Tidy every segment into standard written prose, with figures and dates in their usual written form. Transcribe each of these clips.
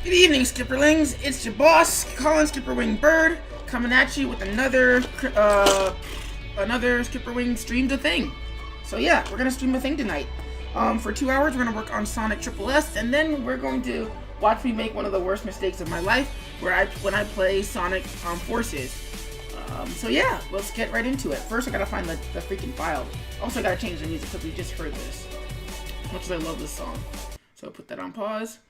Good evening, Skipperlings. It's your boss, Colin SkipperWing Bird, coming at you with another SkipperWing streamed a thing. So yeah, we're gonna stream a thing tonight. For 2 hours, we're gonna work on Sonic SSS, and then we're going to watch me make one of the worst mistakes of my life, when I play Sonic Forces. So yeah, let's get right into it. First, I gotta find the freaking file. Also, I gotta change the music because we just heard this. As much as I love this song, so I'll put that on pause.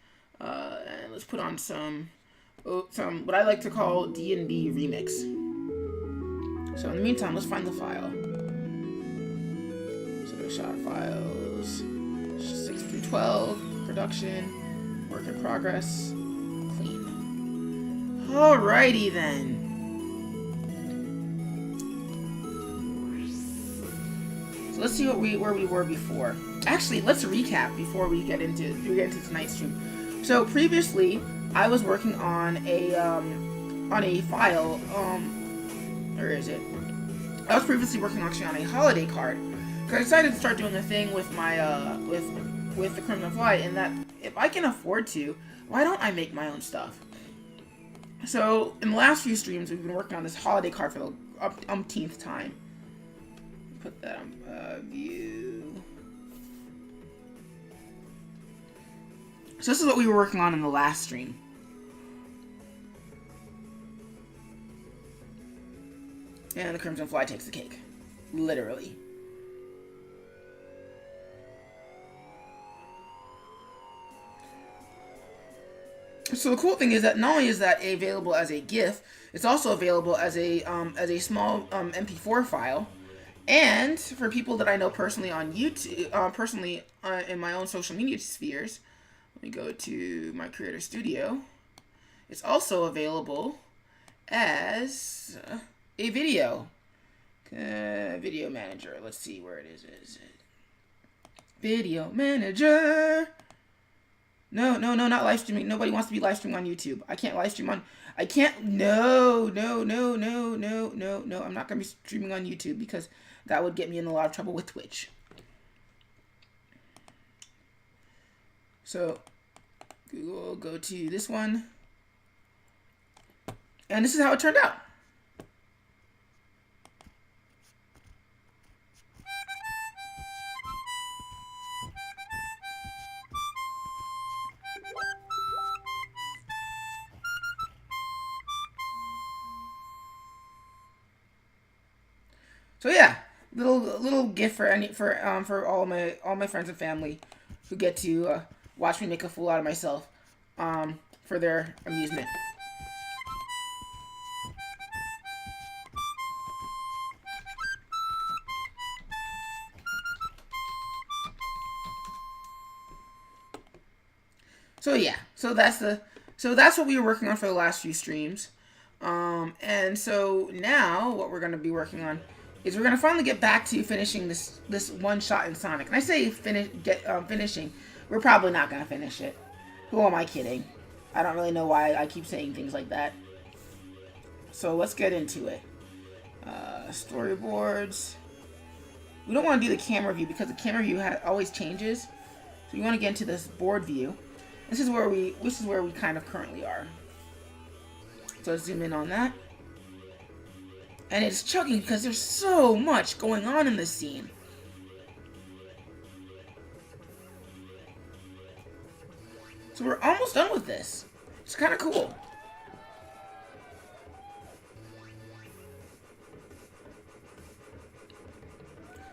And let's put on some what I like to call D&B remix. So in the meantime, let's find the file. So shot files, 6 through 12, production, work in progress, clean. Alrighty then. So let's see where we were before. Actually, let's recap before we get into tonight's stream. So previously, I was working on a file. Where is it? I was previously working actually on a holiday card. Cause I decided to start doing a thing with my with the Crimson Flight, and that if I can afford to, why don't I make my own stuff? So in the last few streams, we've been working on this holiday card for the umpteenth time. Put that on view. So this is what we were working on in the last stream. And the Crimson Fly takes the cake. Literally. So the cool thing is that not only is that available as a GIF, it's also available as a small MP4 file. And for people that I know personally on YouTube, in my own social media spheres, let me go to my Creator Studio. It's also available as a video. Video Manager. Let's see where it is. Is it Video Manager? No, not live streaming. Nobody wants to be live streaming on YouTube. I can't live stream on. I can't. No. I'm not gonna be streaming on YouTube because that would get me in a lot of trouble with Twitch. So, Google, go to this one. And this is how it turned out. So yeah, little gift for all my friends and family who get to watch me make a fool out of myself, for their amusement. So yeah, so that's what we were working on for the last few streams, and so now what we're gonna be working on is we're gonna finally get back to finishing this one shot in Sonic. And I say finishing. We're probably not gonna finish it. Who am I kidding? I don't really know why I keep saying things like that. So let's get into it. Storyboards. We don't want to do the camera view because the camera view always changes. So you want to get into this board view. This is where we kind of currently are. So let's zoom in on that. And it's chugging because there's so much going on in this scene. So we're almost done with this. It's kind of cool.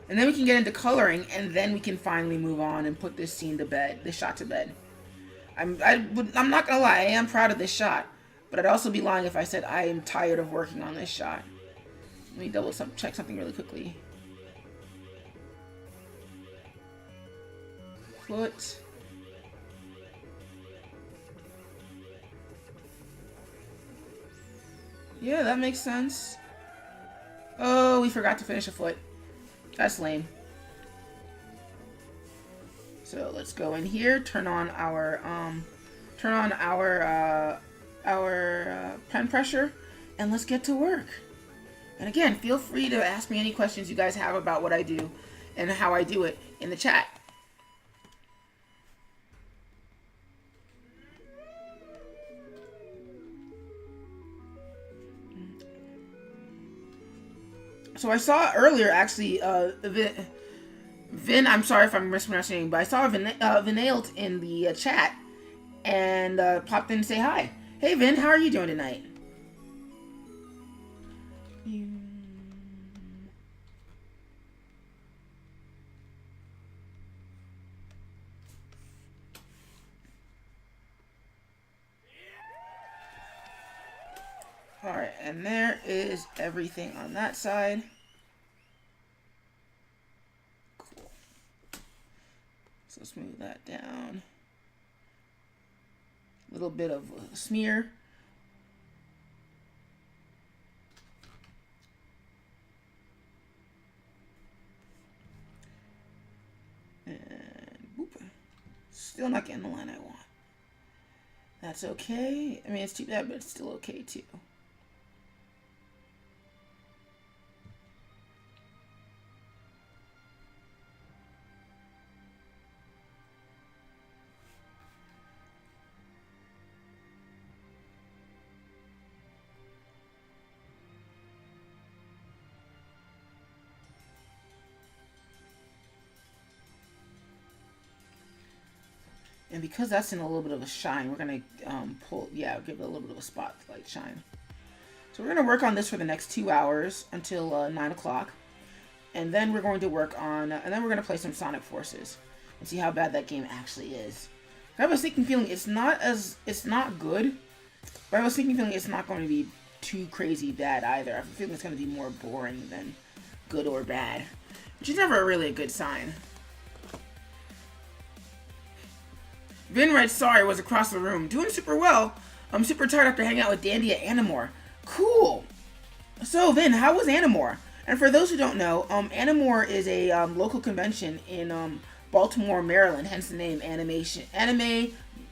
And then we can get into coloring, and then we can finally move on and put this scene to bed, this shot to bed. I'm not gonna lie, I am proud of this shot, but I'd also be lying if I said I am tired of working on this shot. Let me double check something really quickly. Foot. Yeah, that makes sense. Oh, we forgot to finish a foot. That's lame. So let's go in here, turn on our pen pressure, and let's get to work. And again, feel free to ask me any questions you guys have about what I do and how I do it in the chat. So I saw earlier, actually, Vin, I'm sorry if I'm mispronouncing your name, but I saw Vinailt in the chat and popped in to say hi. Hey Vin, how are you doing tonight? Alright, and there is everything on that side. Cool. So let's move that down. A little bit of a smear. And boop. Still not getting the line I want. That's okay. I mean, it's too bad, but it's still okay too. And because that's in a little bit of a shine, we're going to give it a little bit of a spotlight shine. So we're going to work on this for the next 2 hours until 9 o'clock. And then we're going to work on, and then we're going to play some Sonic Forces and see how bad that game actually is. I have a sneaking feeling it's not good, but I have a sneaking feeling it's not going to be too crazy bad either. I have a feeling it's going to be more boring than good or bad, which is never really a good sign. Vin writes, sorry, was across the room. Doing super well. I'm super tired after hanging out with Dandy at Animore. Cool. So, Vin, how was Animore? And for those who don't know, Animore is a local convention in Baltimore, Maryland, hence the name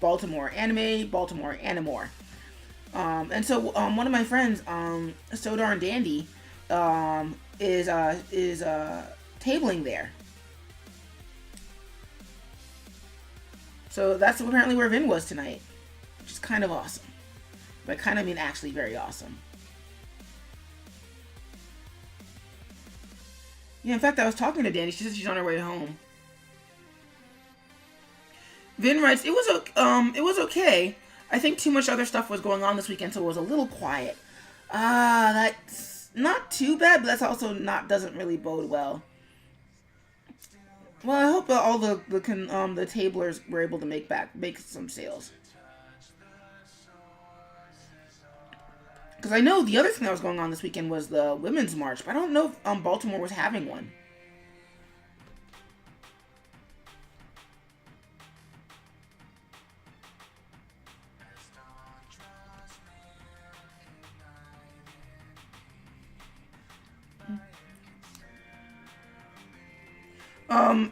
Baltimore, Animore. And so one of my friends, So Darn Dandy, is tabling there. So that's apparently where Vin was tonight, which is kind of awesome. By kind of mean actually very awesome. Yeah, in fact, I was talking to Danny. She said she's on her way home. Vin writes, it was okay. I think too much other stuff was going on this weekend, so it was a little quiet. That's not too bad, but that's also doesn't really bode well. Well, I hope all the tablers were able to make some sales. Because I know the other thing that was going on this weekend was the Women's March, but I don't know if Baltimore was having one.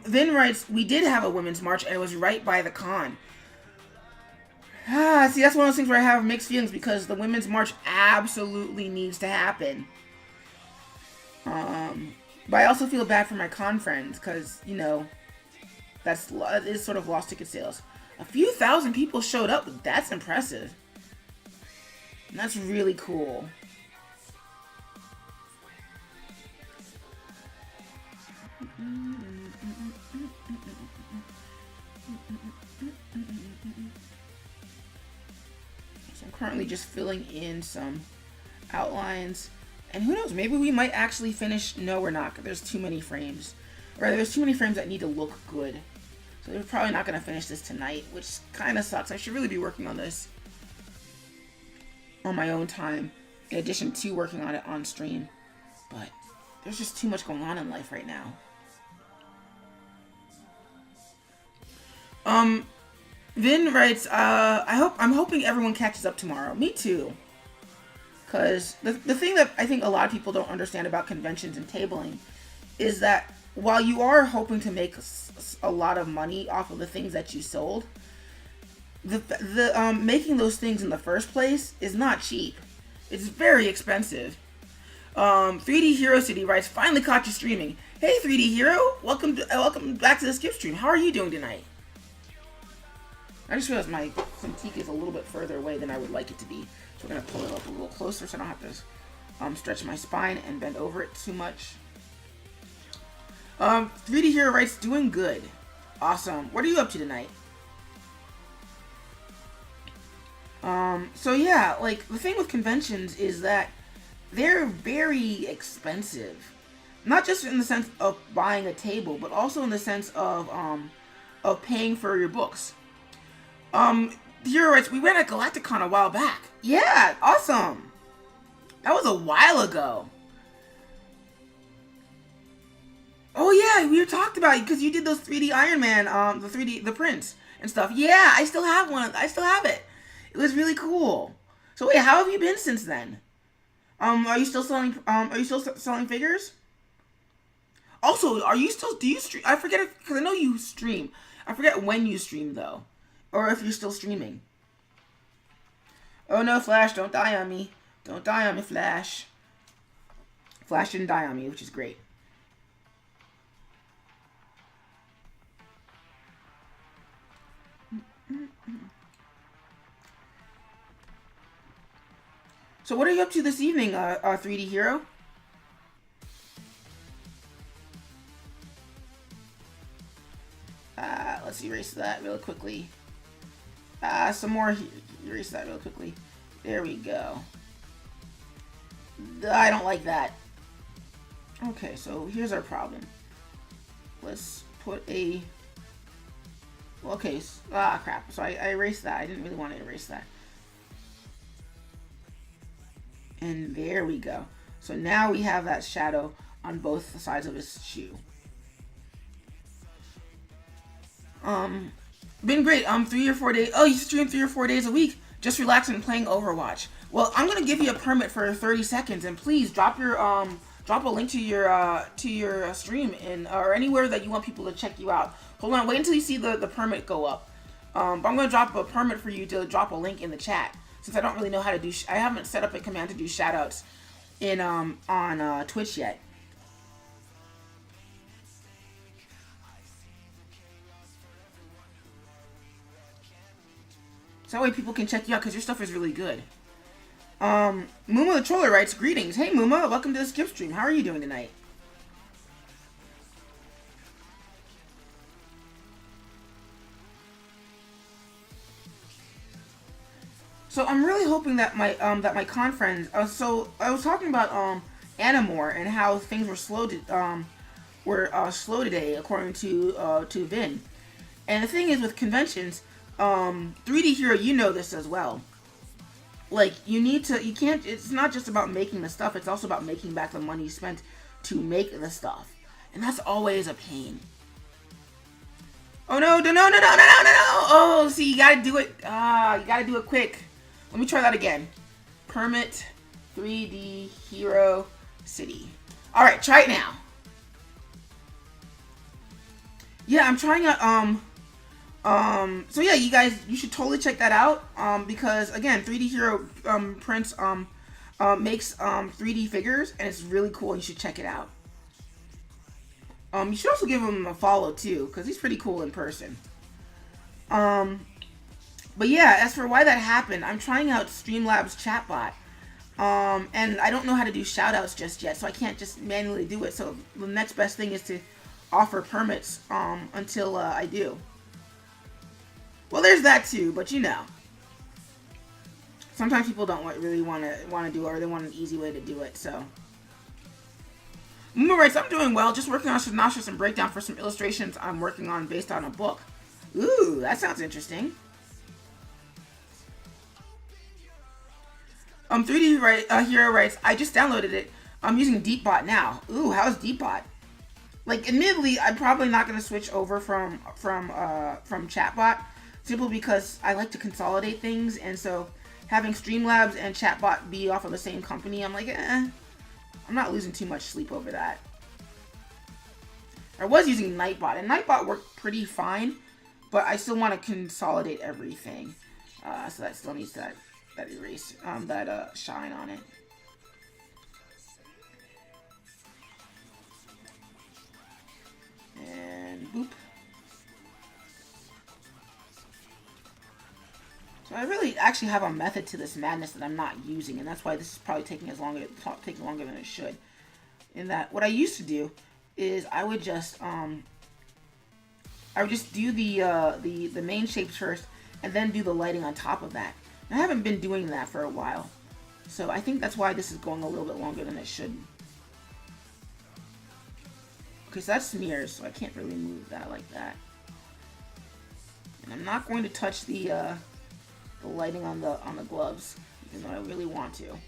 Vin writes, we did have a Women's March, and it was right by the con. See, that's one of those things where I have mixed feelings, because the Women's March absolutely needs to happen. But I also feel bad for my con friends, because, you know, that is sort of lost ticket sales. A few thousand people showed up. That's impressive. And that's really cool. So I'm currently just filling in some outlines. And who knows, maybe we might actually finish. No, we're not. There's too many frames. Or there's too many frames that need to look good. So we're probably not going to finish this tonight, which kind of sucks. I should really be working on this on my own time, in addition to working on it on stream. But there's just too much going on in life right now. Vin writes, I'm hoping everyone catches up tomorrow. Me too. Because the thing that I think a lot of people don't understand about conventions and tabling is that while you are hoping to make a lot of money off of the things that you sold, the making those things in the first place is not cheap. It's very expensive. 3D Hero City writes, finally caught you streaming. Hey 3D Hero, welcome back to the Skip stream. How are you doing tonight? I just realized my Cintiq is a little bit further away than I would like it to be. So we're going to pull it up a little closer so I don't have to stretch my spine and bend over it too much. 3D Hero writes, doing good. Awesome. What are you up to tonight? So yeah, like, the thing with conventions is that they're very expensive. Not just in the sense of buying a table, but also in the sense of paying for your books. Hero writes, we went at Galacticon a while back. Yeah, awesome. That was a while ago. Oh yeah, we talked about it because you did those 3D Iron Man, the prints and stuff. Yeah, I still have one. I still have it. It was really cool. So wait, how have you been since then? Are you still selling? Are you still selling figures? Also, are you still? Do you stream? I forget it because I know you stream. I forget when you stream though, or if you're still streaming. Oh no, Flash! Don't die on me! Don't die on me, Flash. Flash didn't die on me, which is great. So what are you up to this evening, 3D Hero? Let's erase that real quickly. Some more. Erase that real quickly. There we go. I don't like that. Okay, so here's our problem. Let's put a... Okay, crap. So I erased that. I didn't really want to erase that. And there we go. So now we have that shadow on both sides of his shoe. Been great. 3 or 4 days. Oh, you stream 3 or 4 days a week. Just relaxing and playing Overwatch. Well, I'm gonna give you a permit for 30 seconds, and please drop your drop a link to your stream in or anywhere that you want people to check you out. Hold on, wait until you see the permit go up. But I'm gonna drop a permit for you to drop a link in the chat, since I don't really know how to do. I haven't set up a command to do shoutouts in on Twitch yet. So that way people can check you out, because your stuff is really good. Muma the Troller writes, greetings. Hey Muma, welcome to the Skip stream. How are you doing tonight? So I'm really hoping that my con friends. So I was talking about Animore and how things were slow today according to Vin. And the thing is with conventions, 3D Hero, you know this as well. Like, you can't, it's not just about making the stuff, it's also about making back the money you spent to make the stuff. And that's always a pain. Oh no, no, no, no, no, no, no, no! Oh, see, you gotta do it, you gotta do it quick. Let me try that again. Permit 3D Hero City. Alright, try it now. Yeah, I'm trying out, so yeah, you guys, you should totally check that out, because again, 3D Hero prints makes 3D figures, and it's really cool. You should check it out. You should also give him a follow too, because he's pretty cool in person. But yeah, as for why that happened, I'm trying out Streamlabs chatbot, and I don't know how to do shoutouts just yet, so I can't just manually do it. So the next best thing is to offer permits until I do. Well, there's that too, but you know, sometimes people don't really want to do it, or they want an easy way to do it. So, Muma writes, I'm doing well, just working on synopsis and breakdown for some illustrations I'm working on based on a book. Ooh, that sounds interesting. 3D Hero writes, I just downloaded it. I'm using Deepbot now. Ooh, how's Deepbot? Like, admittedly, I'm probably not going to switch over from Chatbot, simply because I like to consolidate things, and so having Streamlabs and Chatbot be off of the same company, I'm like, I'm not losing too much sleep over that. I was using Nightbot, and Nightbot worked pretty fine, but I still want to consolidate everything. So that still needs that erase, that shine on it. And boop. So I really actually have a method to this madness that I'm not using, and that's why this is probably taking longer than it should. In that, what I used to do is I would just do the main shapes first, and then do the lighting on top of that. And I haven't been doing that for a while, so I think that's why this is going a little bit longer than it should. Okay, so that smears, so I can't really move that like that. And I'm not going to touch the lighting on the gloves, even though I really want to.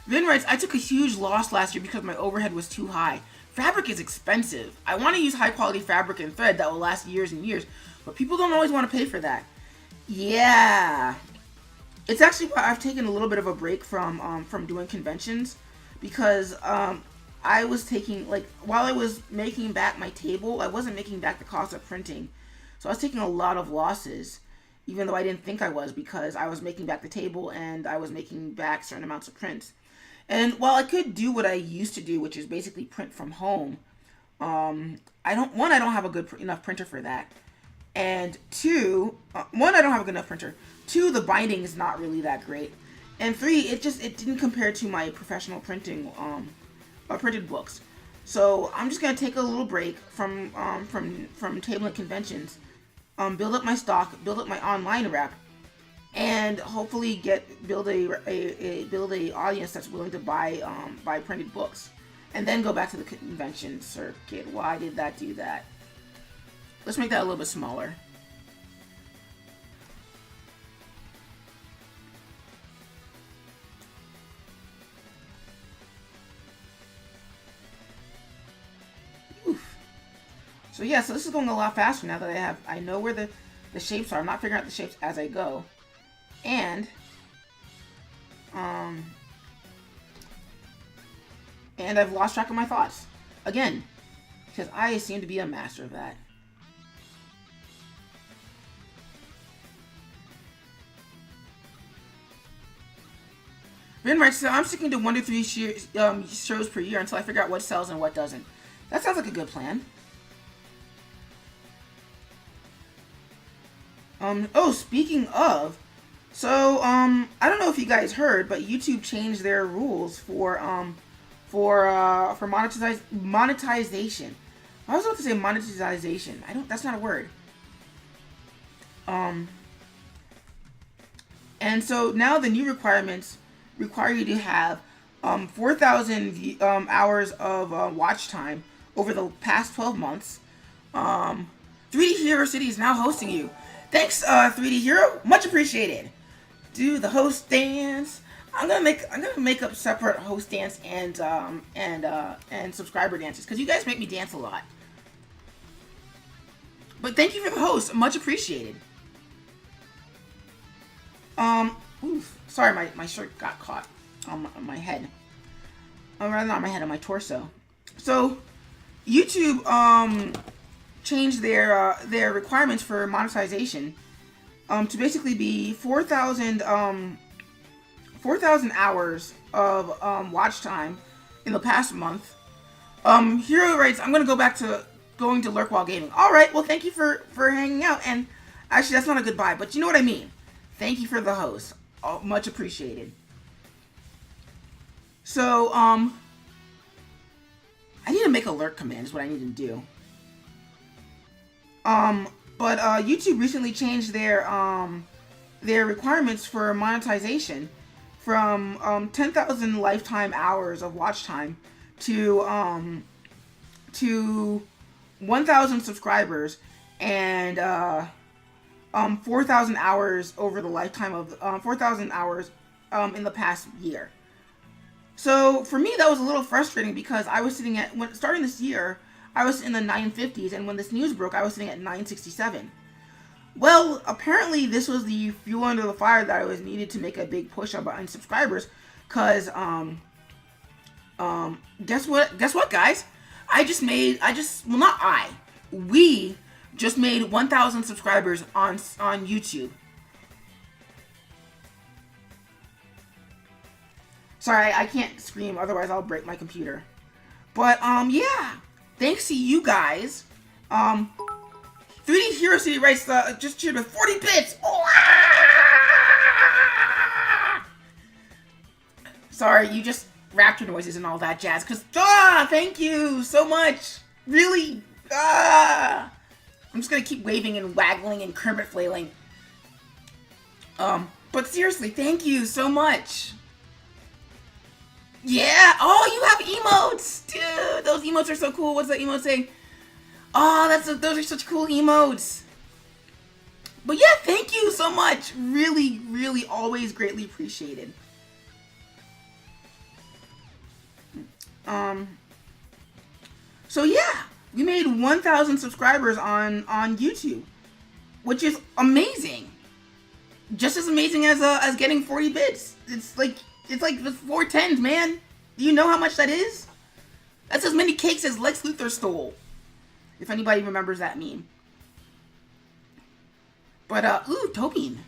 Vin writes, I took a huge loss last year because my overhead was too high. Fabric is expensive. I want to use high quality fabric and thread that will last years and years, but people don't always want to pay for that. Yeah. It's actually why I've taken a little bit of a break from doing conventions, because I was taking, like, while I was making back my table, I wasn't making back the cost of printing. So I was taking a lot of losses, even though I didn't think I was, because I was making back the table and I was making back certain amounts of prints. And while I could do what I used to do, which is basically print from home, I don't have enough printer for that. And two, one, I don't have a good enough printer. Two, the binding is not really that great. And three, it didn't compare to my professional printing, printed books. So I'm just gonna take a little break from table and conventions, build up my stock, build up my online rep, and hopefully build a audience that's willing to buy printed books, and then go back to the convention circuit. Why did that do that? Let's make that a little bit smaller. Oof. So yeah, so this is going a lot faster now that I know where the shapes are. I'm not figuring out the shapes as I go. And I've lost track of my thoughts again, because I seem to be a master of that. Vin writes, so I'm sticking to 1 to 3 shows per year until I figure out what sells and what doesn't. That sounds like a good plan. Oh, speaking of, so, I don't know if you guys heard, but YouTube changed their rules for monetization. I was about to say monetization. That's not a word. And so now the new requirements require you to have 4,000 hours of watch time over the past 12 months. 3D Hero City is now hosting you. Thanks, 3D Hero. Much appreciated. Do the host dance. I'm gonna make up separate host dance and subscriber dances, because you guys make me dance a lot. But thank you for the host. Much appreciated. Oof. Sorry, my shirt got caught on my head. Rather not on my head, on my torso. So, YouTube changed their requirements for monetization to basically be 4,000 hours of watch time in the past month. Hero writes, I'm gonna go back to going to lurk while gaming. All right, well, thank you for hanging out. And actually, that's not a goodbye, but you know what I mean. Thank you for the host. Much appreciated. So, I need to make a lurk command is what I need to do. But YouTube recently changed their requirements for monetization from 10,000 lifetime hours of watch time to 1,000 subscribers and 4,000 hours over the lifetime of 4,000 hours in the past year. So for me, that was a little frustrating because I was sitting at, starting this year, I was in the 950s, and when this news broke, I was sitting at 967. Well, apparently this was the fuel under the fire that I was needed to make a big push on subscribers, because guess what, guys? We just made 1,000 subscribers on YouTube. Sorry, I can't scream, otherwise I'll break my computer. But, yeah. Thanks to you guys, 3D Hero City writes, just cheered with 40 bits. Oh, sorry, you just raptor noises and all that jazz. Thank you so much. Really, I'm just gonna keep waving and waggling and Kermit flailing. But seriously, thank you so much. Yeah, oh, you have emotes, dude. Those emotes are so cool. What's that emote say? Oh, those are such cool emotes. But yeah, thank you so much. Really, really, always greatly appreciated. So yeah, we made 1,000 subscribers on YouTube, which is amazing. Just as amazing as getting 40 bits. It's like the 4 tens, man. Do you know how much that is? That's as many cakes as Lex Luthor stole. If anybody remembers that meme. But ooh, Tobin.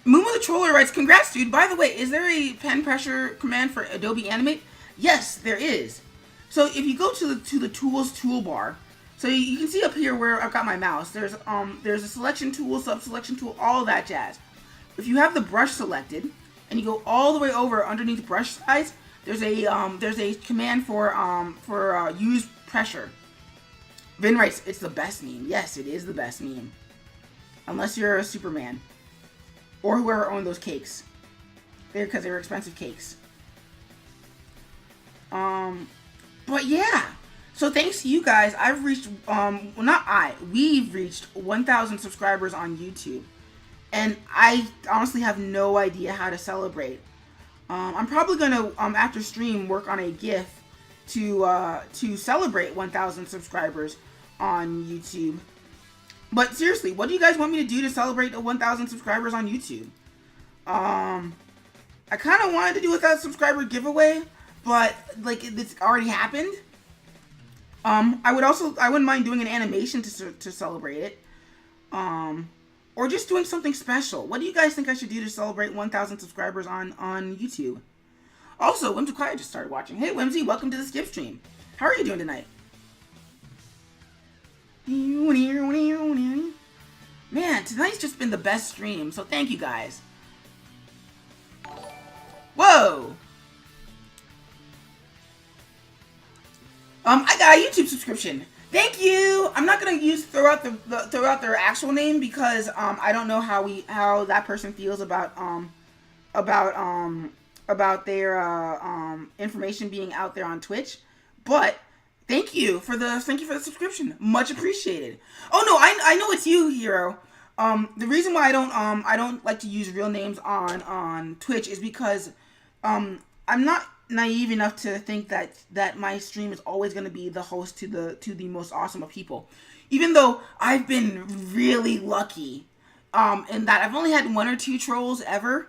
Moon the Troller writes, congrats, dude. By the way, is there a pen pressure command for Adobe Animate? Yes, there is. So if you go to the tools toolbar, so you can see up here where I've got my mouse. There's a selection tool, sub-selection tool, all of that jazz. If you have the brush selected and you go all the way over underneath brush size, there's a command for use pressure. Vin writes, it's the best meme. Yes, it is the best meme. Unless you're a Superman. Or whoever owned those cakes. Because they were expensive cakes. But yeah. So thanks to you guys, I've reached, we've reached 1,000 subscribers on YouTube. And I honestly have no idea how to celebrate. I'm probably going to, after stream, work on a GIF to celebrate 1,000 subscribers on YouTube. But seriously, what do you guys want me to do to celebrate the 1,000 subscribers on YouTube? I kind of wanted to do a 1,000 subscriber giveaway, but like it's already happened. I wouldn't mind doing an animation to celebrate it. Or just doing something special. What do you guys think I should do to celebrate 1,000 subscribers on YouTube? Also, Whimsy Quiet just started watching. Hey Whimsy, welcome to the Skip stream. How are you doing tonight? Man, tonight's just been the best stream, so thank you guys. Whoa! I got a YouTube subscription. Thank you. I'm not gonna throw out their actual name because I don't know how that person feels about their information being out there on Twitch, but thank you for the subscription. Much appreciated. Oh no, I know it's you, Hero. The reason why I don't like to use real names on Twitch is because I'm not naive enough to think that my stream is always going to be the host to the most awesome of people. Even though I've been really lucky in that I've only had 1 or 2 trolls ever.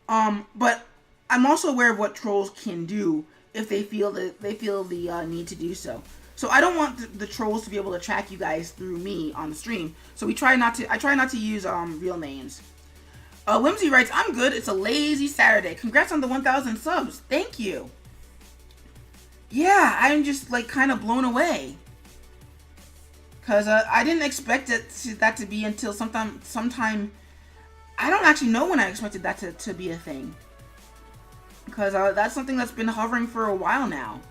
But I'm also aware of what trolls can do if they feel the need to do so. So I don't want the trolls to be able to track you guys through me on the stream. So I try not to use real names. Whimsy writes, I'm good. It's a lazy Saturday. Congrats on the 1,000 subs. Thank you. Yeah, I'm just like kind of blown away. Cause I didn't expect that to be until sometime. I don't actually know when I expected that to be a thing. Because that's something that's been hovering for a while now.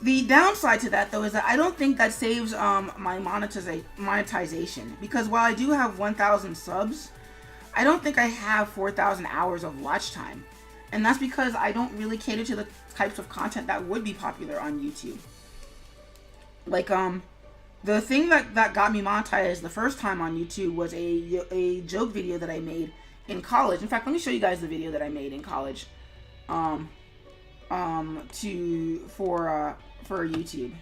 The downside to that, though, is that I don't think that saves my monetization. Because while I do have 1,000 subs, I don't think I have 4,000 hours of watch time. And that's because I don't really cater to the types of content that would be popular on YouTube. Like, the thing that got me monetized the first time on YouTube was a joke video that I made in college. In fact, let me show you guys the video that I made in college. For YouTube.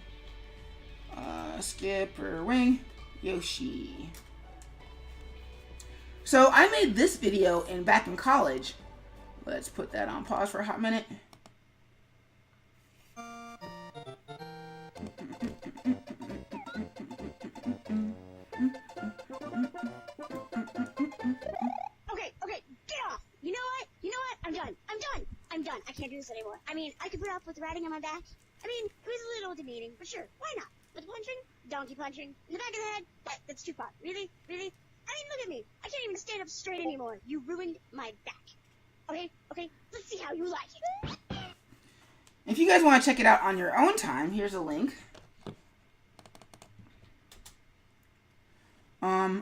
SkipperWing Yoshi. So I made this video back in college. Let's put that on pause for a hot minute. Okay, get off. You know what? I'm done. I can't do this this anymore. I mean, I could put up with riding on my back. I mean, it was a little demeaning, but sure, why not? But punching, donkey punching, in the back of the head, that's too far. Really? Really? I mean, look at me. I can't even stand up straight anymore. You ruined my back. Okay? Okay? Let's see how you like it. If you guys want to check it out on your own time, here's a link.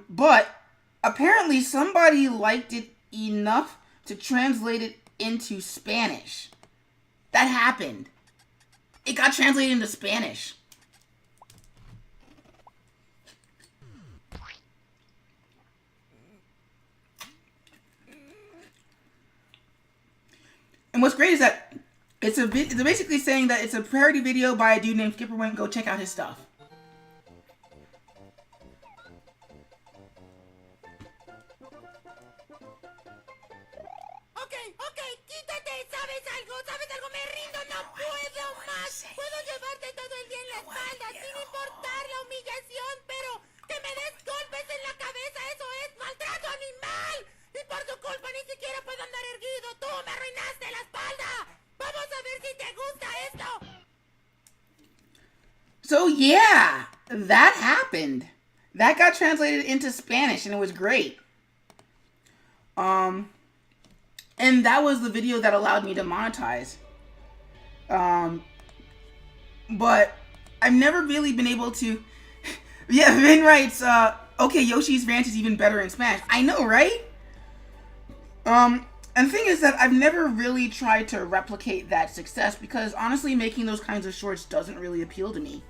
But apparently somebody liked it enough to translate it into Spanish. That happened. It got translated into Spanish. And what's great is that it's basically saying that it's a parody video by a dude named SkipperWing. Go check out his stuff. Okay, quítate, ¿sabes algo? Me rindo, no puedo más. Puedo llevarte todo el día en la espalda sin importar la humillación, pero que me des golpes en la cabeza, eso es maltrato animal. Y por tu culpa ni siquiera puedo andar erguido. Tú me arruinaste la espalda. Vamos a ver si te gusta esto. So yeah, that happened. That got translated into Spanish and it was great. And that was the video that allowed me to monetize. But I've never really been able to... Yeah, Vin writes, okay, Yoshi's Ranch is even better in Spanish. I know, right? And the thing is that I've never really tried to replicate that success because honestly, making those kinds of shorts doesn't really appeal to me.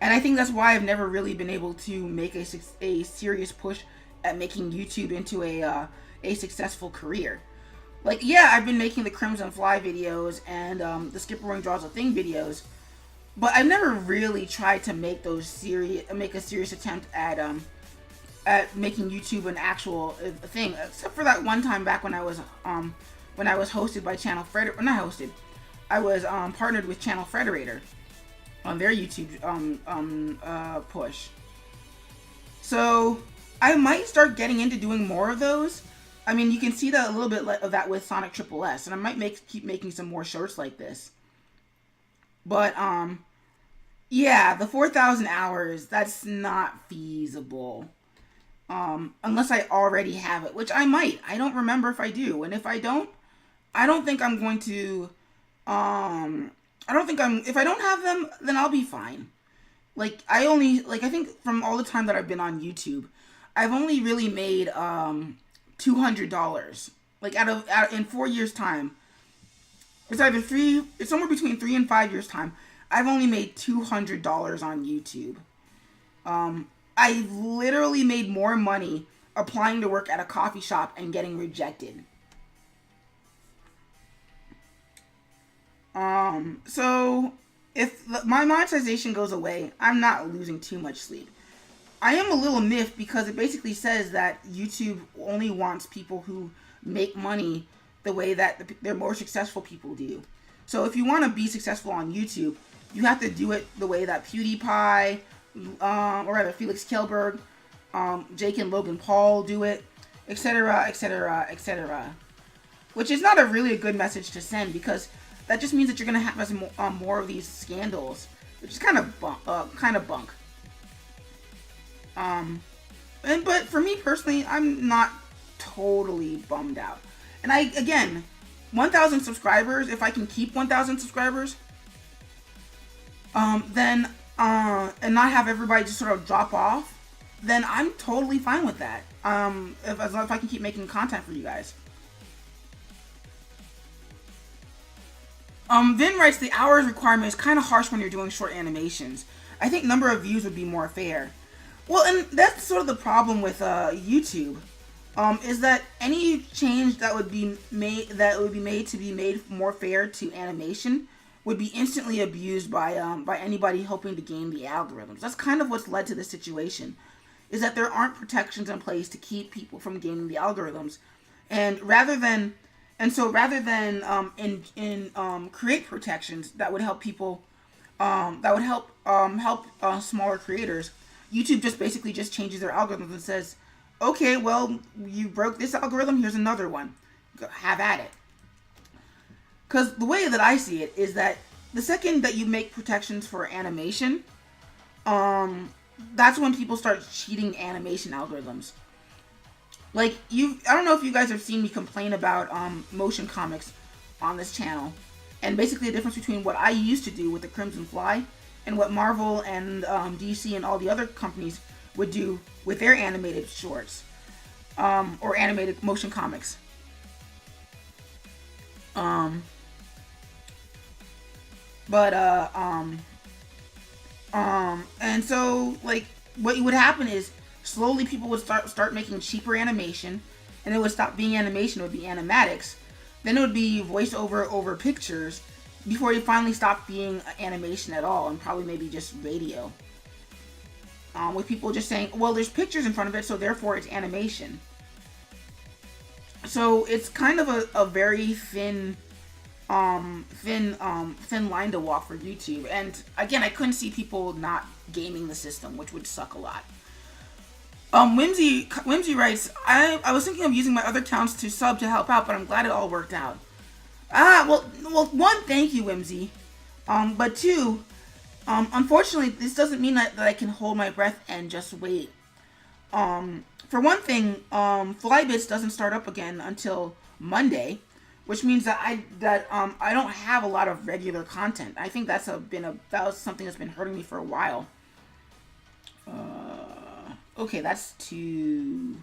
And I think that's why I've never really been able to make a serious push at making YouTube into a successful career. Like, yeah, I've been making the Crimson Fly videos and the SkipperWing Draws a Thing videos, but I've never really tried to make a serious attempt at making YouTube an actual thing, except for that one time back when I was hosted by Channel Frederator. Not hosted, I was partnered with Channel Frederator on their YouTube push. So I might start getting into doing more of those. I mean, you can see that a little bit of that with Sonic SSS, and I might keep making some more shorts like this. But yeah, the 4,000 hours, that's not feasible. Unless I already have it, which I might. I don't remember if I do, and if I don't think I'm going to. If I don't have them, then I'll be fine. I think from all the time that I've been on YouTube, I've only really made $200. In 4 years' time, it's somewhere between 3 and 5 years' time. I've only made $200 on YouTube. I literally made more money applying to work at a coffee shop and getting rejected. So if my monetization goes away, I'm not losing too much sleep. I am a little miffed because it basically says that YouTube only wants people who make money the way that their more successful people do. So if you want to be successful on YouTube, you have to do it the way that PewDiePie, or rather Felix Kjellberg, Jake and Logan Paul do it, etc., etc., etc. Which is not a good message to send because that just means that you're going to have more of these scandals, which is kind of bunk. But for me personally, I'm not totally bummed out. And 1,000 subscribers, if I can keep 1,000 subscribers, then, and not have everybody just sort of drop off, then I'm totally fine with that. As long as I can keep making content for you guys. Vin writes, the hours requirement is kind of harsh when you're doing short animations. I think number of views would be more fair. Well, and that's sort of the problem with YouTube, is that any change that would be made to be made more fair to animation would be instantly abused by anybody hoping to game the algorithms. That's kind of what's led to this situation, is that there aren't protections in place to keep people from gaming the algorithms, and rather than create protections that would help people, that would help smaller creators, YouTube basically changes their algorithms and says, okay, well, you broke this algorithm, here's another one. Have at it. Because the way that I see it is that the second that you make protections for animation, that's when people start cheating animation algorithms. Like, I don't know if you guys have seen me complain about motion comics on this channel, and basically the difference between what I used to do with the Crimson Fly and what Marvel and DC and all the other companies would do with their animated shorts, or animated motion comics. And so, like, what would happen is slowly people would start making cheaper animation, and it would stop being animation, it would be animatics. Then it would be voiceover over pictures before it finally stopped being animation at all, and probably maybe just radio. With people just saying, well, there's pictures in front of it, so therefore it's animation. So it's kind of a very thin line to walk for YouTube. And again, I couldn't see people not gaming the system, which would suck a lot. Whimsy writes, I was thinking of using my other accounts to sub to help out, but I'm glad it all worked out. Well, one, thank you, Whimsy. But two, unfortunately, this doesn't mean that I can hold my breath and just wait. For one thing, Flybits doesn't start up again until Monday, which means that I don't have a lot of regular content. I think that was something that's been hurting me for a while. Okay, that's too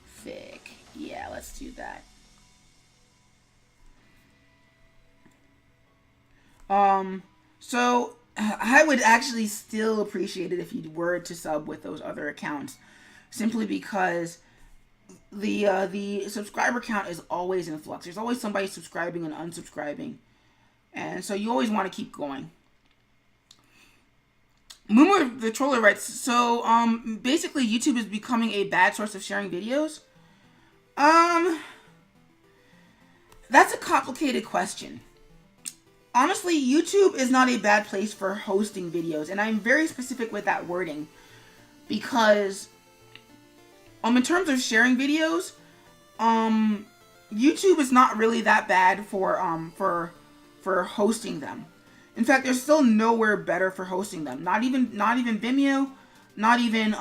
thick. Yeah, let's do that. So I would actually still appreciate it if you were to sub with those other accounts, simply because the subscriber count is always in flux. There's always somebody subscribing and unsubscribing, and so you always want to keep going. Moomer the Troller writes, so basically YouTube is becoming a bad source of sharing videos. That's a complicated question. Honestly, YouTube is not a bad place for hosting videos, and I'm very specific with that wording, because in terms of sharing videos, YouTube is not really that bad for hosting them. In fact, there's still nowhere better for hosting them. Not even Vimeo, not even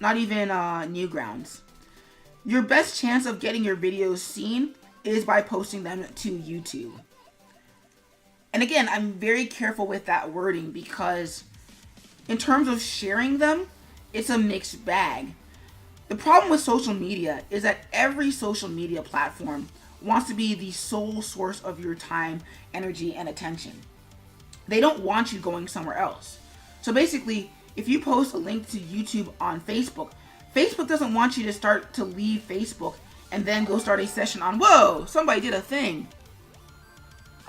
Newgrounds. Your best chance of getting your videos seen is by posting them to YouTube. And again, I'm very careful with that wording, because in terms of sharing them, it's a mixed bag. The problem with social media is that every social media platform wants to be the sole source of your time, energy, and attention. They don't want you going somewhere else. So basically, if you post a link to YouTube on Facebook, Facebook doesn't want you to leave Facebook and then go start a session on, whoa, somebody did a thing.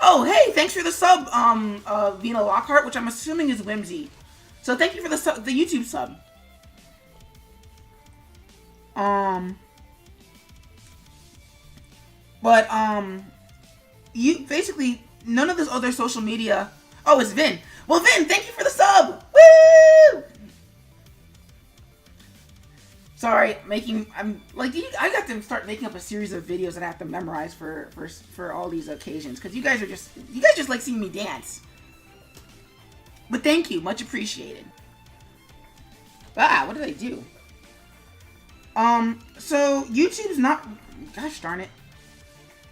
Oh, hey, thanks for the sub, Vina Lockhart, which I'm assuming is Whimsy. So thank you for the YouTube sub. You basically, none of this other social media. Oh, it's Vin. Well, Vin, thank you for the sub. Woo! Sorry, I got to start making up a series of videos that I have to memorize for all these occasions, because you guys just like seeing me dance. But thank you, much appreciated. What did I do? So YouTube's not, gosh darn it.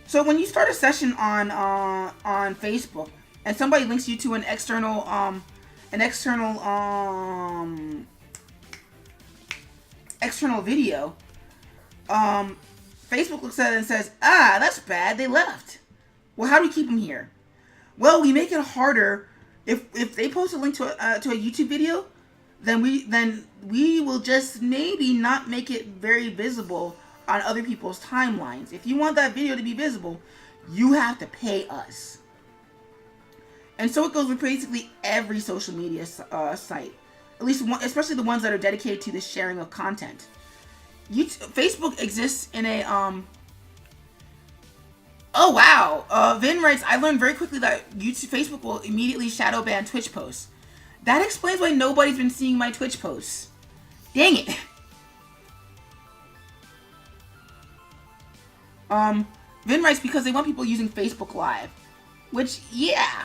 So when you start a session on Facebook and somebody links you to an external video, Facebook looks at it and says, that's bad, they left. Well, how do we keep them here? Well, we make it harder. If they post a link to a YouTube video, then we will just maybe not make it very visible on other people's timelines. If you want that video to be visible, you have to pay us. And so it goes with basically every social media site, at least one, especially the ones that are dedicated to the sharing of content. Facebook exists in a Oh wow! Vin writes, I learned very quickly that Facebook will immediately shadow ban Twitch posts. That explains why nobody's been seeing my Twitch posts. Dang it! Vin writes, because they want people using Facebook Live. Which, yeah.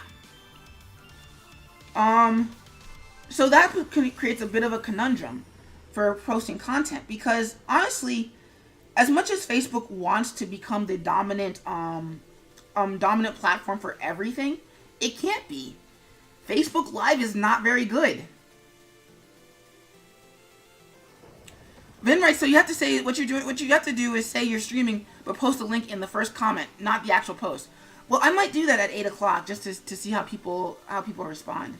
So that creates a bit of a conundrum for posting content, because honestly, as much as Facebook wants to become the dominant dominant platform for everything, it can't be. Facebook Live is not very good. Vin writes, so you have to say what you're doing. What you have to do is say you're streaming, but post a link in the first comment, not the actual post. Well, I might do that at 8 o'clock just to see how people respond.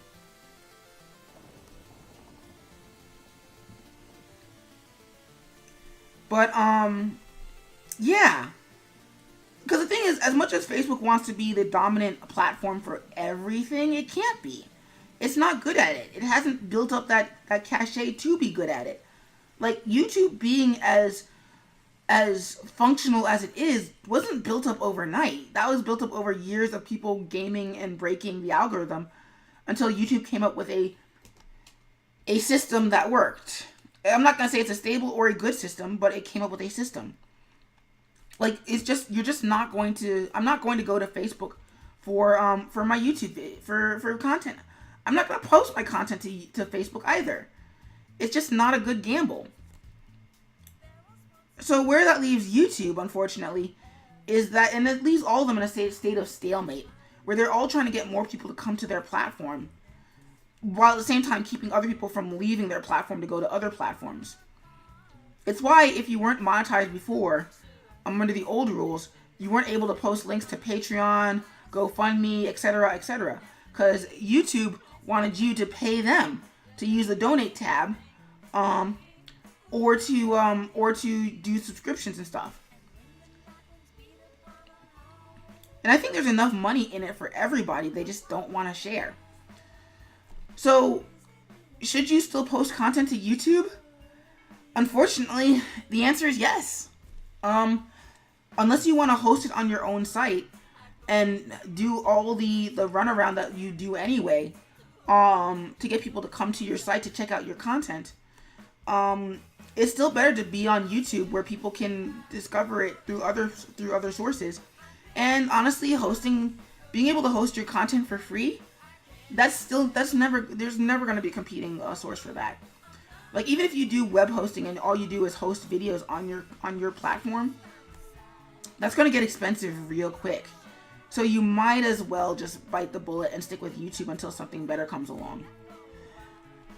But yeah. Because the thing is, as much as Facebook wants to be the dominant platform for everything, it can't be. It's not good at it. It hasn't built up that cachet to be good at it. Like, YouTube being as functional as it is wasn't built up overnight. That was built up over years of people gaming and breaking the algorithm until YouTube came up with a system that worked. I'm not going to say it's a stable or a good system, but it came up with a system. Like, it's just, you're just not going to, I'm not going to go to Facebook for my YouTube, for content. I'm not going to post my content to Facebook either. It's just not a good gamble. So where that leaves YouTube, unfortunately, is that, and it leaves all of them in a state of stalemate, where they're all trying to get more people to come to their platform, while at the same time keeping other people from leaving their platform to go to other platforms. It's why if you weren't monetized before, under the old rules, you weren't able to post links to Patreon, GoFundMe, etc., etc., because YouTube wanted you to pay them to use the donate tab, or to do subscriptions and stuff. And I think there's enough money in it for everybody. They just don't want to share. So, should you still post content to YouTube? Unfortunately, the answer is yes. Unless you want to host it on your own site and do all the runaround that you do anyway, to get people to come to your site to check out your content. It's still better to be on YouTube, where people can discover it through other sources. And honestly, being able to host your content for free, there's never going to be a competing source for that. Like, even if you do web hosting and all you do is host videos on your platform, that's going to get expensive real quick. So you might as well just bite the bullet and stick with YouTube until something better comes along.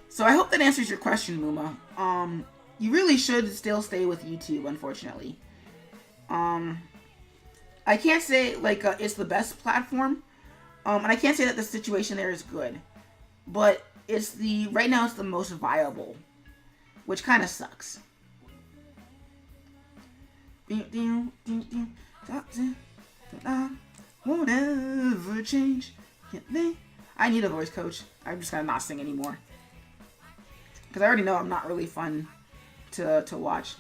So I hope that answers your question, Muma. You really should still stay with YouTube, unfortunately. I can't say, like, it's the best platform. And I can't say that the situation there is good. But right now it's the most viable. Which kind of sucks. Won't ever change. I need a voice coach. I'm just gonna not sing anymore. Because I already know I'm not really fun to watch.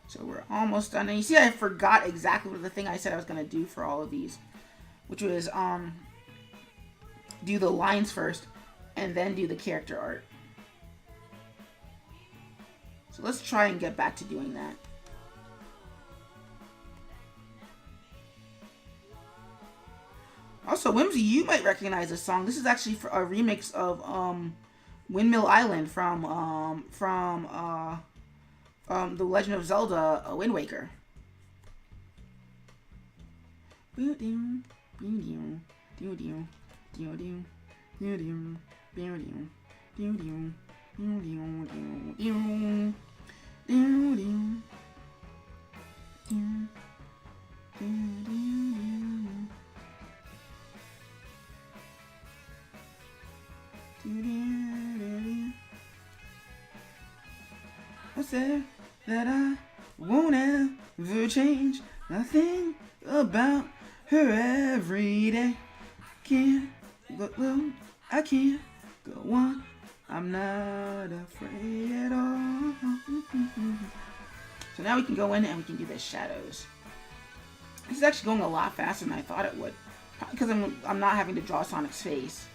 So we're almost done. And you see, I forgot exactly what the thing I said I was gonna do for all of these, which was do the lines first and then do the character art. So let's try and get back to doing that. Also, Whimsy, you might recognize this song. This is actually a remix of Windmill Island from The Legend of Zelda: Wind Waker. I said that I won't ever change. I think about her every day. I can't go on. I'm not afraid at all. So now we can go in and we can do the shadows. This is actually going a lot faster than I thought it would, because I'm not having to draw Sonic's face.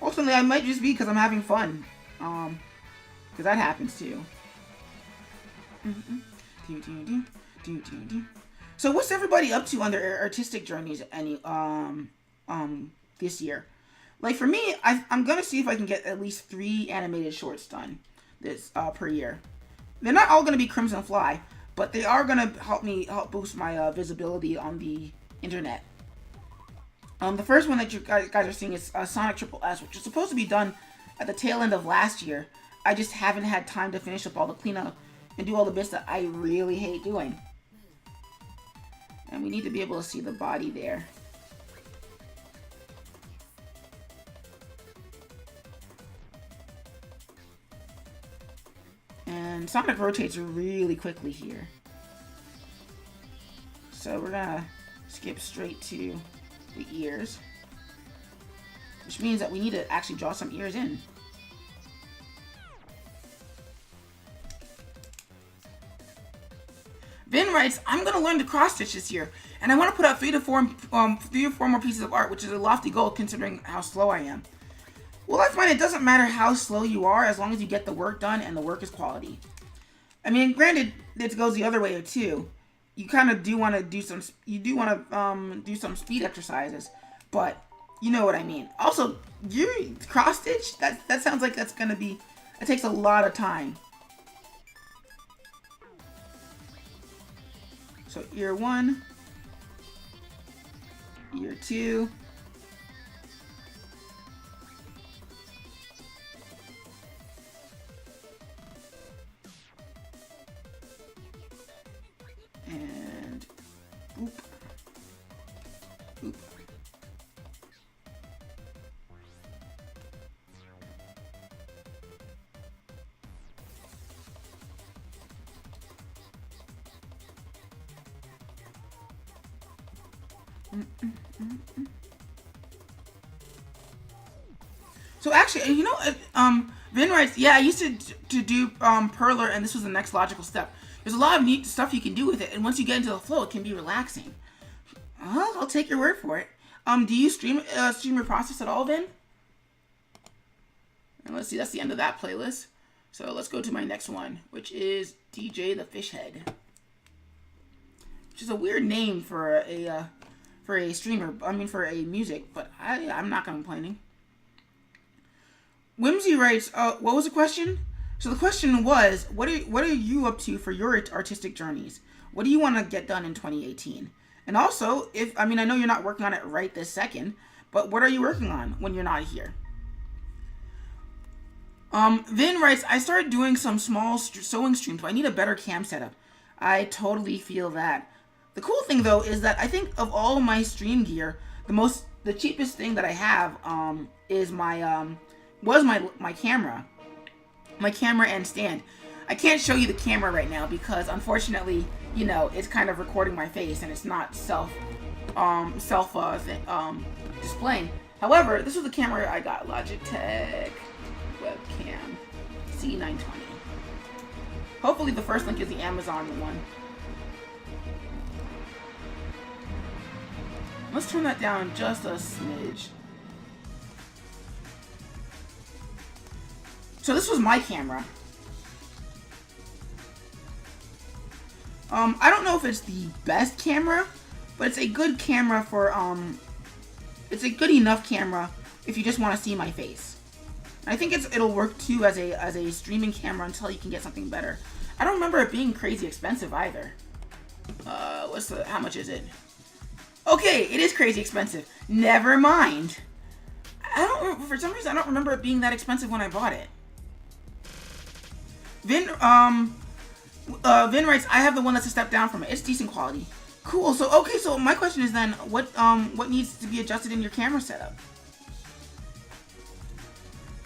Ultimately, I might just be because I'm having fun, because that happens too. So what's everybody up to on their artistic journeys this year? Like for me, I'm gonna see if I can get at least 3 animated shorts done this per year. They're not all gonna be Crimson Fly, but they are gonna help boost my visibility on the internet. The first one that you guys are seeing is Sonic Triple S, which is supposed to be done at the tail end of last year. I just haven't had time to finish up all the cleanup and do all the bits that I really hate doing. And we need to be able to see the body there. And Sonic rotates really quickly here. So we're gonna skip straight to the ears, which means that we need to actually draw some ears in. Vin writes, I'm gonna learn to cross stitch this year, and I want to put out 3 to 4 more pieces of art, which is a lofty goal considering how slow I am. Well, I find it doesn't matter how slow you are as long as you get the work done and the work is quality. I mean, granted, it goes the other way too. You kind of do want to do some. You do want to do some speed exercises, but you know what I mean. Also, you cross stitch. That sounds like that's gonna be. It takes a lot of time. So ear 1, ear 2. And boop, boop. So actually, you know, Vin writes, yeah, I used to do Perler, and this was the next logical step. There's a lot of neat stuff you can do with it, and once you get into the flow, it can be relaxing. Well, I'll take your word for it. Do you stream your process at all, Vin? And let's see, that's the end of that playlist. So let's go to my next one, which is DJ the Fishhead, which is a weird name for a streamer. I mean, for a music, but I'm not complaining. Whimsy writes, what was the question? So the question was, what are you up to for your artistic journeys? What do you want to get done in 2018? And also, I know you're not working on it right this second, but what are you working on when you're not here? Vin writes, I started doing some small sewing streams, but I need a better cam setup. I totally feel that. The cool thing though is that I think of all my stream gear, the cheapest thing that I have is my camera. My camera and stand. I can't show you the camera right now because unfortunately, you know, it's kind of recording my face and it's not displaying. However, this was the camera I got, Logitech webcam C920. Hopefully the first link is the Amazon one. Let's turn that down just a smidge. So this was my camera. I don't know if it's the best camera, but it's a good camera for, it's a good enough camera if you just want to see my face. I think it'll work too as a streaming camera until you can get something better. I don't remember it being crazy expensive either. How much is it? Okay, it is crazy expensive. Never mind. For some reason I don't remember it being that expensive when I bought it. Vin writes, I have the one that's a step down from it. It's decent quality. Cool. So my question is then, what needs to be adjusted in your camera setup?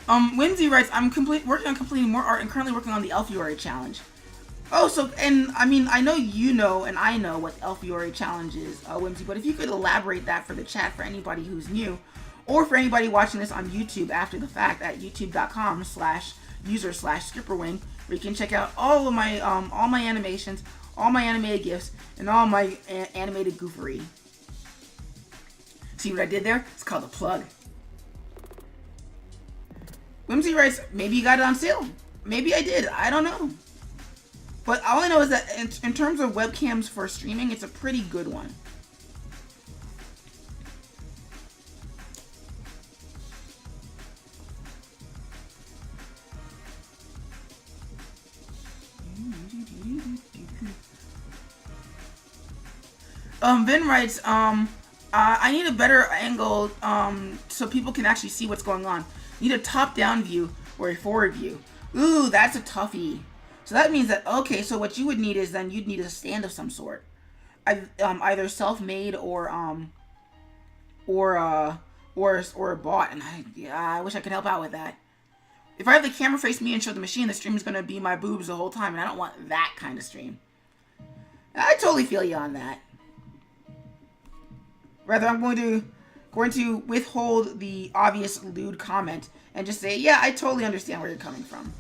Whimsy writes, I'm working on completing more art and currently working on the Elfiore challenge. Oh, so, and I mean, I know you know and I know what the Elfiore challenge is, Whimsy, but if you could elaborate that for the chat for anybody who's new, or for anybody watching this on YouTube after the fact at youtube.com/user/SkipperWing, where you can check out all of my animations, all my animated GIFs, and all my animated goofery. See what I did there? It's called a plug. Whimsy writes, maybe you got it on sale. Maybe I did. I don't know. But all I know is that in terms of webcams for streaming, it's a pretty good one. Vin writes, I need a better angle, so people can actually see what's going on. Need a top-down view or a forward view. Ooh, that's a toughie. So that means that, okay, so what you would need is then you'd need a stand of some sort. Either self-made or bought. And I wish I could help out with that. If I have the camera face me and show the machine, the stream is going to be my boobs the whole time, and I don't want that kind of stream. I totally feel you on that. Rather, I'm going to withhold the obvious lewd comment and just say, yeah, I totally understand where you're coming from.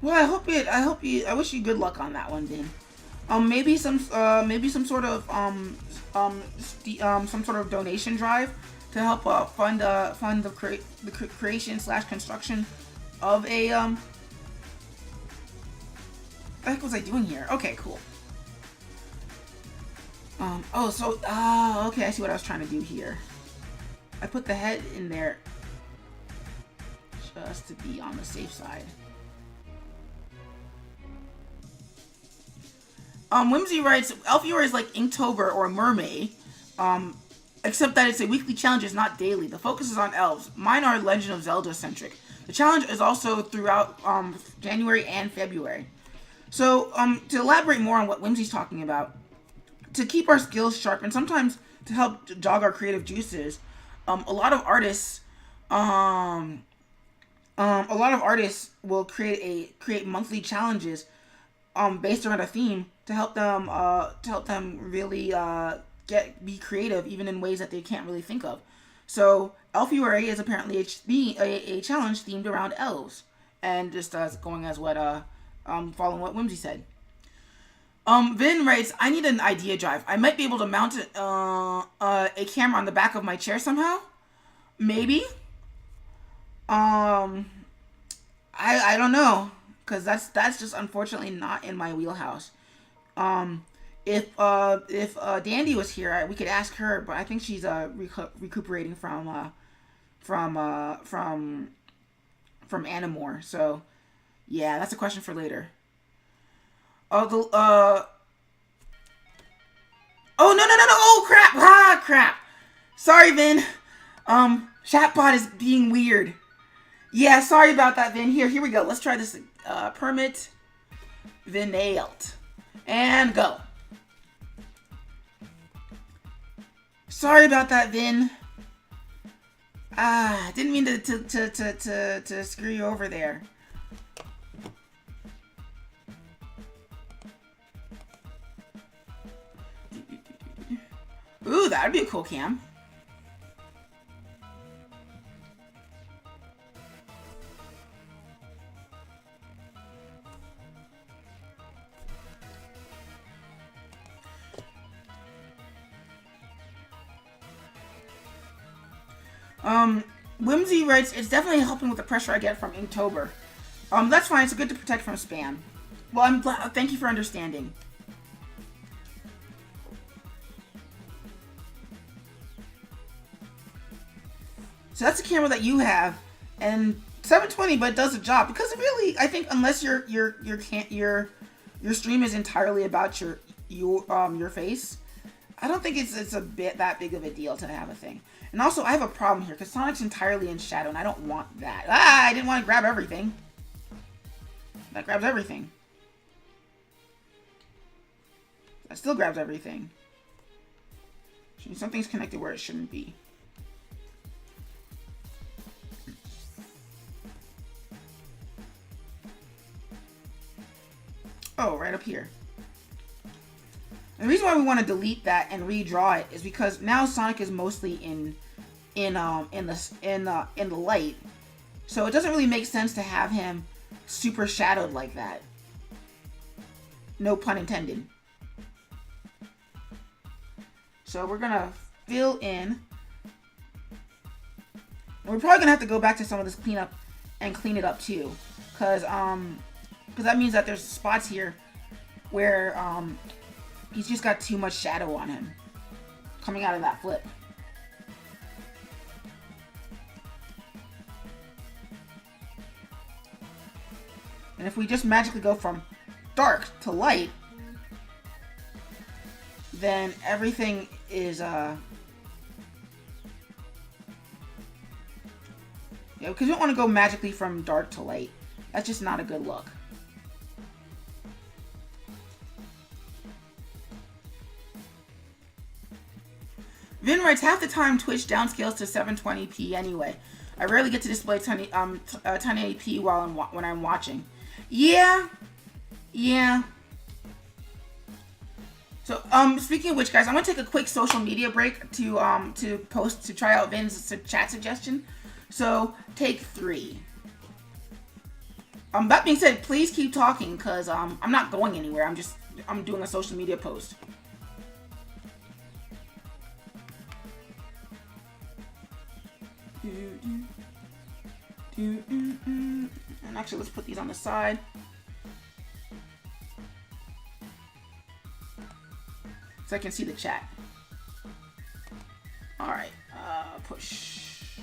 Well, I wish you good luck on that one, Vin. Maybe some sort of some sort of donation drive to help fund the creation / construction of a What the heck was I doing here? Okay, cool. Okay, I see what I was trying to do here. I put the head in there just to be on the safe side. Whimsy writes, Elfior is like Inktober or Mermaid, except that it's a weekly challenge, it's not daily. The focus is on elves. Mine are Legend of Zelda centric. The challenge is also throughout January and February. So, to elaborate more on what Whimsy's talking about, to keep our skills sharp and sometimes to help jog our creative juices, a lot of artists will create monthly challenges based around a theme to help them really be creative even in ways that they can't really think of. So Elfuary is apparently a challenge themed around elves, and just going as what following what Whimsy said. Vin writes, I need an idea drive. I might be able to mount a camera on the back of my chair somehow. Maybe. I don't know, because that's just unfortunately not in my wheelhouse. If Dandy was here, we could ask her, but I think she's recuperating from Animore. So yeah, that's a question for later. Oh no! Oh crap! Sorry, Vin. Chatbot is being weird. Yeah, sorry about that, Vin. Here we go. Let's try this. Permit Vinailed. And go. Sorry about that, Vin. Didn't mean to screw you over there. Ooh, that'd be a cool cam. Whimsy writes, it's definitely helping with the pressure I get from Inktober. That's fine. It's good to protect from spam. Well, I'm glad. Thank you for understanding. So that's the camera that you have, and 720, but it does the job because really, I think unless your stream is entirely about your face, I don't think it's that big of a deal to have a thing. And also, I have a problem here because Sonic's entirely in shadow, and I don't want that. I didn't want to grab everything. That grabs everything. That still grabs everything. Something's connected where it shouldn't be. Oh, right up here. And the reason why we want to delete that and redraw it is because now Sonic is mostly in the light, so it doesn't really make sense to have him super shadowed like that. No pun intended. So we're gonna fill in. And we're probably gonna have to go back to some of this cleanup and clean it up too, because that means that there's spots here where he's just got too much shadow on him coming out of that flip. And if we just magically go from dark to light, then everything is yeah, because you don't want to go magically from dark to light. That's just not a good look. Vin writes, half the time Twitch downscales to 720p anyway. I rarely get to display 1080p when I'm watching. Yeah. So, speaking of which, guys, I'm gonna take a quick social media break to try out Vin's chat suggestion. So, take 3. That being said, please keep talking, cause I'm not going anywhere. I'm doing a social media post. And actually, let's put these on the side. So I can see the chat. Alright, push.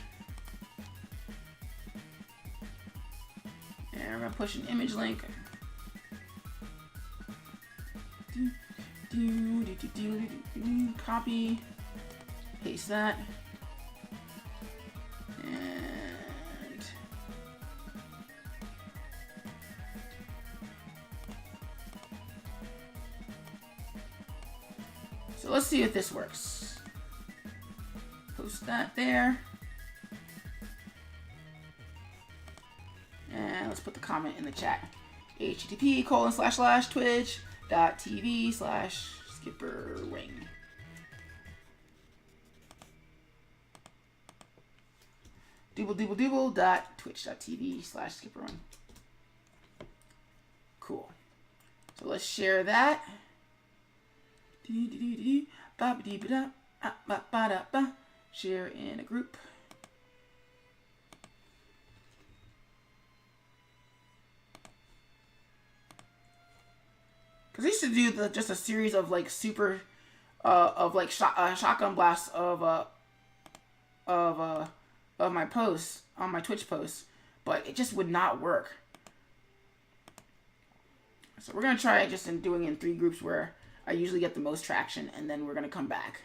And we're gonna push an image link. Copy. Paste that. And so let's see if this works. Post that there. And let's put the comment in the chat. http://twitch.tv/SkipperWing. twitch.tv/SkipperWing. Cool. So let's share that. Share in a group. Because I used to do just a series of like super, of like shotgun blasts of my posts on my Twitch posts, but it just would not work. So we're gonna try just doing in 3 groups where I usually get the most traction, and then we're gonna come back.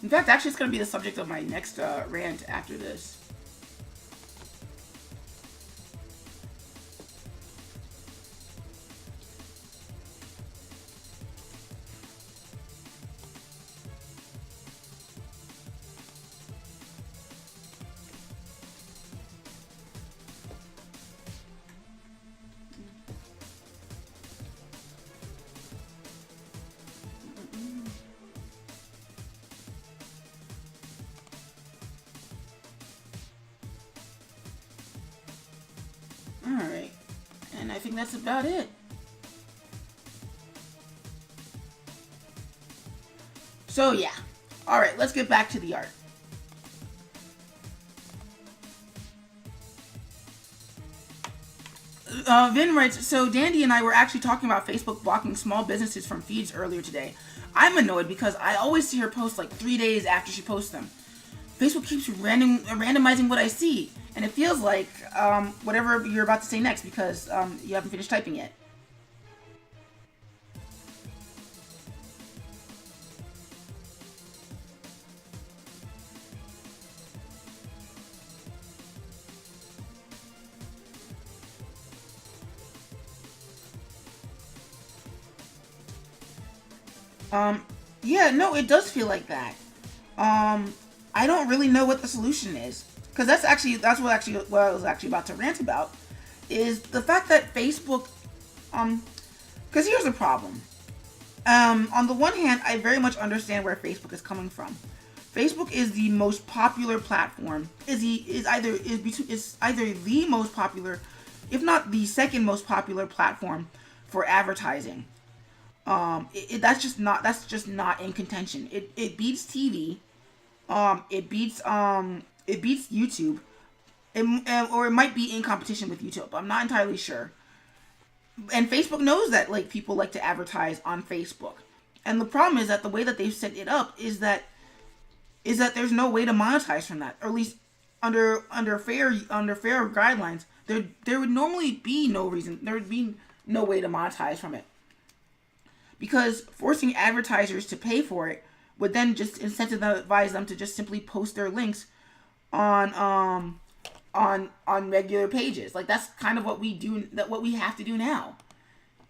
In fact, actually, it's going to be the subject of my next rant after this. Alright, and I think that's about it. So yeah, alright, let's get back to the art. Vin writes, so Dandy and I were actually talking about Facebook blocking small businesses from feeds earlier today. I'm annoyed because I always see her post like 3 days after she posts them. Facebook keeps randomizing what I see, and it feels like whatever you're about to say next because you haven't finished typing yet. Yeah, no, it does feel like that. I don't really know what the solution is, because that's what I was actually about to rant about, is the fact that Facebook, because here's the problem. On the one hand, I very much understand where Facebook is coming from. Facebook is the most popular platform. Is either the most popular, if not the second most popular platform for advertising. That's just not in contention. It beats TV. It beats YouTube. Or it might be in competition with YouTube. I'm not entirely sure. And Facebook knows that like people like to advertise on Facebook. And the problem is that the way that they've set it up is that there's no way to monetize from that. Or at least under fair guidelines, there would normally be no reason. There would be no way to monetize from it. Because forcing advertisers to pay for it would then just incentivize them to just simply post their links on regular pages. Like that's kind of what we have to do now.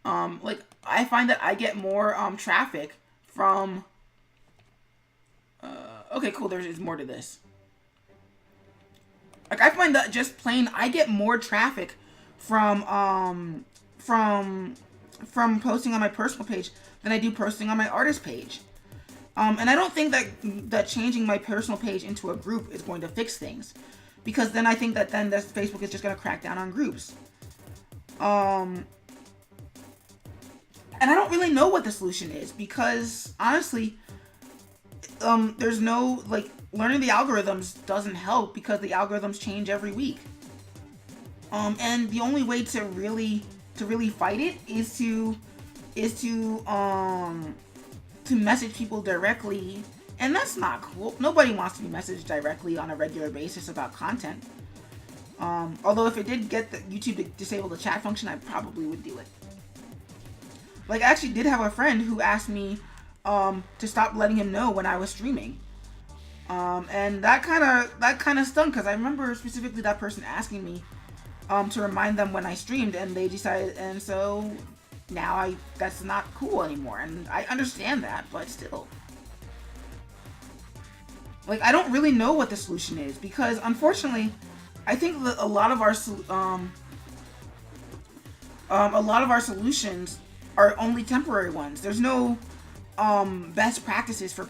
Like I find that I get more traffic from okay, cool, there's more to this. Like I find that just plain I get more traffic from posting on my personal page than I do posting on my artist page. And I don't think that changing my personal page into a group is going to fix things, because then I think that Facebook is just going to crack down on groups. And I don't really know what the solution is, because honestly, there's no like learning the algorithms doesn't help, because the algorithms change every week. And the only way to really fight it is to message people directly, and that's not cool. Nobody wants to be messaged directly on a regular basis about content. Although if it did get the YouTube to disable the chat function, I probably would do it. Like I actually did have a friend who asked me to stop letting him know when I was streaming. And that kind of stung, because I remember specifically that person asking me to remind them when I streamed, and they decided, and so now that's not cool anymore, and I understand that, but still. Like, I don't really know what the solution is, because unfortunately, I think that a lot of our solutions are only temporary ones. There's no best practices for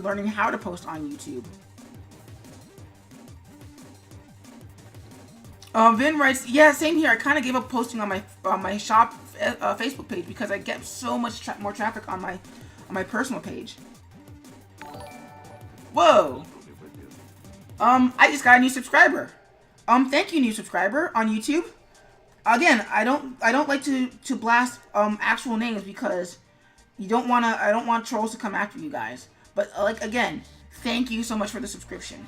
learning how to post on YouTube. Vin writes, yeah, same here. I kind of gave up posting on my shop Facebook page because I get so much more traffic on my personal page. Whoa. I just got a new subscriber. Thank you, new subscriber on YouTube. Again, I don't like to blast actual names, because I don't want trolls to come after you guys. But like, again, thank you so much for the subscription.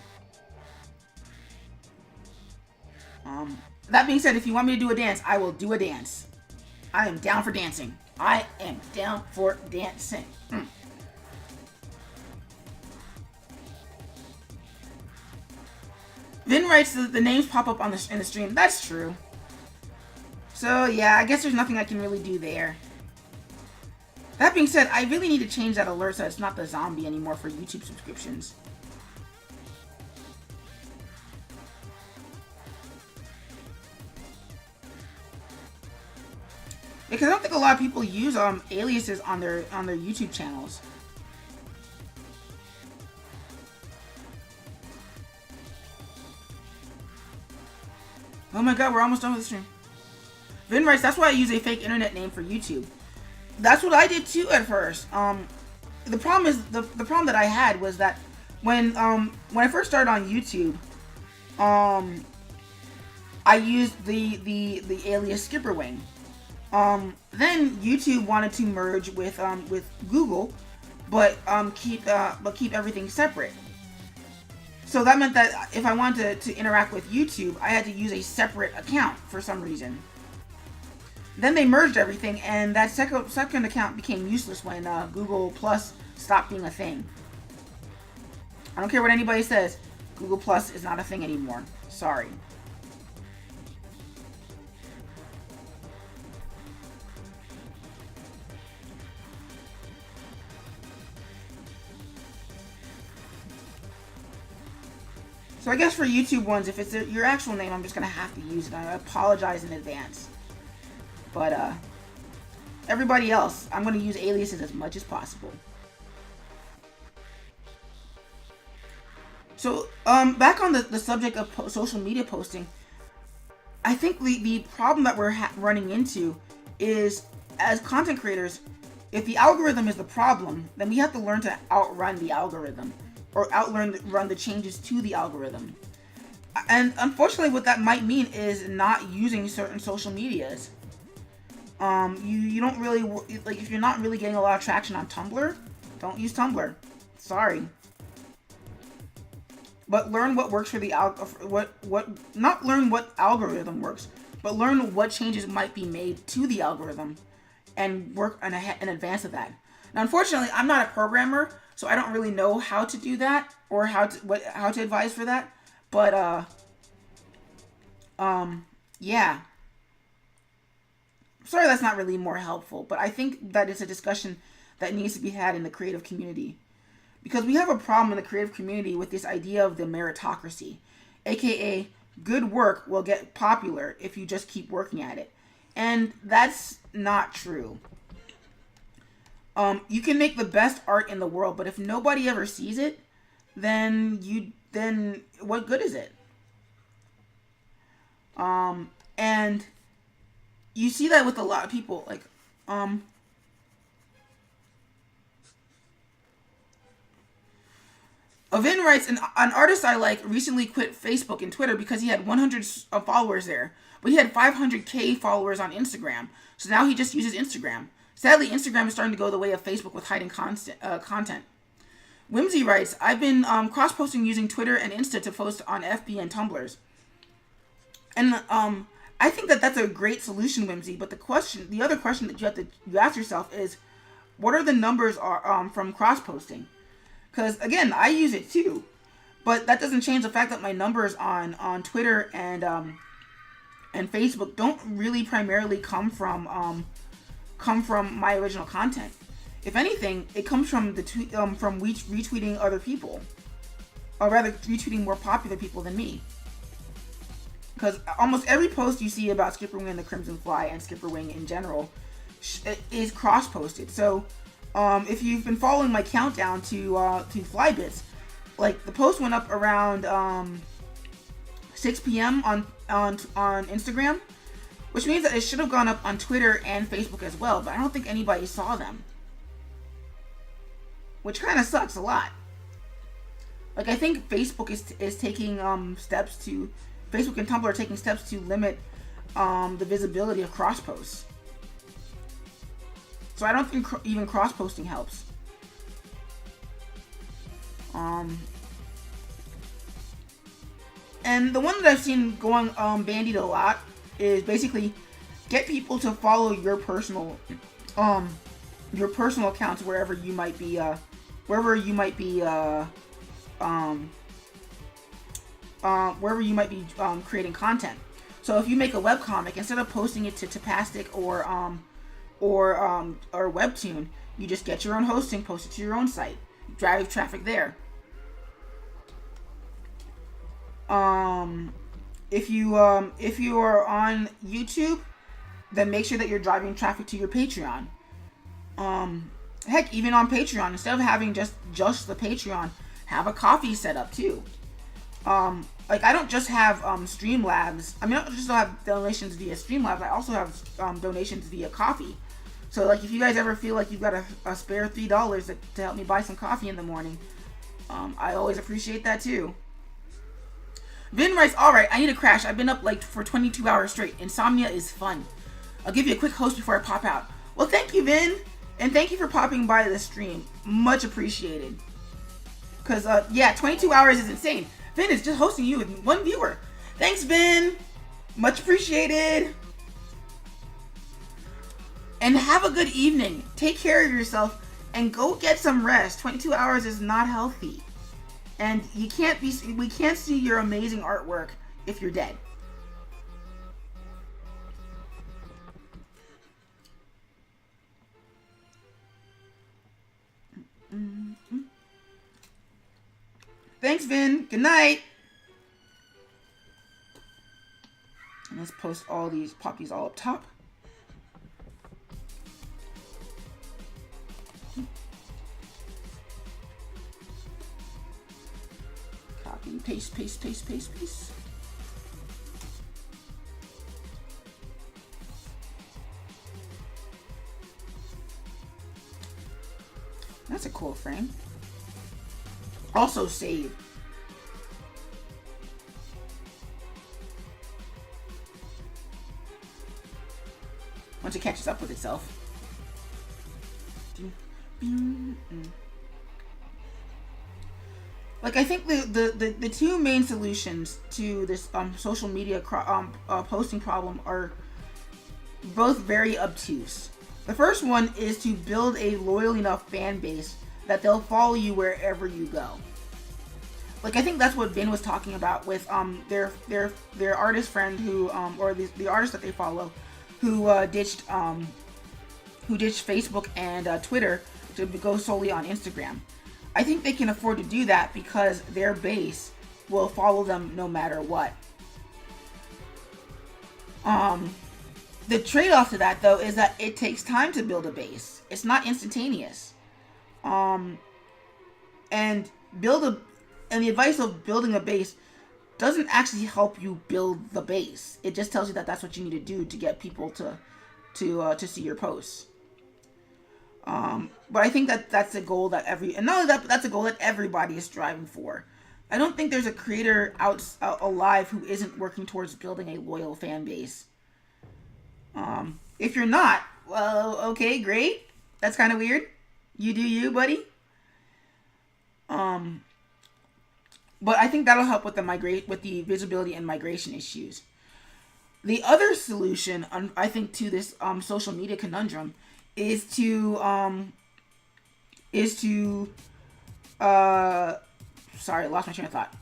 That being said, if you want me to do a dance, I will do a dance. I am down for dancing. I am down for dancing. Vin writes that the names pop up in the stream. That's true. So yeah, I guess there's nothing I can really do there. That being said, I really need to change that alert so it's not the zombie anymore for YouTube subscriptions. Because I don't think a lot of people use aliases on their YouTube channels. Oh my god, we're almost done with the stream. Vin writes, that's why I use a fake internet name for YouTube. That's what I did too at first. The problem is the problem that I had was that when I first started on YouTube, I used the alias SkipperWing. Then YouTube wanted to merge with Google, but keep everything separate. So that meant that if I wanted to interact with YouTube, I had to use a separate account for some reason. Then they merged everything, and that second account became useless when Google Plus stopped being a thing. I don't care what anybody says, Google Plus is not a thing anymore. Sorry. So I guess for YouTube ones, if it's your actual name, I'm just gonna have to use it. I apologize in advance. But everybody else, I'm gonna use aliases as much as possible. So back on the subject of social media posting, I think the problem that we're running into is, as content creators, if the algorithm is the problem, then we have to learn to outrun the algorithm, or run the changes to the algorithm. And unfortunately, what that might mean is not using certain social medias. You don't really, like, if you're not really getting a lot of traction on Tumblr, don't use Tumblr. Sorry. But learn what works for the not learn what algorithm works, but learn what changes might be made to the algorithm, and work in advance of that. Now, unfortunately, I'm not a programmer, so I don't really know how to do that, or how to advise for that. But yeah. Sorry, that's not really more helpful, but I think that it's a discussion that needs to be had in the creative community. Because we have a problem in the creative community with this idea of the meritocracy, aka good work will get popular if you just keep working at it. And that's not true. You can make the best art in the world, but if nobody ever sees it, then what good is it? And you see that with a lot of people, like Avin writes, an artist I like recently quit Facebook and Twitter because he had 100 followers there, but he had 500k followers on Instagram, so now he just uses Instagram. Sadly, Instagram is starting to go the way of Facebook with hiding content. Whimsy writes, I've been cross-posting using Twitter and Insta to post on FB and Tumblrs. And I think that that's a great solution, Whimsy, but the other question that you ask yourself is, what are the numbers from cross-posting? Because, again, I use it too. But that doesn't change the fact that my numbers on Twitter and Facebook don't really primarily come from my original content. If anything, it comes from from retweeting other people. Or rather, retweeting more popular people than me. Because almost every post you see about SkipperWing and the Crimson Fly, and SkipperWing in general, is cross-posted. So, if you've been following my countdown to Flybits, like, the post went up around 6 p.m. on Instagram, which means that it should have gone up on Twitter and Facebook as well, but I don't think anybody saw them, which kind of sucks a lot. Like, I think Facebook is taking steps to, Facebook and Tumblr are taking steps to limit the visibility of cross posts. So I don't think even cross-posting helps. And the one that I've seen going bandied a lot is basically get people to follow your personal accounts wherever you might be creating content. So if you make a webcomic, instead of posting it to Tapastic or Webtoon, you just get your own hosting, post it to your own site, drive traffic there. If you are on YouTube, then make sure that you're driving traffic to your Patreon. Heck, even on Patreon, instead of having just the Patreon, have a coffee set up too. Like, I don't just have Streamlabs. I mean, I don't just have donations via Streamlabs. I also have donations via coffee. So, like, if you guys ever feel like you've got a spare $3 to help me buy some coffee in the morning, I always appreciate that too. Vin writes, alright, I need to crash. I've been up like for 22 hours straight. Insomnia is fun. I'll give you a quick host before I pop out. Well, thank you, Vin. And thank you for popping by the stream. Much appreciated. Because, yeah, 22 hours is insane. Vin is just hosting you with one viewer. Thanks, Vin. Much appreciated. And have a good evening. Take care of yourself and go get some rest. 22 hours is not healthy. And we can't see your amazing artwork if you're dead. Thanks, Vin. Good night. And let's post all these, pop these all up top. Copy, paste, paste, paste, paste, paste. That's a cool frame. Also save. Once it catches up with itself. Like, I think the two main solutions to this social media posting problem are both very obtuse. The first one is to build a loyal enough fan base that they'll follow you wherever you go. Like, I think that's what Ben was talking about with their artist friend who or the artist that they follow who ditched Facebook and Twitter to go solely on Instagram. I think they can afford to do that because their base will follow them no matter what. The trade-off to that, though, is that it takes time to build a base. It's not instantaneous. And the advice of building a base doesn't actually help you build the base. It just tells you that that's what you need to do to get people to see your posts. But I think that's a goal that that's a goal that everybody is striving for. I don't think there's a creator alive who isn't working towards building a loyal fan base. If you're not, well, okay, great. That's kind of weird. You do you, buddy. But I think that'll help with the visibility and migration issues. The other solution, I think, to this social media conundrum is to sorry, I lost my train of thought.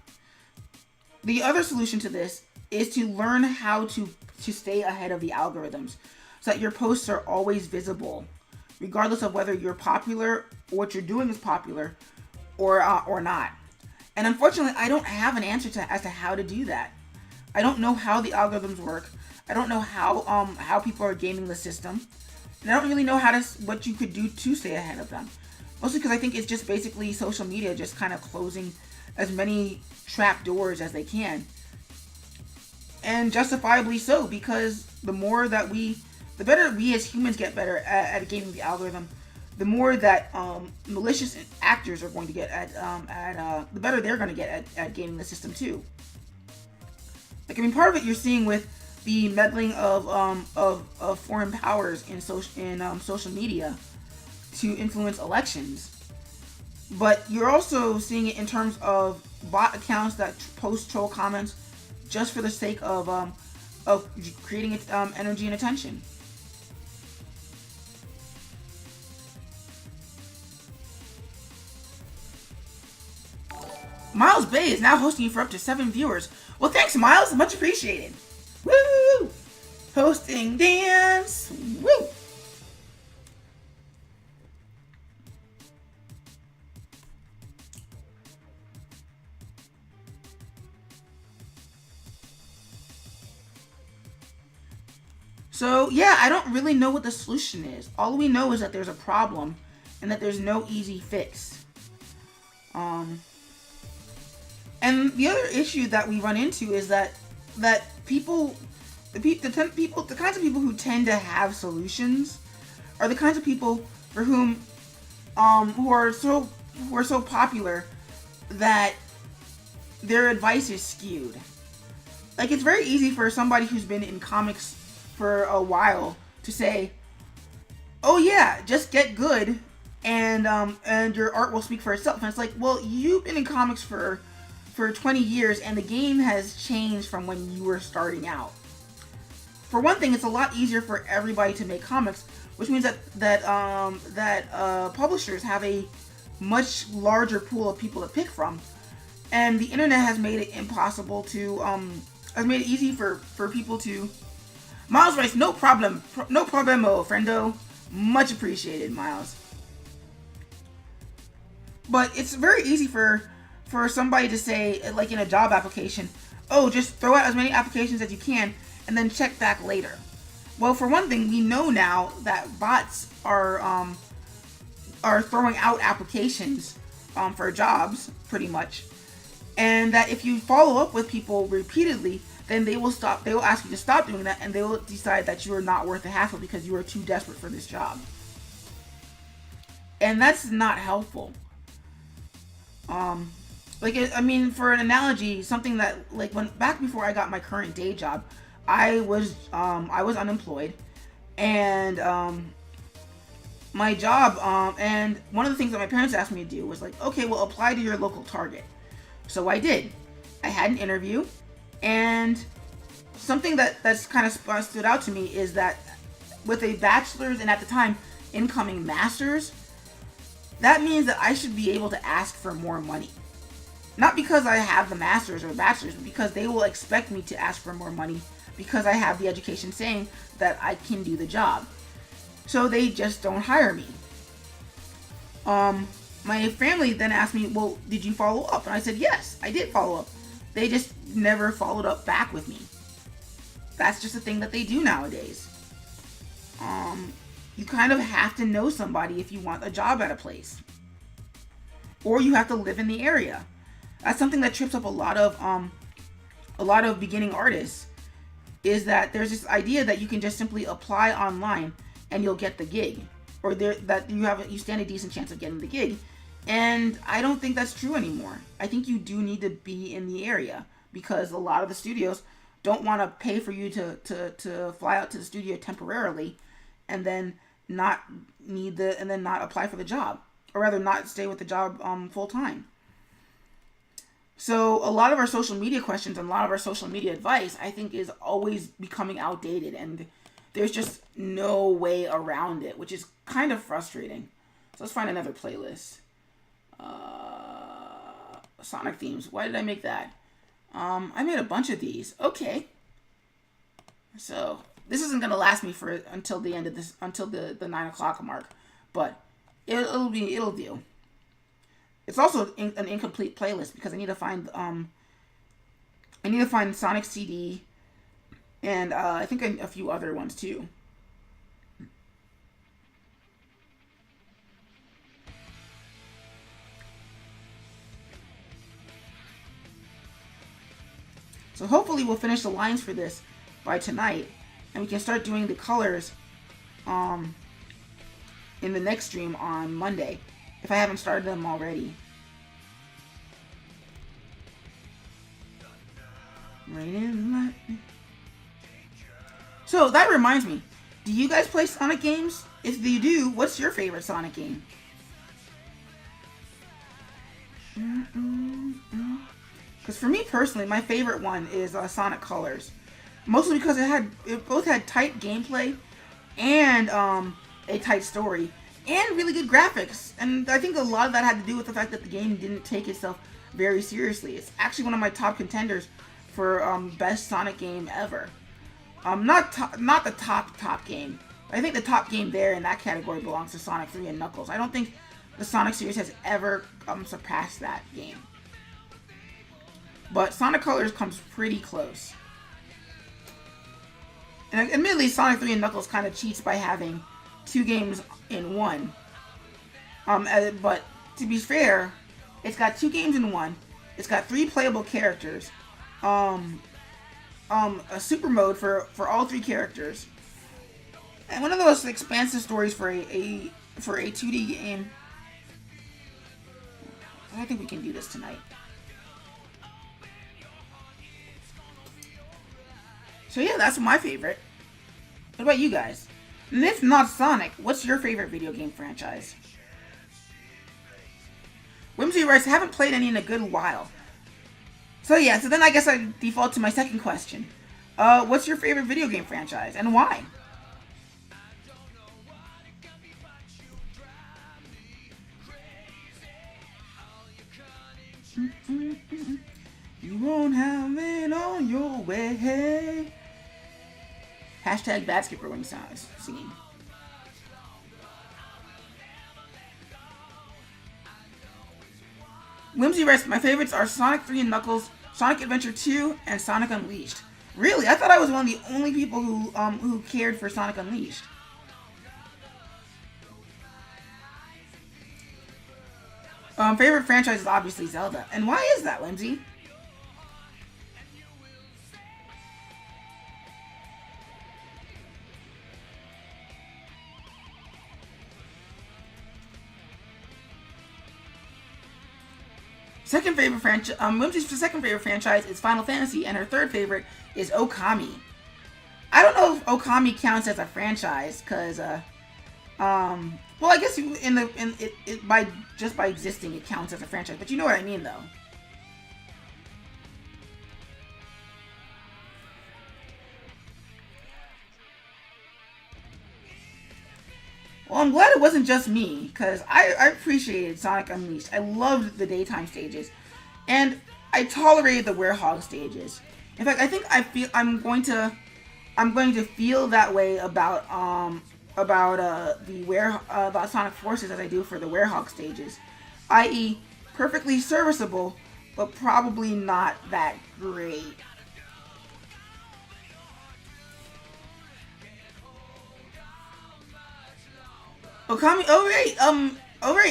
The other solution to this is to learn how to stay ahead of the algorithms so that your posts are always visible, regardless of whether you're popular or what you're doing is popular or not. And unfortunately, I don't have an answer as to how to do that. I don't know how the algorithms work. I don't know how people are gaming the system. And I don't really know what you could do to stay ahead of them. Mostly because I think it's just basically social media just kind of closing as many trap doors as they can. And justifiably so, because the better we as humans get better at gaming the algorithm, the more that malicious actors are going to get the better they're going to get at gaming the system too. Like, I mean, part of it you're seeing with the meddling of foreign powers in social media to influence elections, but you're also seeing it in terms of bot accounts that post troll comments just for the sake of creating energy and attention. Miles Bay is now hosting you for up to 7 viewers. Well, thanks, Miles. Much appreciated. Woo! Hosting dance. Woo! So, yeah, I don't really know what the solution is. All we know is that there's a problem and that there's no easy fix. And the other issue that we run into is that the kinds of people who tend to have solutions are the kinds of people for whom who are so popular that their advice is skewed. Like, it's very easy for somebody who's been in comics for a while to say, "Oh yeah, just get good, and your art will speak for itself." And it's like, well, you've been in comics for 20 years, and the game has changed from when you were starting out. For one thing, it's a lot easier for everybody to make comics, which means that publishers have a much larger pool of people to pick from, and the internet has made it impossible to has made it easy for people to. Miles writes, no problemo, friendo. Much appreciated, Miles. But it's very easy for somebody to say, like in a job application, oh, just throw out as many applications as you can, and then check back later. Well, for one thing, we know now that bots are throwing out applications for jobs, pretty much, and that if you follow up with people repeatedly, then they will stop. They will ask you to stop doing that, and they will decide that you are not worth the hassle because you are too desperate for this job. And that's not helpful. I mean, for an analogy, something that, like, when back before I got my current day job, I was unemployed, and my job, and one of the things that my parents asked me to do was like, okay, well, apply to your local Target. So I did. I had an interview, and something that's kind of stood out to me is that with a bachelor's and at the time incoming master's, that means that I should be able to ask for more money. Not because I have the master's or the bachelor's, but because they will expect me to ask for more money because I have the education saying that I can do the job. So they just don't hire me. My family then asked me, well, did you follow up? And I said, yes, I did follow up. They just never followed up back with me. That's just a thing that they do nowadays. You kind of have to know somebody if you want a job at a place. Or you have to live in the area. That's something that trips up a lot of beginning artists, is that there's this idea that you can just simply apply online and you'll get the gig, or that you stand a decent chance of getting the gig. And I don't think that's true anymore. I think you do need to be in the area, because a lot of the studios don't want to pay for you to fly out to the studio temporarily and then not apply for the job, or rather not stay with the job full time. So a lot of our social media questions and a lot of our social media advice, I think, is always becoming outdated, and there's just no way around it, which is kind of frustrating. So let's find another playlist. Sonic themes. Why did I make that? I made a bunch of these. Okay. So this isn't gonna last me until the end of this, until the 9 o'clock mark, but it'll do. It's also an incomplete playlist because I need to find Sonic CD and I think a few other ones too. So hopefully we'll finish the lines for this by tonight, and we can start doing the colors in the next stream on Monday, if I haven't started them already. Rain and lightning. So that reminds me, do you guys play Sonic games? If you do, what's your favorite Sonic game? Because for me personally, my favorite one is Sonic Colors. Mostly because it both had tight gameplay and a tight story and really good graphics. And I think a lot of that had to do with the fact that the game didn't take itself very seriously. It's actually one of my top contenders for best Sonic game ever. Not the top game. I think the top game there in that category belongs to Sonic 3 and Knuckles. I don't think the Sonic series has ever surpassed that game. But Sonic Colors comes pretty close. And admittedly, Sonic 3 and Knuckles kind of cheats by having 2 games in one. But to be fair, it's got 2 games in one. It's got 3 playable characters. A super mode for all 3 characters. And one of those expansive stories for a 2D game. I think we can do this tonight. So yeah, that's my favorite. What about you guys? And if not Sonic, what's your favorite video game franchise? Whimsy writes, I haven't played any in a good while. So yeah, so then I guess I default to my second question. What's your favorite video game franchise, and why? You won't have it on your way. Hashtag bad SkipperWing singing. Whimsy writes, my favorites are Sonic 3 and Knuckles, Sonic Adventure 2, and Sonic Unleashed. Really? I thought I was one of the only people who cared for Sonic Unleashed. Favorite franchise is obviously Zelda. And why is that, Lindsay? Second favorite franchise, Whimsy's second favorite franchise is Final Fantasy, and her third favorite is Okami. I don't know if Okami counts as a franchise, cause well, I guess by existing it counts as a franchise, but you know what I mean, though. Well, I'm glad it wasn't just me, because I appreciated Sonic Unleashed. I loved the daytime stages, and I tolerated the Werehog stages. In fact, I think I'm going to feel that way about about Sonic Forces as I do for the Werehog stages, i.e., perfectly serviceable, but probably not that great. Okami. Oh right.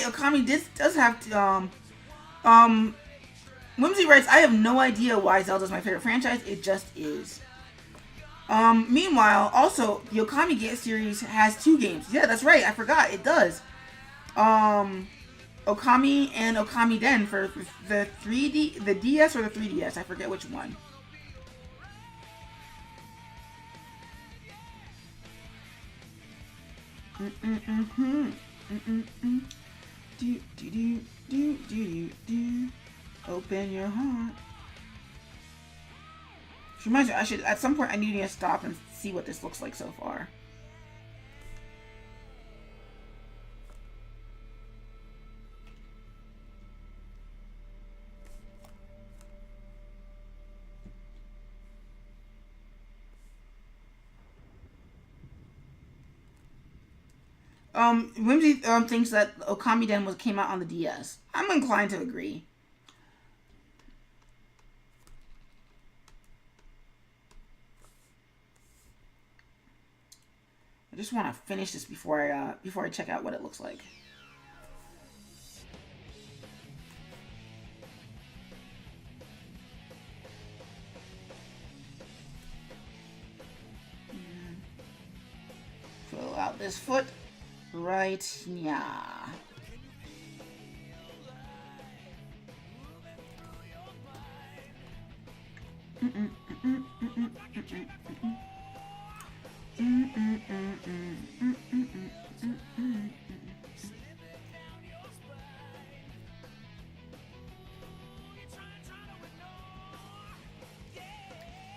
Okami does have to. Whimsy writes, I have no idea why Zelda's my favorite franchise. It just is. Meanwhile, also the Okami series has 2 games. Yeah, that's right. I forgot. It does. Okami and Okami Den for the the DS or the 3DS. I forget which one. Do. Open your heart. Which reminds me, I should at some point I need to stop and see what this looks like so far. Whimsy thinks that Okami Den came out on the DS. I'm inclined to agree. I just want to finish this before I check out what it looks like. Fill out this foot. Right, yeah.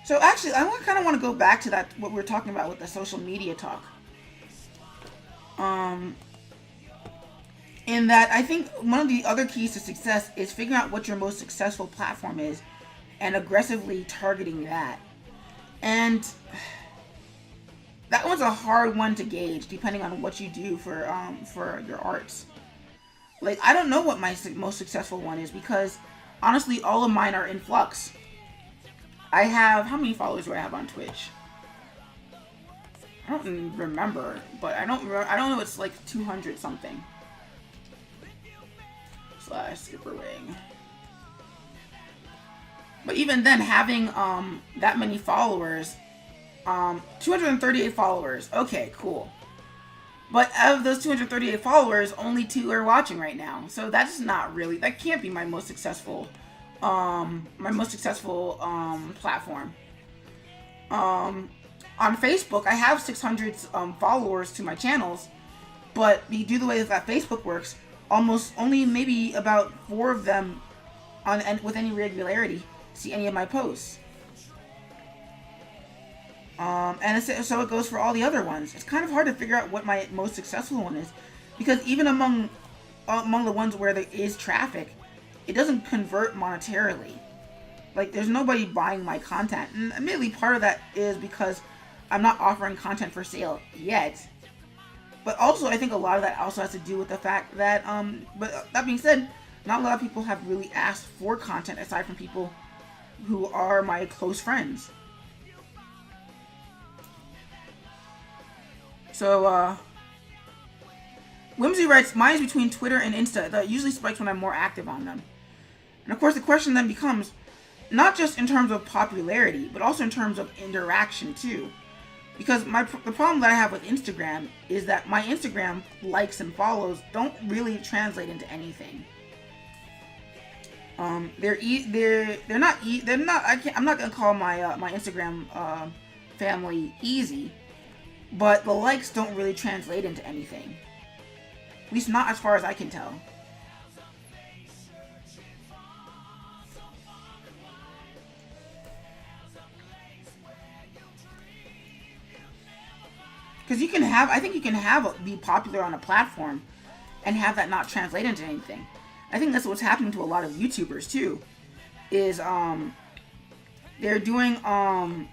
So actually, I kind of want to go back to that, what we were talking about with the social media talk. In that I think one of the other keys to success is figuring out what your most successful platform is and aggressively targeting that. And that one's a hard one to gauge depending on what you do for your arts. Like, I don't know what my most successful one is because honestly all of mine are in flux. I have, how many followers do I have on Twitch? I don't remember, but I don't know, it's like 200 something. / SkipperWing. But even then, having that many followers, 238 followers. Okay, cool. But out of those 238 followers, only 2 are watching right now. So that's not really, that can't be my most successful platform. On Facebook, I have 600 followers to my channels, but due to the way that Facebook works, almost only maybe about 4 of them with any regularity see any of my posts. And so it goes for all the other ones. It's kind of hard to figure out what my most successful one is, because even among the ones where there is traffic, it doesn't convert monetarily. Like, there's nobody buying my content, and admittedly part of that is because I'm not offering content for sale yet. But also, I think a lot of that also has to do with the fact that, but that being said, not a lot of people have really asked for content aside from people who are my close friends. So, Whimsy writes, mine is between Twitter and Insta. That usually spikes when I'm more active on them. And of course, the question then becomes, not just in terms of popularity, but also in terms of interaction too. Because the problem that I have with Instagram is that my Instagram likes and follows don't really translate into anything. I'm not gonna call my Instagram family easy, but the likes don't really translate into anything. At least not as far as I can tell. Because I think you can be popular on a platform and have that not translate into anything. I think that's what's happening to a lot of YouTubers too. Is they're on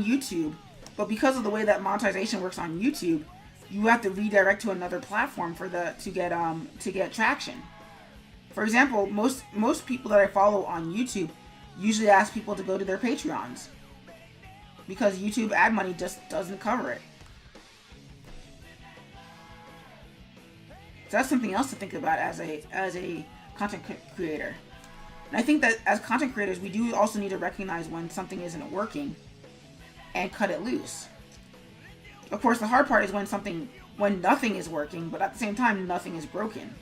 YouTube, but because of the way that monetization works on YouTube, you have to redirect to another platform to get traction. For example, most people that I follow on YouTube usually ask people to go to their Patreons because YouTube ad money just doesn't cover it. So that's something else to think about as a content creator. And I think that as content creators, we do also need to recognize when something isn't working and cut it loose. Of course, the hard part is when nothing is working, but at the same time, nothing is broken.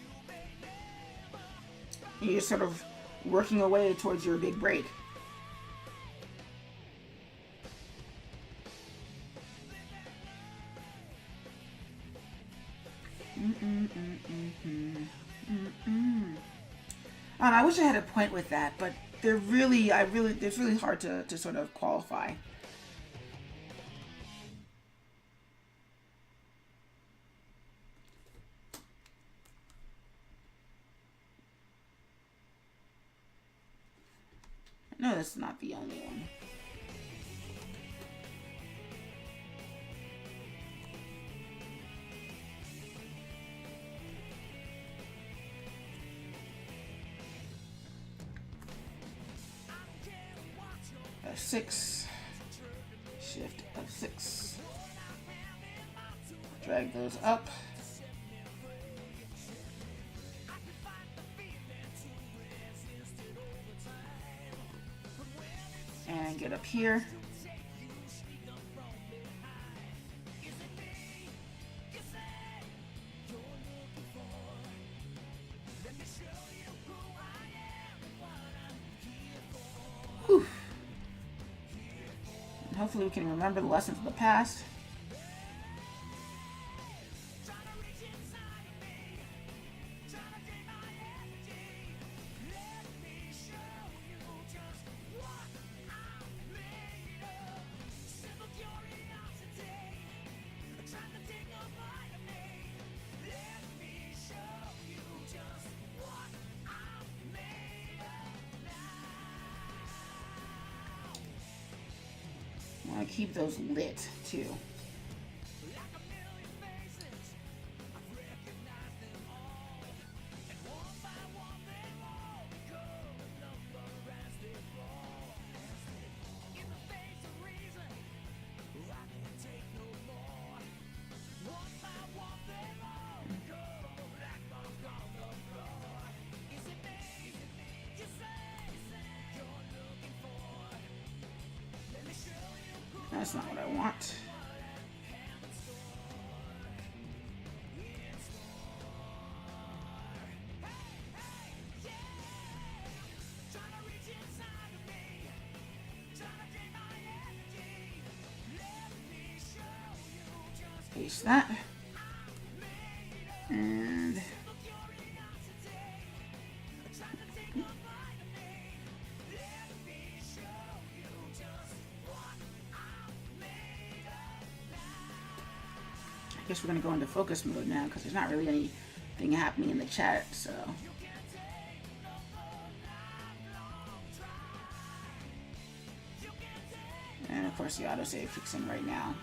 You're just sort of working away towards your big break. I wish I had a point with that, but it's really hard to sort of qualify. No, that's not the only one. F6, shift F6, drag those up, and get up here. Whew. Hopefully we can remember the lessons of the past. I want to keep those lit too. That's not what I want. Paste that. And I guess we're going to go into focus mode now because there's not really anything happening in the chat, so. And of course the autosave kicks in right now.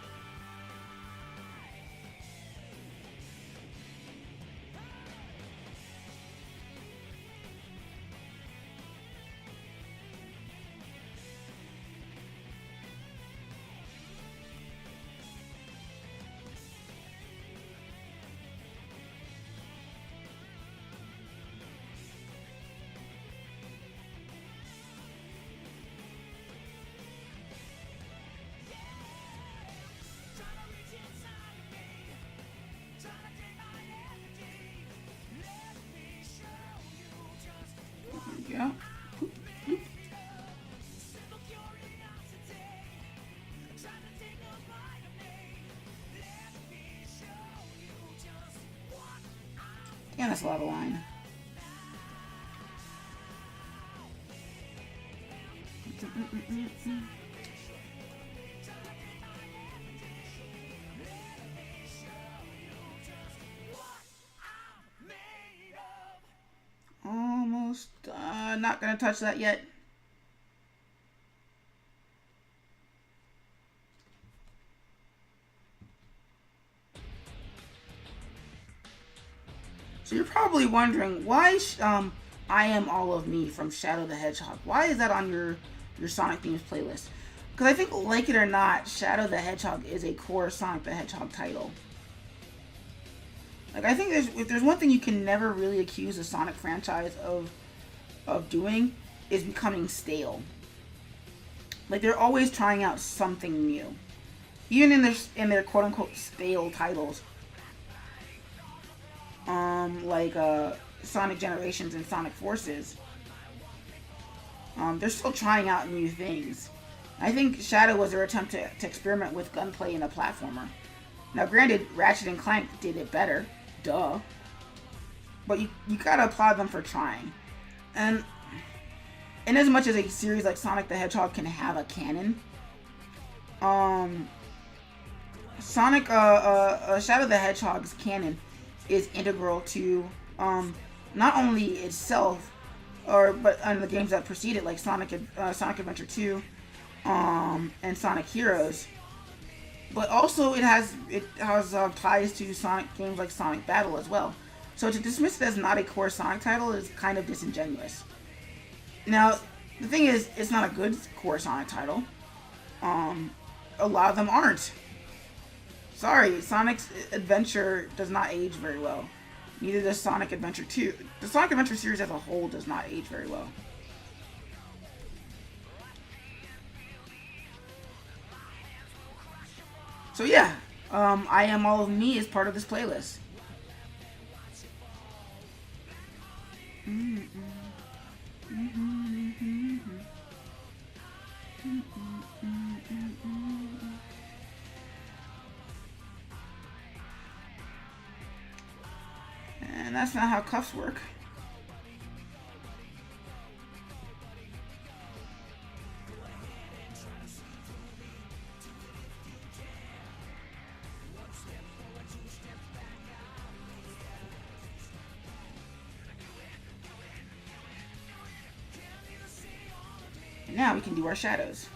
Yeah, that's a lot of line. Almost not gonna touch that yet. So you're probably wondering why I Am All of Me from Shadow the Hedgehog. Why is that on your Sonic themes playlist? Because I think, like it or not, Shadow the Hedgehog is a core Sonic the Hedgehog title. Like, I think if there's one thing you can never really accuse a Sonic franchise of doing, is becoming stale. Like, they're always trying out something new, even in their quote unquote stale titles. Like Sonic Generations and Sonic Forces. They're still trying out new things. I think Shadow was their attempt to experiment with gunplay in a platformer. Now, granted, Ratchet and Clank did it better, duh. But you gotta applaud them for trying. And in as much as a series like Sonic the Hedgehog can have a canon, Sonic Shadow the Hedgehog's canon is integral to not only itself, but the games that precede it, like Sonic Adventure 2 and Sonic Heroes. But also it has ties to Sonic games like Sonic Battle as well. So to dismiss it as not a core Sonic title is kind of disingenuous. Now, the thing is, it's not a good core Sonic title. A lot of them aren't. Sorry, Sonic's Adventure does not age very well. Neither does Sonic Adventure 2. The Sonic Adventure series as a whole does not age very well. So yeah, I Am All of Me is part of this playlist. And that's not how cuffs work. And now we can do our shadows.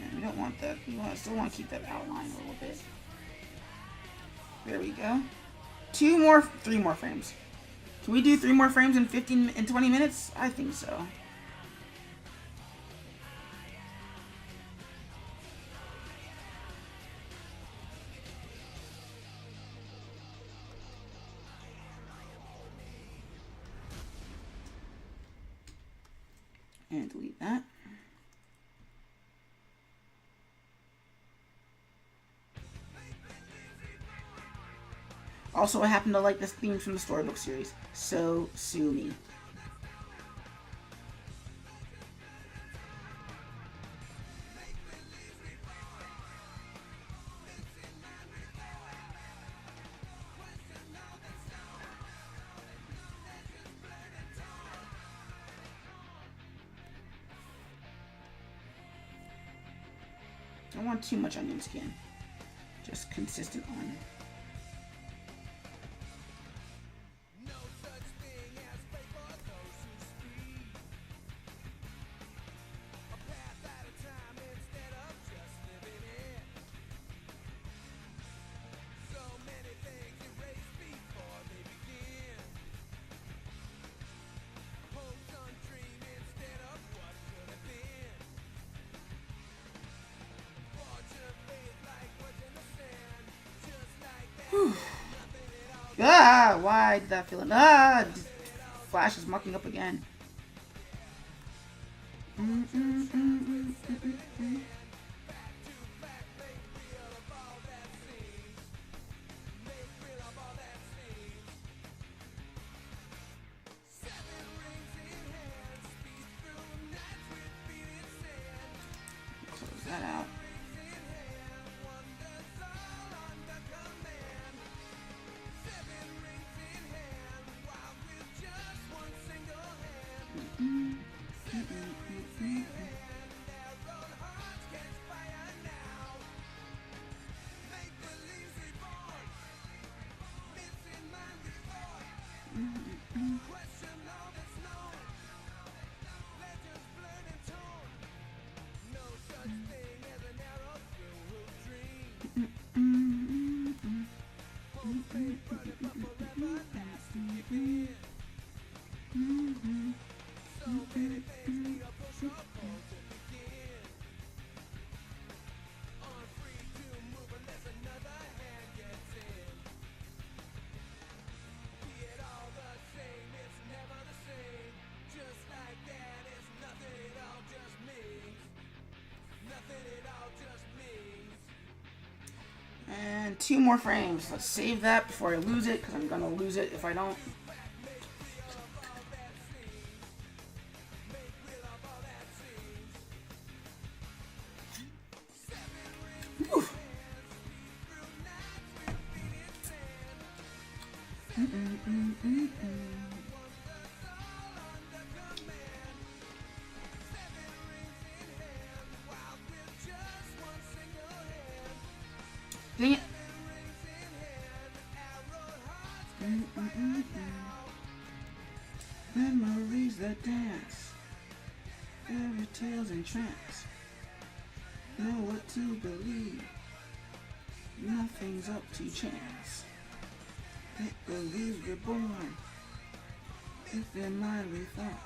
And we don't want that. We still want to keep that outline a little bit. There we go. 3 more frames. Can we do 3 more frames in 20 minutes? I think so. And delete that. Also, I happen to like this theme from the Storybook series, so sue me. Don't want too much onion skin, just consistent on. Ah, why did that feel it? Ah, Flash is mucking up again. Close that out. And 2 more frames. Let's save that before I lose it, because I'm going to lose it if I don't. Whew. Dang it. Memories that dance, fairy tales and trance. Know what to believe, nothing's up to chance. Make believe we're born, if in mind we thought.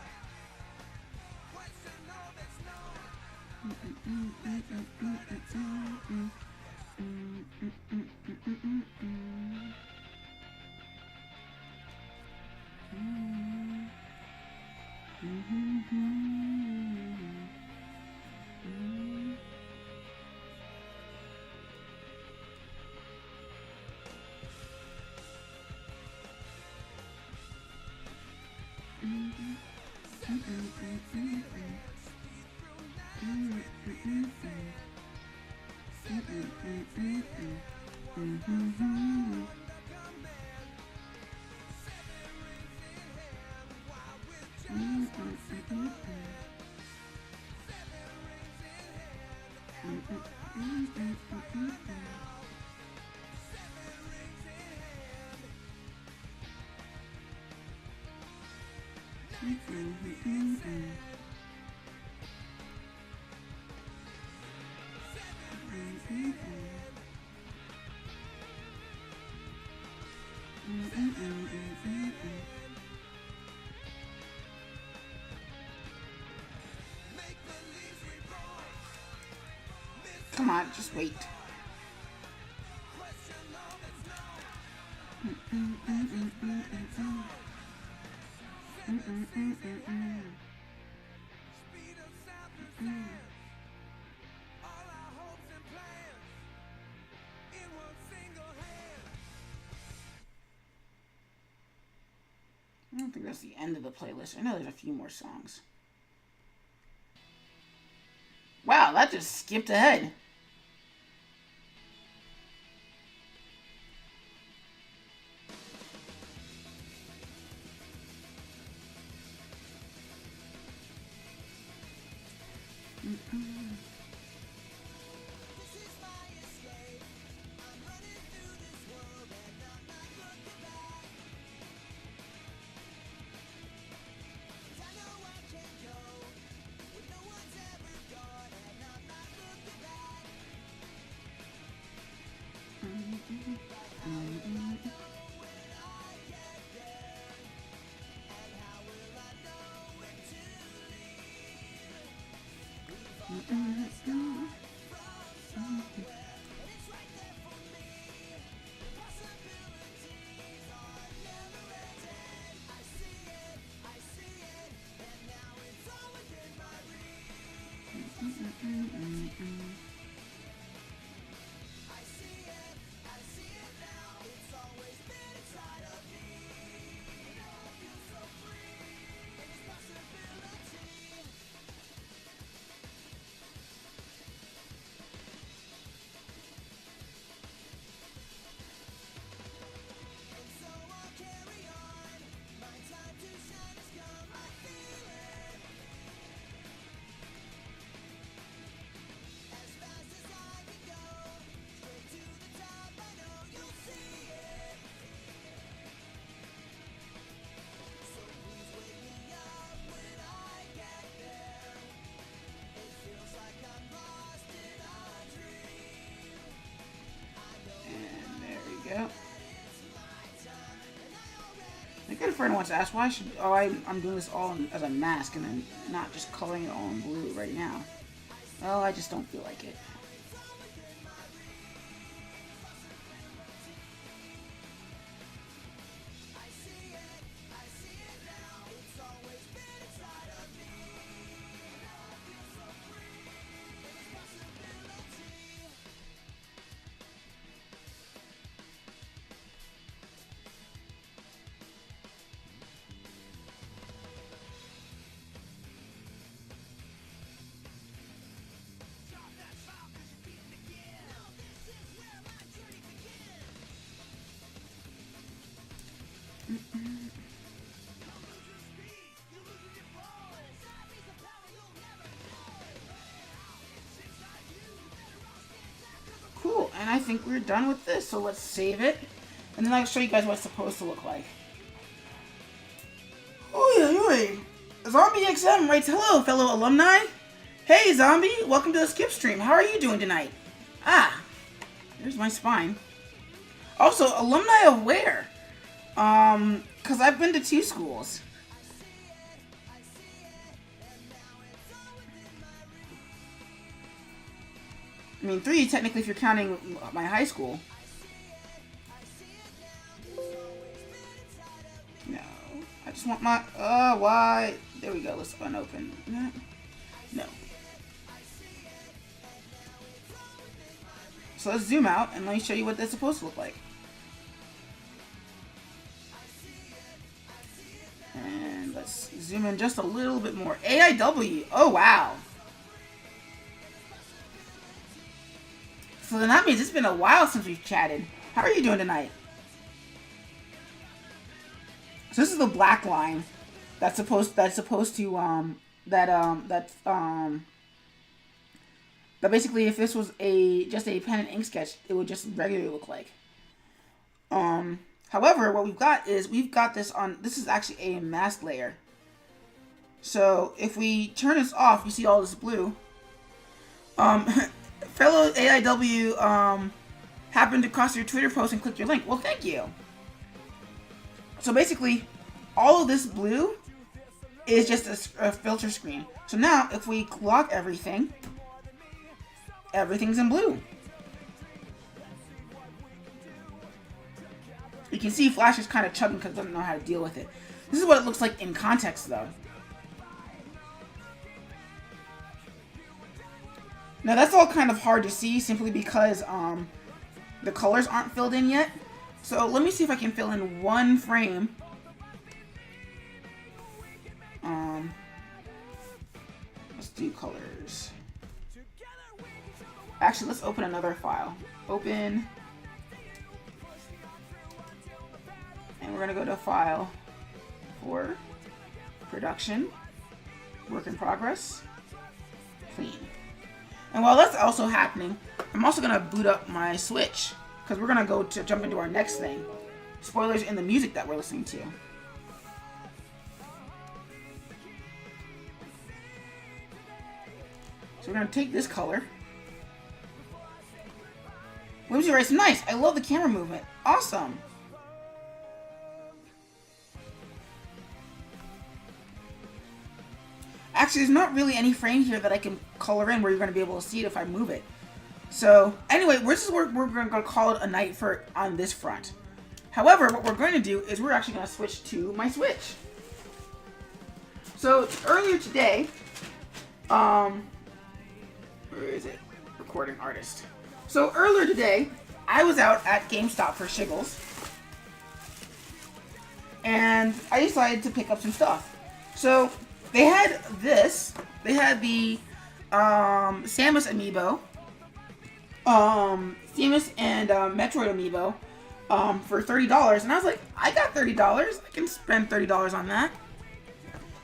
Come on, just wait. I don't think that's the end of the playlist. I know there's a few more songs. Wow, that just skipped ahead. had a friend once asked why I'm doing this all as a mask and then not just coloring it all in blue right now. Well, I just don't feel like it. Cool, and I think we're done with this, so let's save it, and then I'll show you guys what it's supposed to look like. Oh yeah, Zombie XM writes, hello, fellow alumni. Hey, Zombie, welcome to the Skip stream. How are you doing tonight? Ah, there's my spine. Also, alumni of where? Because I've been to 2 schools. I mean, 3 technically if you're counting my high school. No. I just want my... why? There we go. Let's unopen that. No. So let's zoom out and let me show you what that's supposed to look like. And let's zoom in just a little bit more. AIW. Oh, wow. So then that means it's been a while since we've chatted. How are you doing tonight? So this is the black line that's supposed to that basically if this was just a pen and ink sketch, it would just regularly look like. However, what we've got is this is actually a mask layer. So if we turn this off, you see all this blue. Fellow AIW happened to cross your Twitter post and click your link. Well, thank you. So basically, all of this blue is just a filter screen. So now, if we lock everything, everything's in blue. You can see Flash is kind of chugging because it doesn't know how to deal with it. This is what it looks like in context, though. Now that's all kind of hard to see simply because the colors aren't filled in yet. So let me see if I can fill in one frame. Let's do colors. Actually, let's open another file. Open. And we're gonna go to File, for Production, Work in Progress, Clean. And while that's also happening, I'm also going to boot up my Switch, because we're going to jump into our next thing. Spoilers in the music that we're listening to. So we're going to take this color. Whimsy writes, nice, I love the camera movement. Awesome. Actually, there's not really any frame here that I can color in where you're going to be able to see it if I move it. So, anyway, this is where we're going to call it a night on this front. However, what we're going to do is we're actually going to switch to my Switch. So, earlier today, where is it? Recording artist. So, earlier today, I was out at GameStop for shiggles. And I decided to pick up some stuff. So, they had this. They had the Samus amiibo, Samus and Metroid amiibo for $30, and I was like, I got $30. I can spend $30 on that.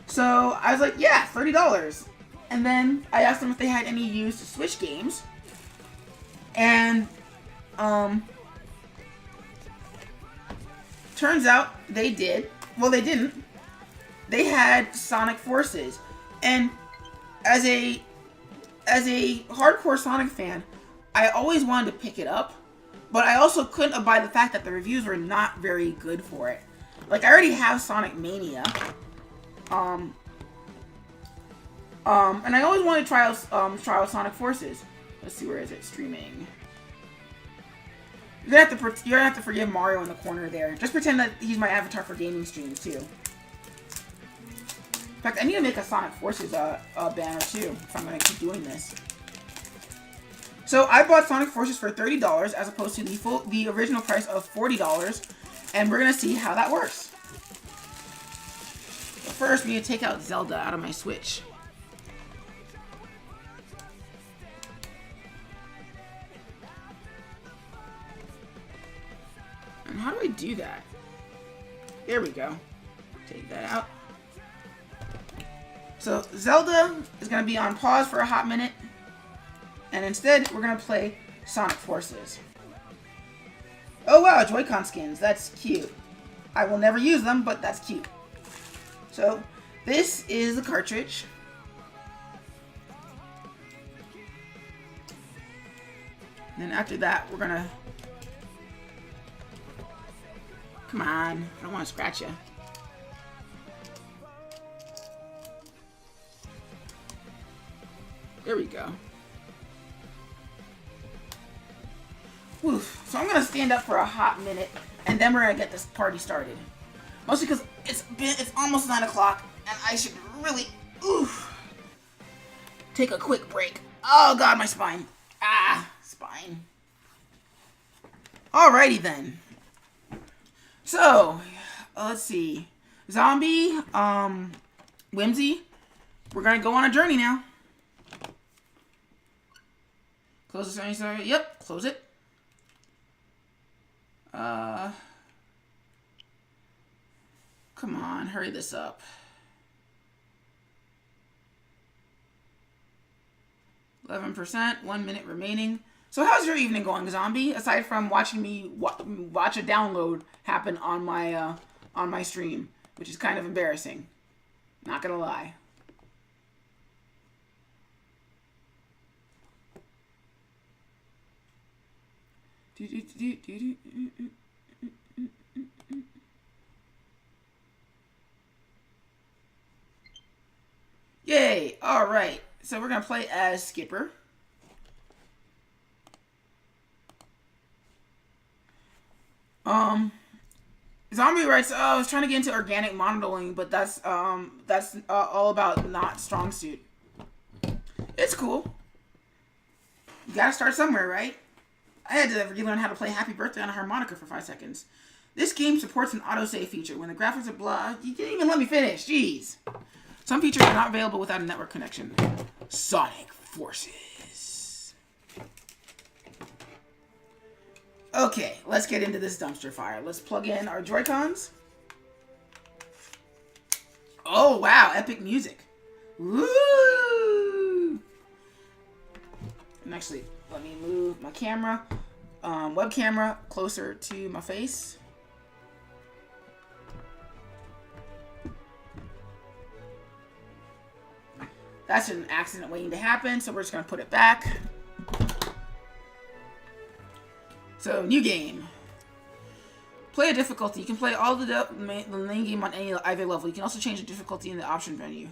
So I was like, yeah, $30. And then I asked them if they had any used Switch games, and turns out they did. Well, they didn't. They had Sonic Forces, and as a hardcore Sonic fan, I always wanted to pick it up, but I also couldn't abide the fact that the reviews were not very good for it. Like, I already have Sonic Mania. And I always want to try out Sonic Forces. Let's see, where is it? Streaming. You're gonna have to forgive Mario in the corner there. Just pretend that he's my avatar for gaming streams too. In fact, I need to make a Sonic Forces banner too if I'm gonna keep doing this. So I bought Sonic Forces for $30 as opposed to the original price of $40, and we're gonna see how that works. But first, we need to take out Zelda out of my Switch. And how do I do that? There we go. Take that out. So Zelda is going to be on pause for a hot minute. And instead, we're going to play Sonic Forces. Oh wow, Joy-Con skins. That's cute. I will never use them, but that's cute. So, this is the cartridge. And then after that, we're going to... Come on, I don't want to scratch you. There we go. Oof. So I'm gonna stand up for a hot minute, and then we're gonna get this party started. Mostly because it's almost 9 o'clock, and I should really take a quick break. Oh god, my spine. Spine. Alrighty then. So, let's see. Zombie, Whimsy. We're gonna go on a journey now. Close this. Sorry. Yep, close it. Come on, hurry this up. 11%, 1 minute remaining. So how's your evening going, Zombie? Aside from watching me watch a download happen on my stream, which is kind of embarrassing. Not gonna lie. Yay! Alright, so we're gonna play as Skipper. Zombie writes, I was trying to get into organic modeling, but that's all about not strong suit. It's cool. You gotta start somewhere, right? I had to relearn how to play Happy Birthday on a harmonica for 5 seconds. This game supports an autosave feature. When the graphics are blah, you didn't even let me finish. Jeez. Some features are not available without a network connection. Sonic Forces. Okay, let's get into this dumpster fire. Let's plug in our Joy-Cons. Oh, wow. Epic music. Woo! And actually, let me move my camera, web camera, closer to my face. That's an accident waiting to happen, so we're just going to put it back. So, new game. Play a difficulty. You can play all the main game on either level. You can also change the difficulty in the option menu.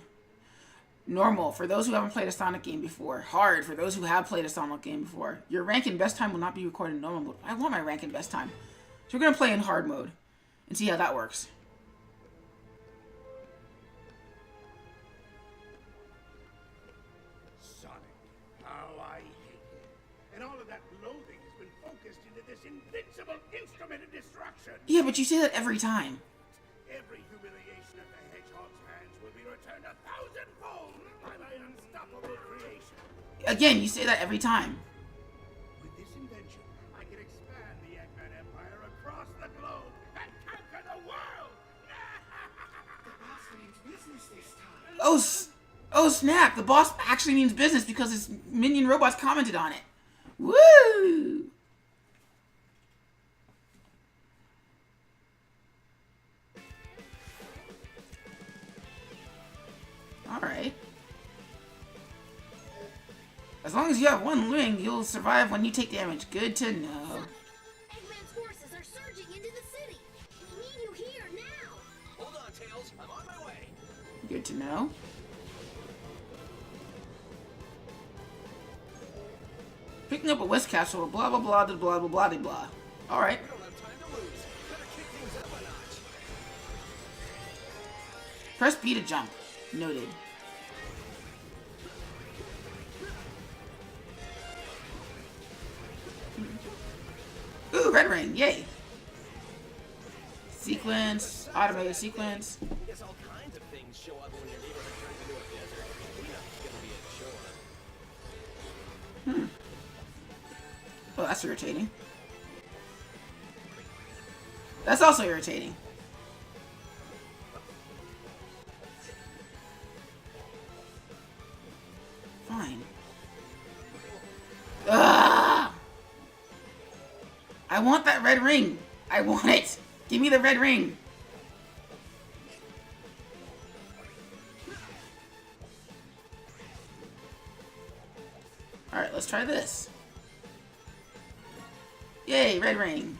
Normal, for those who haven't played a Sonic game before. Hard, for those who have played a Sonic game before. Your rank and best time will not be recorded in normal mode. I want my rank and best time. So we're going to play in hard mode and see how that works. Sonic, how I hate you. And all of that loathing has been focused into this invincible instrument of destruction. Yeah, but you say that every time. Every humiliation of the Hedgehog's hands will be returned 1,000-fold by my unstoppable creation. Again, you say that every time. With this invention, I can expand the Eggman Empire across the globe and conquer the world! The boss means business this time. Oh snap! The boss actually means business because his minion robots commented on it. Woo! Alright. As long as you have one wing, you'll survive when you take damage. Good to know. Eggman's forces are surging into the city. We need you here now. Good to know. Picking up a West Castle, blah blah blah blah blah blah blah blah. Alright. We don't have time to lose. Better kick things up a notch. Press B to jump. Noted. Ooh, red ring, yay. Sequence, automated sequence. Guess all kinds of things show up when your neighborhood turns into a desert. Cleanup's gonna be a chore. Oh, that's irritating. That's also irritating. Fine. Ugh! I want that red ring. I want it. Give me the red ring. Alright, let's try this. Yay, red ring.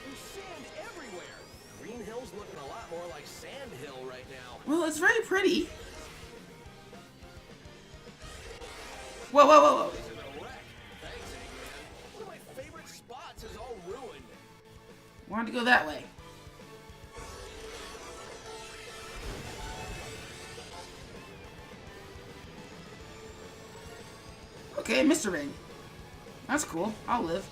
There's sand everywhere. Green Hill's looking a lot more like Sand Hill right now. Well, it's very pretty. Whoa, whoa, whoa, whoa. This is a wreck. Thanks, Eggman. One of my favorite spots is all ruined. Wanted to go that way. Okay, Mr. Ring. That's cool. I'll live.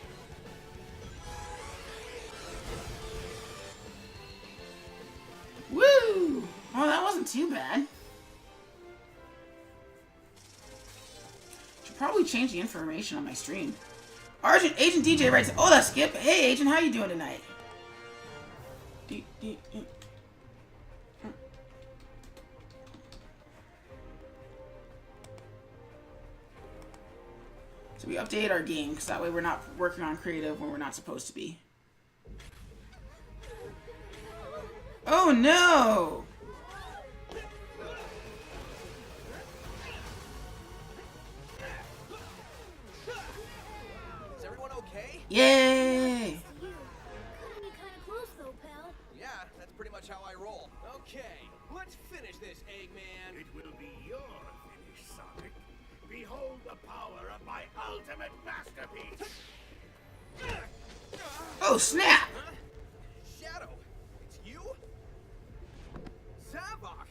Woo! Oh, that wasn't too bad. Should probably change the information on my stream. Agent DJ writes, "Oh, that's Skip. Hey, Agent, how you doing tonight?" So we update our game, because that way we're not working on creative when we're not supposed to be. Oh no! Is everyone okay? Yay! Cutting it kind of close though, pal. Yeah, that's pretty much how I roll. Okay, let's finish this, Eggman. It will be your finish, Sonic. Behold the power of my ultimate masterpiece. Oh snap! Huh? Shadow, it's you? Zavok!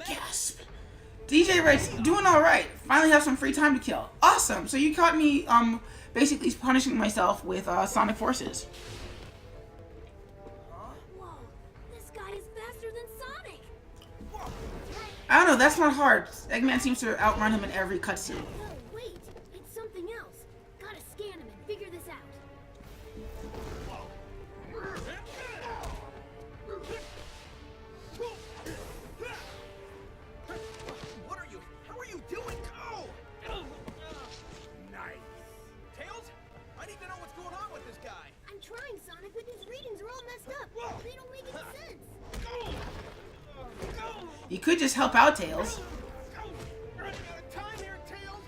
Gasp. DJ writes, "Doing alright. Finally have some free time to kill. Awesome! So you caught me, basically punishing myself with, Sonic Forces. Whoa, this guy is faster than Sonic. I don't know, that's not hard. Eggman seems to outrun him in every cutscene. Oh, wait, it's something else. Gotta scan him and figure this out. What are you? How are you doing? Oh! Nice. Tails? I need to know what's going on with this guy. I'm trying, Sonic, but these readings are all messed up. They don't make any sense. You could just help out, Tails. We're running out of time here, Tails.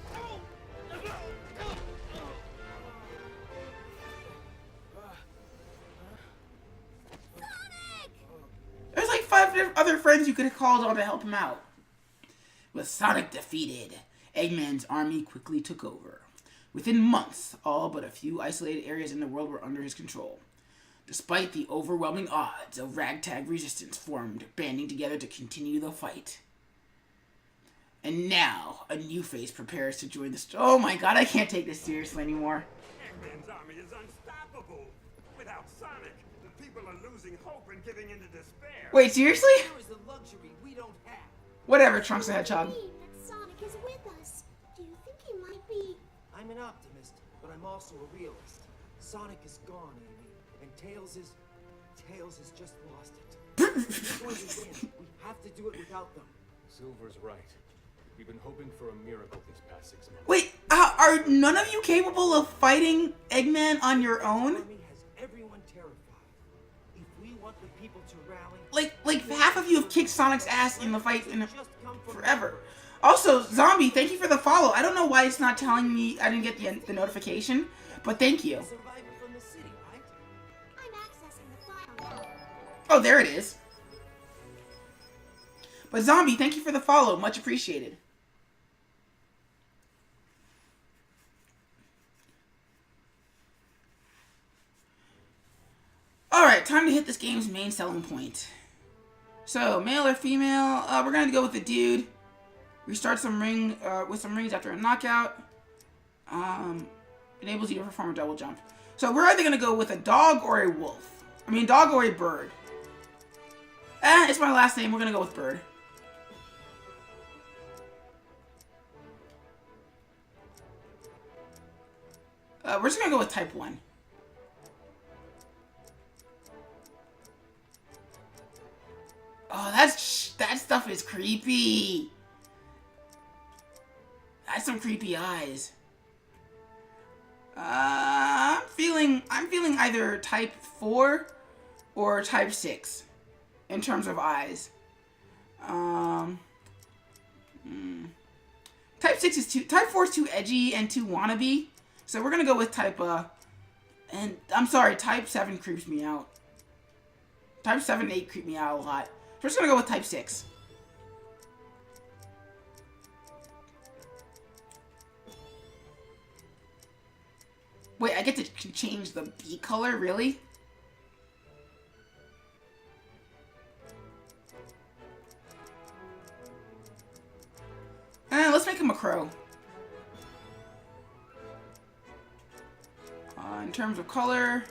Sonic! There's like 5 other friends you could have called on to help him out. With Sonic defeated, Eggman's army quickly took over. Within months, all but a few isolated areas in the world were under his control. Despite the overwhelming odds, a ragtag resistance formed, banding together to continue the fight. And now, a new face prepares to join the oh my god, I can't take this seriously anymore. Eggman's army is unstoppable. Without Sonic, the people are losing hope and giving into despair. Wait, seriously? There is a luxury we don't have. Whatever, Trunks the Hedgehog. Mean that Sonic is with us. Do you think he might be... I'm an optimist, but I'm also a realist. Sonic is gone, Amy, and Tails is just lost it. We're going to win. We have to do it without them. Silver's right. We've been hoping for a miracle these past 6 months. Wait, are none of you capable of fighting Eggman on your own? Army has everyone terrified. If we want the people to rally. Like half of you have kicked Sonic's ass in the fight in Just come from forever. Also, Zombie, thank you for the follow. I don't know why it's not telling me. I didn't get the notification, but thank you. survivor from the city, right? I'm accessing the file now. Oh, there it is. But Zombie, thank you for the follow. Much appreciated. Alright, time to hit this game's main selling point. So, male or female? We're going to go with the dude. Restart some ring with some rings after a knockout. Enables you to perform a double jump. So we're either going to go with a dog or a wolf. I mean, dog or a bird. It's my last name. We're going to go with bird. We're just going to go with type 1. Oh, that stuff is creepy. That's some creepy eyes. I'm feeling either type 4 or type 6 in terms of eyes. Type 6 is type 4 is too edgy and too wannabe. So we're gonna go with type and I'm sorry, type 7 creeps me out. Type 7 and 8 creep me out a lot. So we're just gonna go with type 6. Wait, I get to change the bee color, really? Let's make him a crow. In terms of color...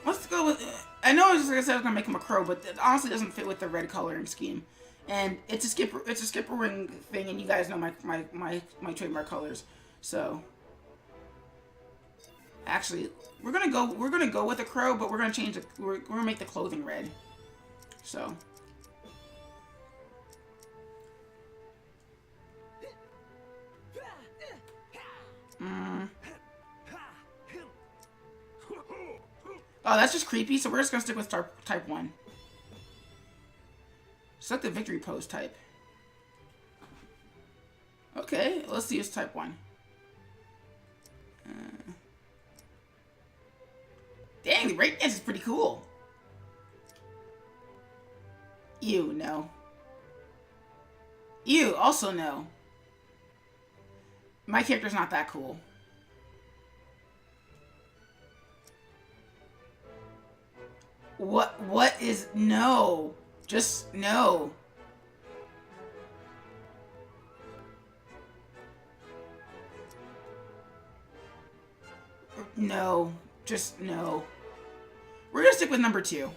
Let's go with... I know I was just gonna make him a crow, but it honestly doesn't fit with the red coloring scheme. And it's a SkipperWing thing, and you guys know my trademark colors. So actually, we're gonna go with a crow, but we're gonna change it. We're gonna make the clothing red. So. Oh, that's just creepy, so we're just gonna stick with type 1. Select the victory pose type. Okay, let's see his type 1. Dang, the breakdance is pretty cool. Ew, no. Ew, also no. My character's not that cool. What is no? Just no. No. Just no. We're gonna stick with number 2.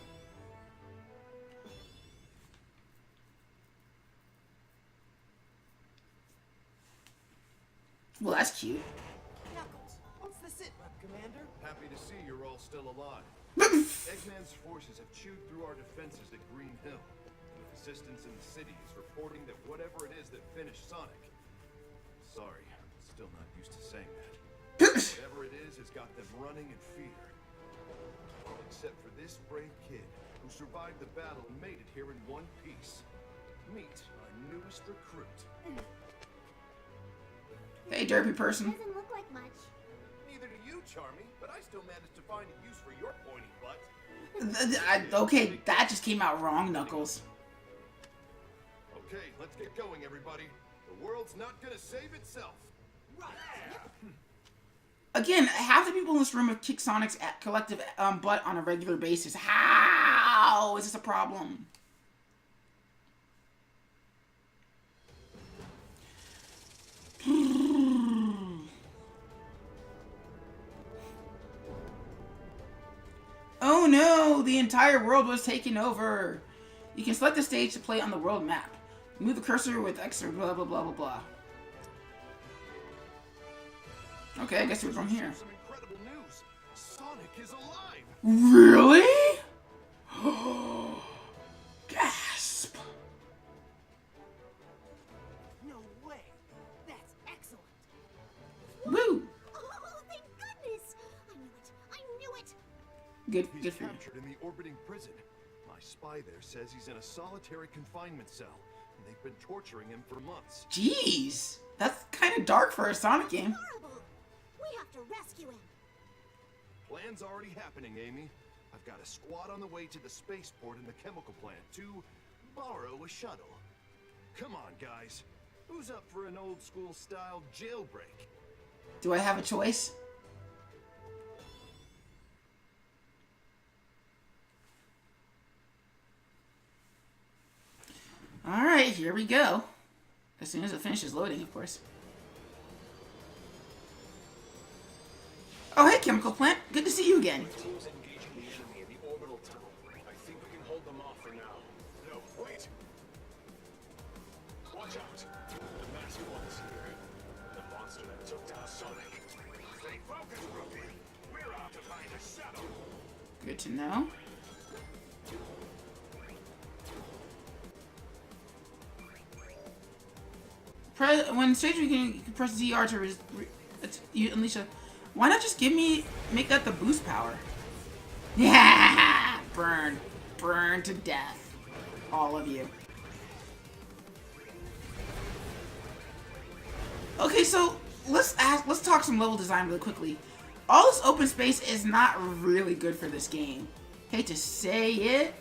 Well, that's cute. Knuckles, what's the sit rep, Commander? Happy to see you're all still alive. Eggman's forces have chewed through our defenses at Green Hill. With assistance in the city is reporting that whatever it is that finished Sonic... Sorry, still not used to saying that. Whatever it is has got them running in fear. Except for this brave kid who survived the battle and made it here in one piece. Meet our newest recruit. Hey, derpy person. Doesn't look like much. Neither do you, Charmy, but I still managed to find a use for your pointy butt. Okay, that just came out wrong, Knuckles. Okay, let's get going, everybody. The world's not gonna save itself. Right. Again, half the people in this room have kicked Sonic's collective butt on a regular basis. How is this a problem? Oh no, the entire world was taken over. You can select the stage to play on the world map. Move the cursor with X or blah blah blah blah blah. Okay, I guess we're from here. Some incredible news. Sonic is alive! Really? Gasp. No way. That's excellent. Woo. Oh, thank goodness! I knew it. I knew it. Good He's for you. captured in the orbiting prison. My spy there says he's in a solitary confinement cell, and they've been torturing him for months. Jeez. That's kind of dark for a Sonic game. Horrible. We have to rescue him. Plan's already happening, Amy. I've got a squad on the way to the spaceport and the chemical plant to borrow a shuttle. Come on, guys. Who's up for an old-school style jailbreak? Do I have a choice? Alright, here we go. As soon as it finishes loading, of course. Oh, hey, Chemical Plant. Good to see you again. Teams engaging the enemy in the orbital tunnel. I think we can hold them off for now. No, wait! Watch out! The masked one's here. The monster that took down Sonic. Stay focused, rookie. We're out to find a shuttle. Good to know. When stage you can press ZR to you unleash a. Why not just make that the boost power? Yeah, burn to death, all of you. Okay, so let's talk some level design really quickly. All this open space is not really good for this game. Hate to say it.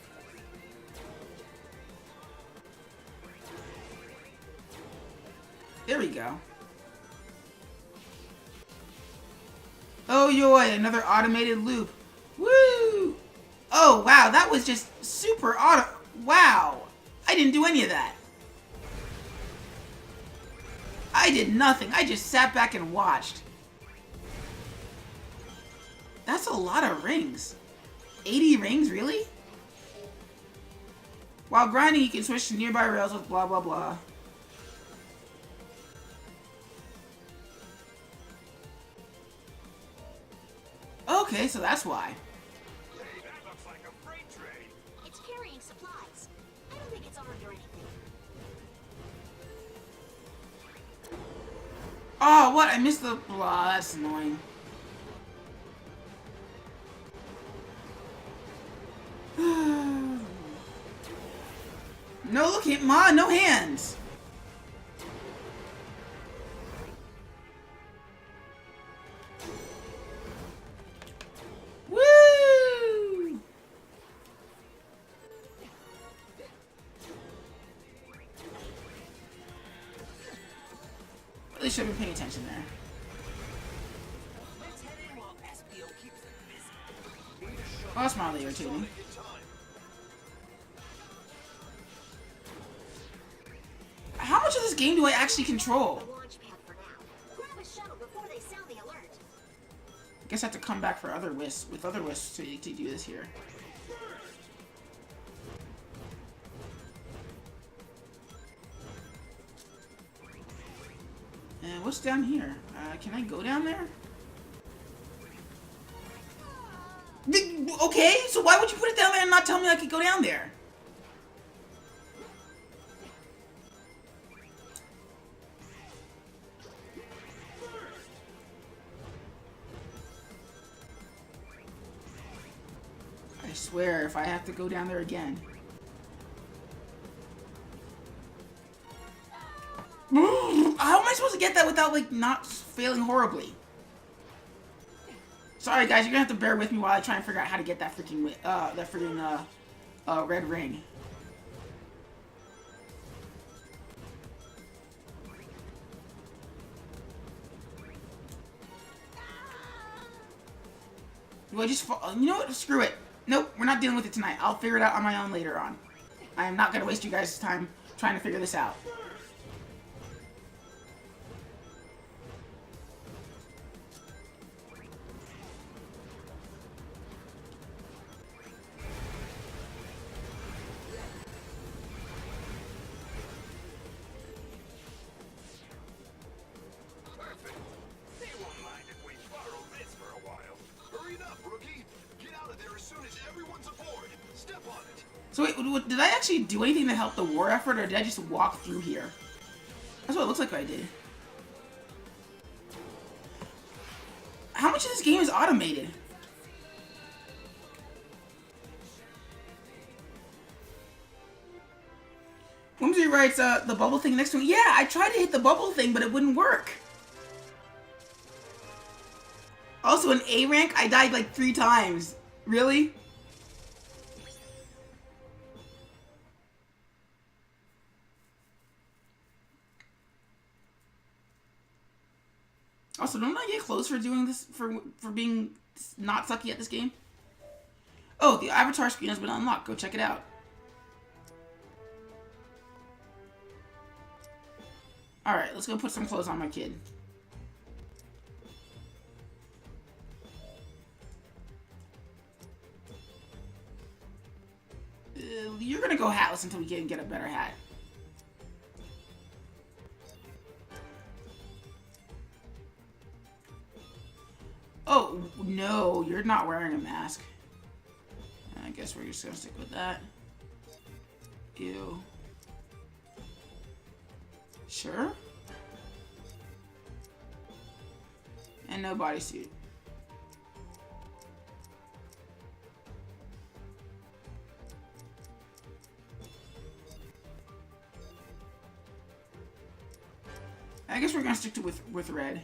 There we go. Oh, yoy, another automated loop. Woo! Oh, wow, that was just super auto. Wow. I didn't do any of that. I did nothing. I just sat back and watched. That's a lot of rings. 80 rings, really? While grinding, you can switch to nearby rails with blah, blah, blah. Okay, so that's why. Hey, that looks like a freight train. It's carrying supplies. I don't think it's armed or anything. Oh, what? I missed the blah. That's annoying. No looking, Ma, no hands. Woo! Really should have been paying attention there. Let's head in while SBO keeps them busy. Oh, that's mildly irritating. Sonic in time. How much of this game do I actually control? The launch pad for now. Grab a shuttle before they sound the alert. I guess I have to come back for other wisps to do this here. And what's down here? Can I go down there? Okay, so why would you put it down there and not tell me I could go down there? I swear, if I have to go down there again. How am I supposed to get that without, like, not failing horribly? Sorry, guys, you're gonna have to bear with me while I try and figure out how to get that freaking, red ring. Do I just fall? You know what? Screw it. Nope, we're not dealing with it tonight. I'll figure it out on my own later on. I am not gonna waste you guys' time trying to figure this out. Perfect. They won't mind if we borrow this for a while. Hurry it up, rookie. So wait, did I actually do anything to help the war effort, or did I just walk through here? That's what it looks like I did. How much of this game is automated? Whimsy writes, the bubble thing next to me. Yeah, I tried to hit the bubble thing, but it wouldn't work. Also, in A rank, I died like 3 times. Really? Also, don't I get close for doing this, for being not sucky at this game? Oh, the avatar screen has been unlocked. Go check it out. Alright, let's go put some clothes on my kid. You're gonna go hatless until we can get a better hat. Oh, no, you're not wearing a mask. I guess we're just gonna stick with that. Ew. Sure. And no bodysuit. I guess we're gonna stick to with red.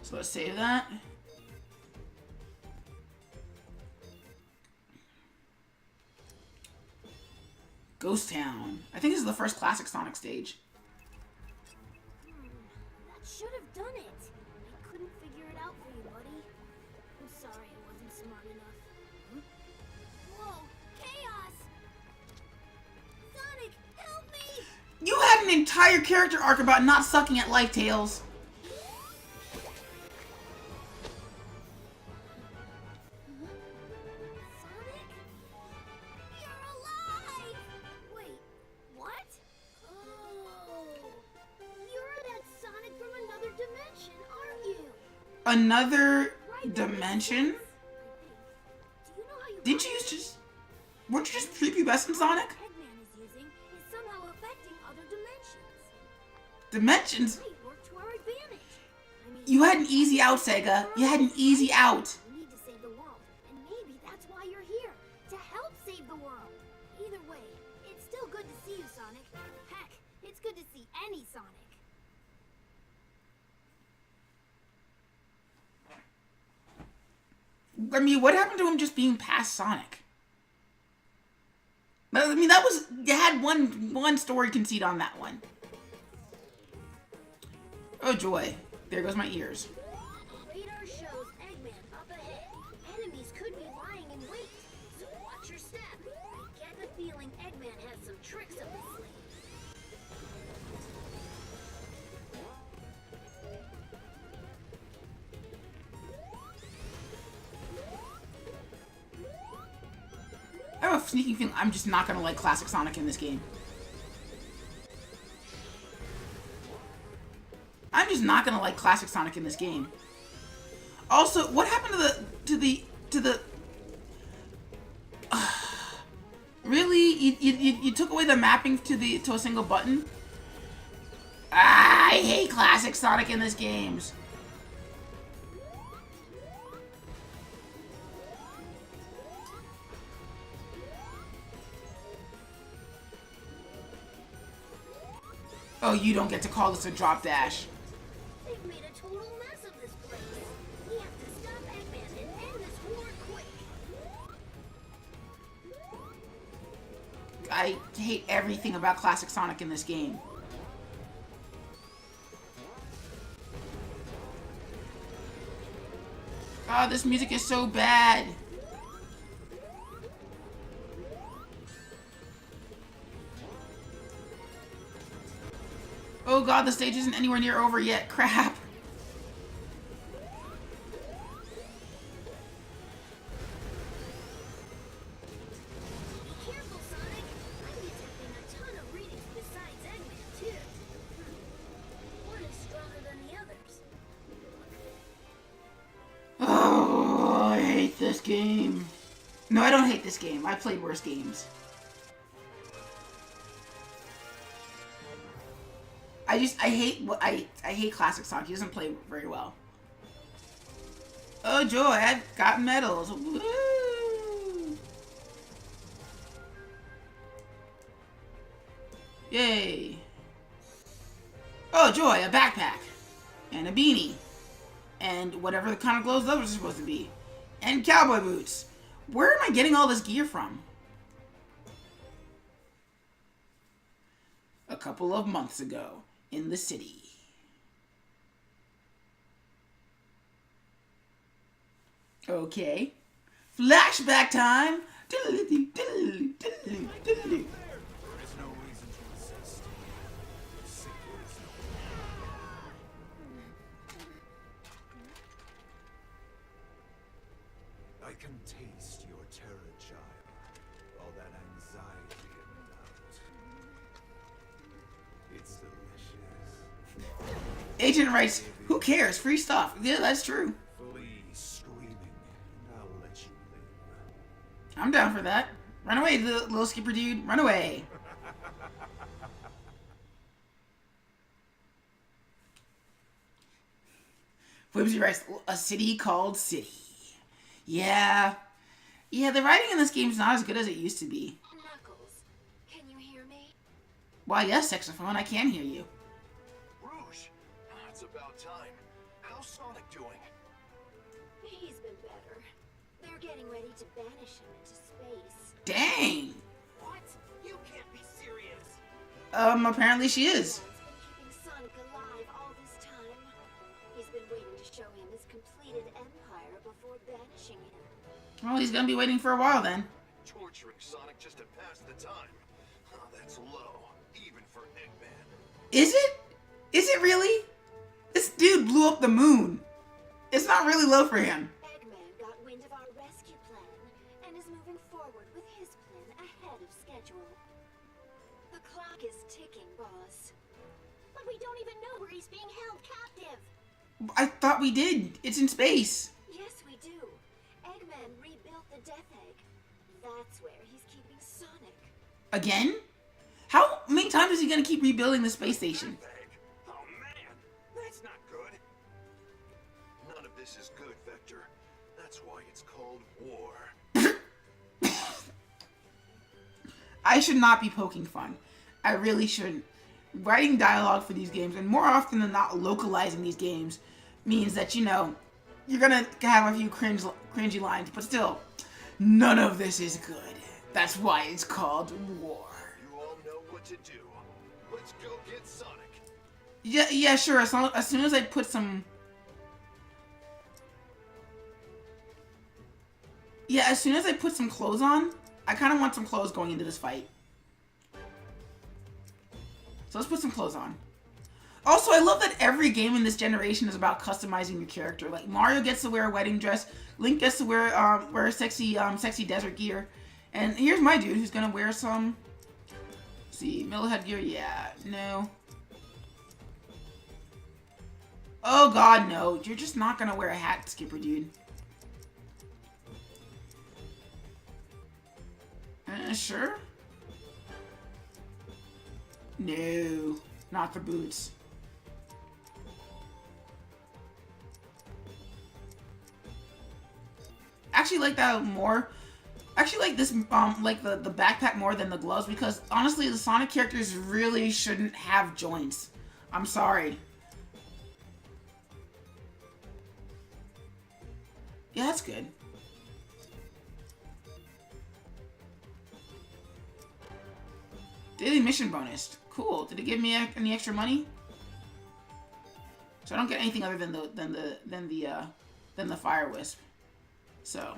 So let's save that. Ghost Town. I think this is the first classic Sonic stage. That should have done it. I couldn't figure it out for you, buddy. I'm sorry I wasn't smart enough. Whoa, chaos! Sonic, help me! You had an entire character arc about not sucking at life, Tails. Sonic? You're alive! Wait, what? Oh, you're that Sonic from another dimension, aren't you? Another dimension? Do you know how you Didn't you just... Weren't you just prepubescent Sonic? Eggman is using is somehow affecting other dimensions. Dimensions? Might work to our advantage. I mean, You had an easy out, Sega. You had an easy out. we need to save the world, and maybe that's why you're here, to help save the world. Either way, it's still good to see you, Sonic. Heck, it's good to see any Sonic. I mean, what happened to him just being past Sonic? I mean, that was... You had one story conceit on that one. Oh, joy. There goes my ears. Radar shows Eggman up ahead. Enemies could be lying in wait, so watch your step. I get the feeling Eggman has some tricks up his sleeve. I have a sneaking feeling I'm just not gonna like classic Sonic in this game. I'm just not gonna like classic Sonic in this game. Also, what happened to the really? You took away the mapping to a single button? Ah, I hate classic Sonic in this games. Oh, you don't get to call this a drop dash. They've made a total mess of this place. We have to stop Eggman and end this war quick. I hate everything about classic Sonic in this game. Oh, this music is so bad. Oh god, the stage isn't anywhere near over yet. Crap. Be careful, Sonic. I'm detecting a ton of readings besides Eggman, too. One is stronger than the others. game. No, I don't hate this game. I've played worse games. I hate classic Sonic. He doesn't play very well. Oh joy, I've got medals. Woo! Yay. Oh joy, a backpack. And a beanie. And whatever the kind of gloves those are supposed to be. And cowboy boots. Where am I getting all this gear from? A couple of months ago in the city. Okay. Flashback time. Diddly-dee, diddly-dee, diddly-dee, diddly-dee. There is no reason to resist. The sequel is no. I can taste your terror, child. All that anxiety and doubt. It's delicious. Agent writes, who cares? Free stuff. Yeah, that's true. Flee screaming, and I'll let you live. I'm down for that. Run away, little skipper dude. Run away. Whimsy writes, a city called City. Yeah. Yeah, the writing in this game is not as good as it used to be. Knuckles, can you hear me? Why, yes, Saxophone, I can hear you. Rouge, it's about time. How's Sonic doing? He's been better. They're getting ready to banish him into space. Dang. What? You can't be serious. Apparently she is. He's been keeping Sonic alive all this time. He's been waiting to show him his completed empire before banishing him. Well, he's gonna be waiting for a while then. Torturing Sonic just to pass the time. Oh, that's low, even for Eggman. Is it? Is it really? This dude blew up the moon. It's not really low for him. Eggman got wind of our rescue plan and is moving forward with his plan ahead of schedule. The clock is ticking, boss. But we don't even know where he's being held captive. I thought we did. It's in space. Yes, we do. Eggman rebuilt the Death Egg. That's where he's keeping Sonic. Again? How many times is he gonna keep rebuilding the space station? Egg. Oh man, that's not good. None of this is good, Vector. That's why it's called war. I should not be poking fun. I really shouldn't. Writing dialogue for these games, and more often than not localizing these games, means that, you know, you're gonna have a few cringy lines, but still, none of this is good. That's why it's called war. You all know what to do. Let's go get Sonic. Yeah, sure. As soon as I put some... Yeah, as soon as I put some clothes on, I kind of want some clothes going into this fight. So let's put some clothes on. Also, I love that every game in this generation is about customizing your character. Like, Mario gets to wear a wedding dress, Link gets to wear sexy desert gear, and here's my dude who's gonna wear some... Let's see, middle headgear, yeah, no. Oh god, no. You're just not gonna wear a hat, Skipper dude. Sure? No, not the boots. Actually like that more. Actually like this, like the backpack more than the gloves, because honestly the Sonic characters really shouldn't have joints. I'm sorry. Yeah, that's good. Daily mission bonus. Cool. Did it give me any extra money? So I don't get anything other than the fire wisp. So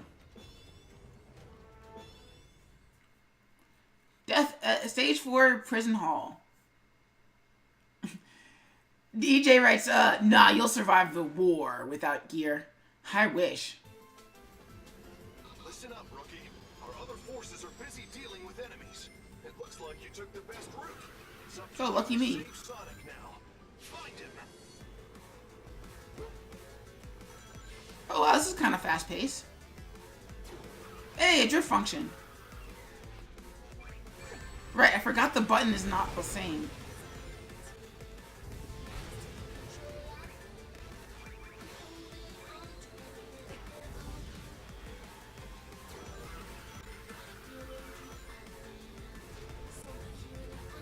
stage 4 prison hall. DJ writes, nah, you'll survive the war without gear. I wish. Listen up, rookie. Our other forces are busy dealing with enemies. It looks like you took the best route. It's up to Oh, you lucky to me. save Sonic now. Find him. Oh wow, this is kind of fast paced. Hey, a drift function. Right, I forgot the button is not the same.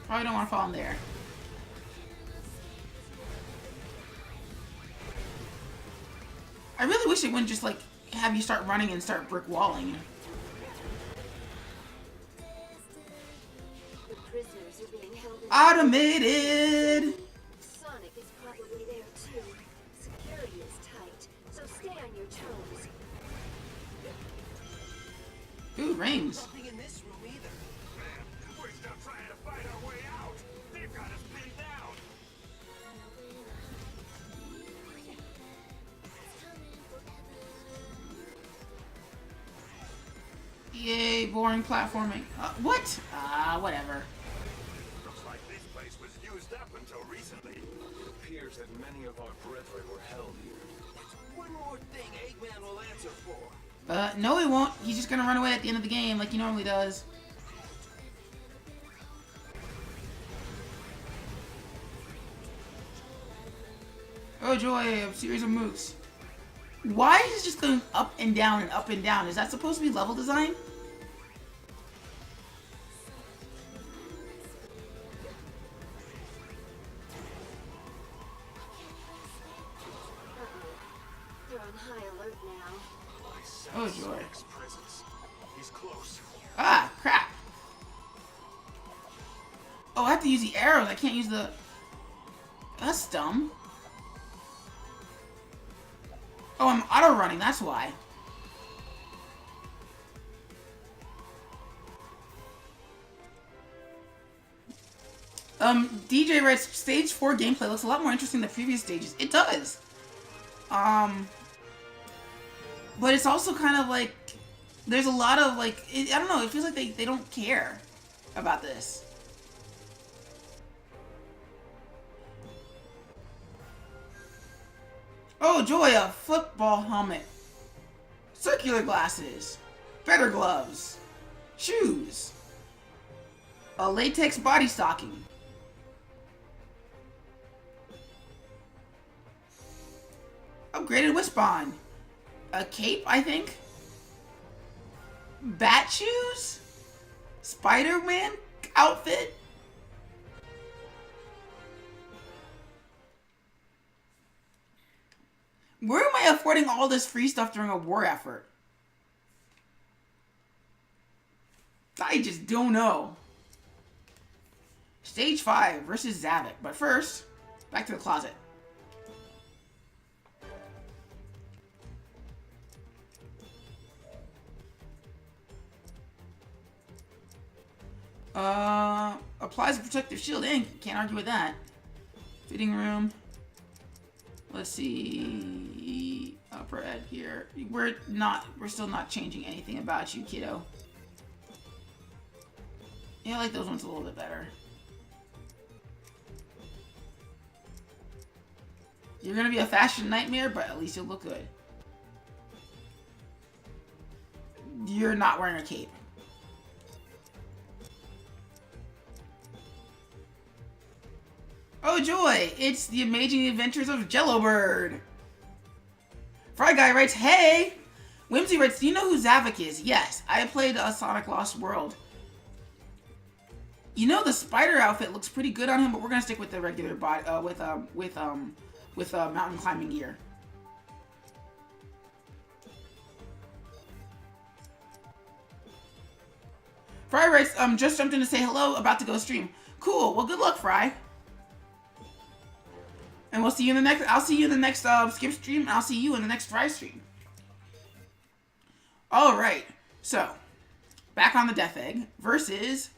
Probably don't want to fall in there. I really wish it wouldn't just like have you start running and start brick walling. The prisoners are being held in Automated! Sonic is probably there too. Security is tight, so stay on your toes. Ooh, rings. Nothing in this room either. We're still trying to fight our way out. They've got us pinned down. Yay, boring platforming. What? Whatever. Looks like this place was used up until recently. It appears that many of our brethren were held here. There's one more thing Eggman will answer for. No he won't. He's just gonna run away at the end of the game like he normally does. Oh joy, a series of mooks. Why is it just going up and down and up and down? Is that supposed to be level design? They're on high alert now. Oh joy. Sonic's presence. He's close. Ah, crap. Oh, I have to use the arrows. I can't use the... That's dumb. Oh, I'm auto-running. That's why. DJ writes, Stage 4 gameplay looks a lot more interesting than previous stages. It does. But it's also kind of like... There's a lot of, like... I don't know. It feels like they don't care about this. Oh joy, a football helmet. Circular glasses. Better gloves. Shoes. A latex body stocking. Upgraded wristband. A cape, I think. Bat shoes? Spider-Man outfit? Where am I affording all this free stuff during a war effort? I just don't know. Stage 5 versus Zavik. But first, back to the closet. Applies a protective shield. Can't argue with that. Fitting room. Let's see. Upper ed here. We're still not changing anything about you, kiddo. Yeah, I like those ones a little bit better. You're gonna be a fashion nightmare, but at least you'll look good. You're not wearing a cape. Oh joy! It's the amazing adventures of Jello Bird! Fry Guy writes, hey! Whimsy writes, do you know who Zavik is? Yes, I played Sonic Lost World. You know, the spider outfit looks pretty good on him, but we're gonna stick with the regular body, with mountain climbing gear. Fry writes, just jumped in to say hello, about to go stream. Cool, well good luck, Fry. And we'll see you in the next, I'll see you in the next Skip stream, and I'll see you in the next Fry stream. Alright, so, back on the Death Egg versus...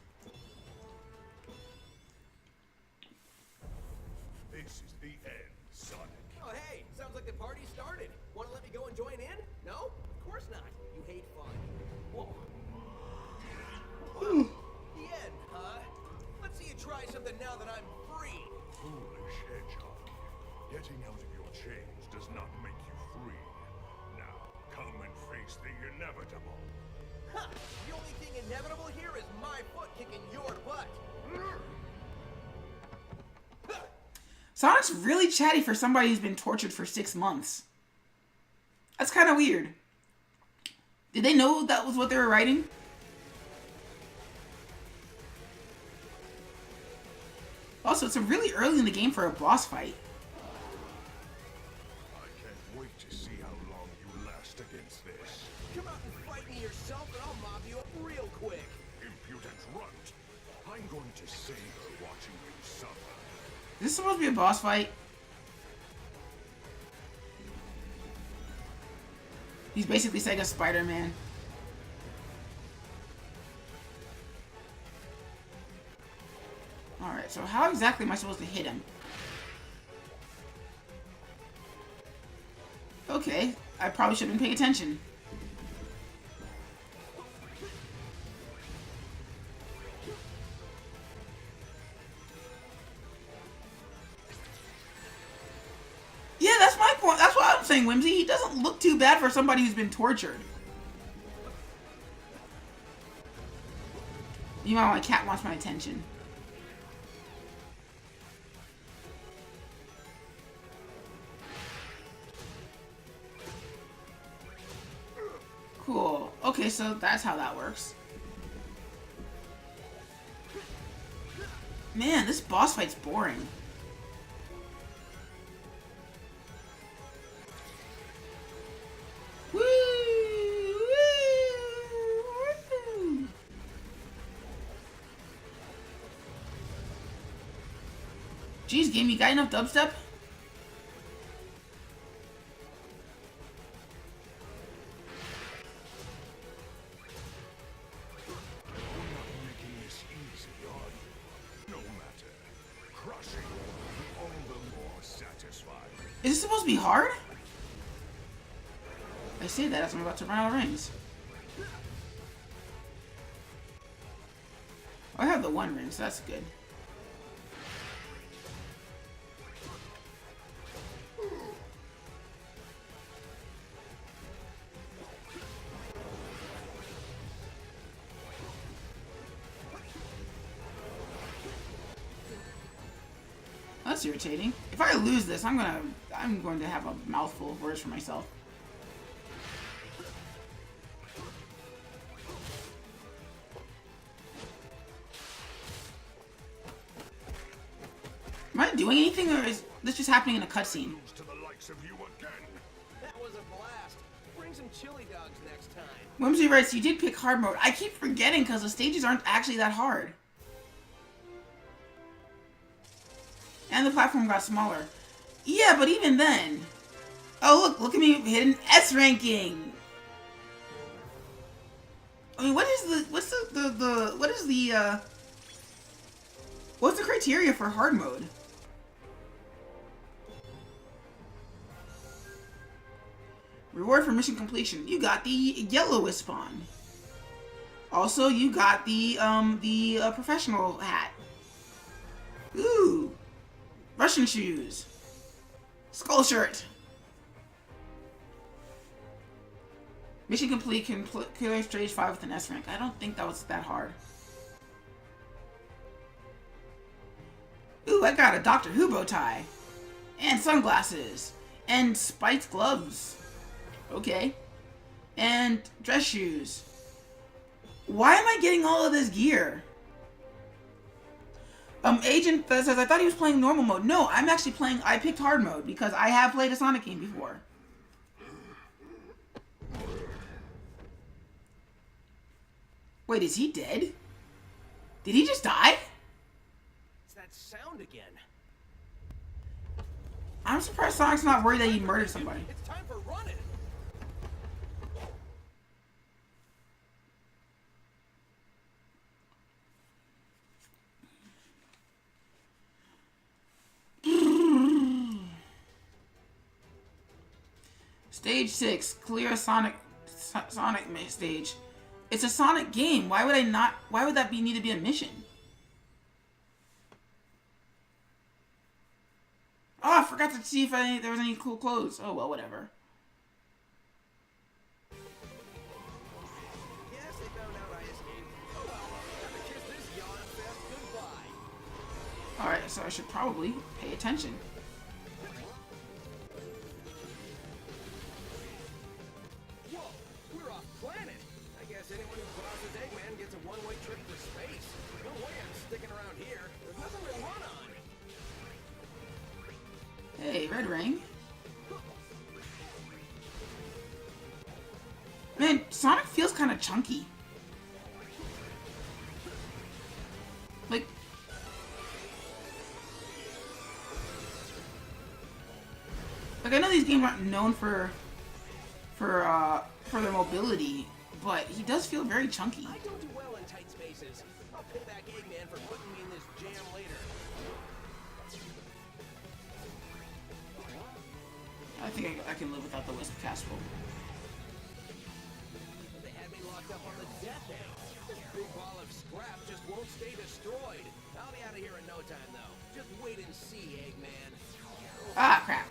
This is the end, Sonic. Oh, hey, sounds like the party started. Want to let me go and join in? No? Of course not. You hate fun. Whoa. Well, the end, huh? Let's see you try something now that I'm free. Foolish hedgehog. Getting out of your chains does not make you free. Now, Come and face the inevitable. Ha! The only thing inevitable here is my foot kicking your butt. Sonic's really chatty for somebody who's been tortured for 6 months. That's kind of weird. Did they know that was what they were writing? Also, it's really early in the game for a boss fight. I can't wait to see how long you last against this. Come out and fight me yourself and I'll mob you up real quick. Impudent runt. I'm going to savor watching you suffer. Is this supposed to be a boss fight? He's basically Sega Spider-Man. Alright, so how exactly am I supposed to hit him? Okay, I probably should have been paying attention. Yeah, that's my point. That's what I'm saying, Whimsy. He doesn't look too bad for somebody who's been tortured. Meanwhile, my cat wants my attention. Cool. Okay, so that's how that works. Man, this boss fight's boring. Woo! Woo! Jeez, game, you got enough dubstep? Is this supposed to be hard? I say that as I'm about to run out of rings. I have the 1 ring, so that's good. That's irritating. If I lose this, I'm going to have a mouthful of words for myself. Am I doing anything, or is this just happening in a cutscene? To the likes of you again. That was a blast. Bring some chili dogs next time. Whimsy writes, you did pick hard mode. I keep forgetting because the stages aren't actually that hard. And the platform got smaller. Yeah, but even then. Oh, look at me hitting S ranking. I mean, what's the criteria for hard mode? Reward for mission completion. You got the yellow spawn. Also, you got the professional hat. Ooh. Russian shoes. Skull shirt. Mission complete. Can clear stage 5 with an S rank. I don't think that was that hard. Ooh, I got a Doctor Who bow tie. And sunglasses. And spiked gloves. Okay. And dress shoes. Why am I getting all of this gear? Agent says, I thought he was playing normal mode. No, I'm actually playing, I picked hard mode because I have played a Sonic game before. Wait, is he dead? Did he just die? It's that sound again. I'm surprised Sonic's not worried that he murdered somebody. It's time for running. Stage 6, clear a Sonic stage. It's a Sonic game. Why would that need to be a mission? Oh, I forgot to see if there was any cool clothes. Oh, well, whatever. Alright, so I should probably pay attention. Whoa, we're off planet. I guess anyone who crosses Eggman gets a one-way trip to space. No way I'm sticking around here. There's nothing to run on. Hey, red ring. Man, Sonic feels kind of chunky. Like, I know these games aren't known for their mobility, but he does feel very chunky. I don't do well in tight spaces. I'll pay back Eggman for putting me in this jam later. I think I can live without the Wisp Castle. They had me locked up on the death egg. This big ball of scrap just won't stay destroyed. I'll be out of here in no time, though. Just wait and see, Eggman. Ah, crap.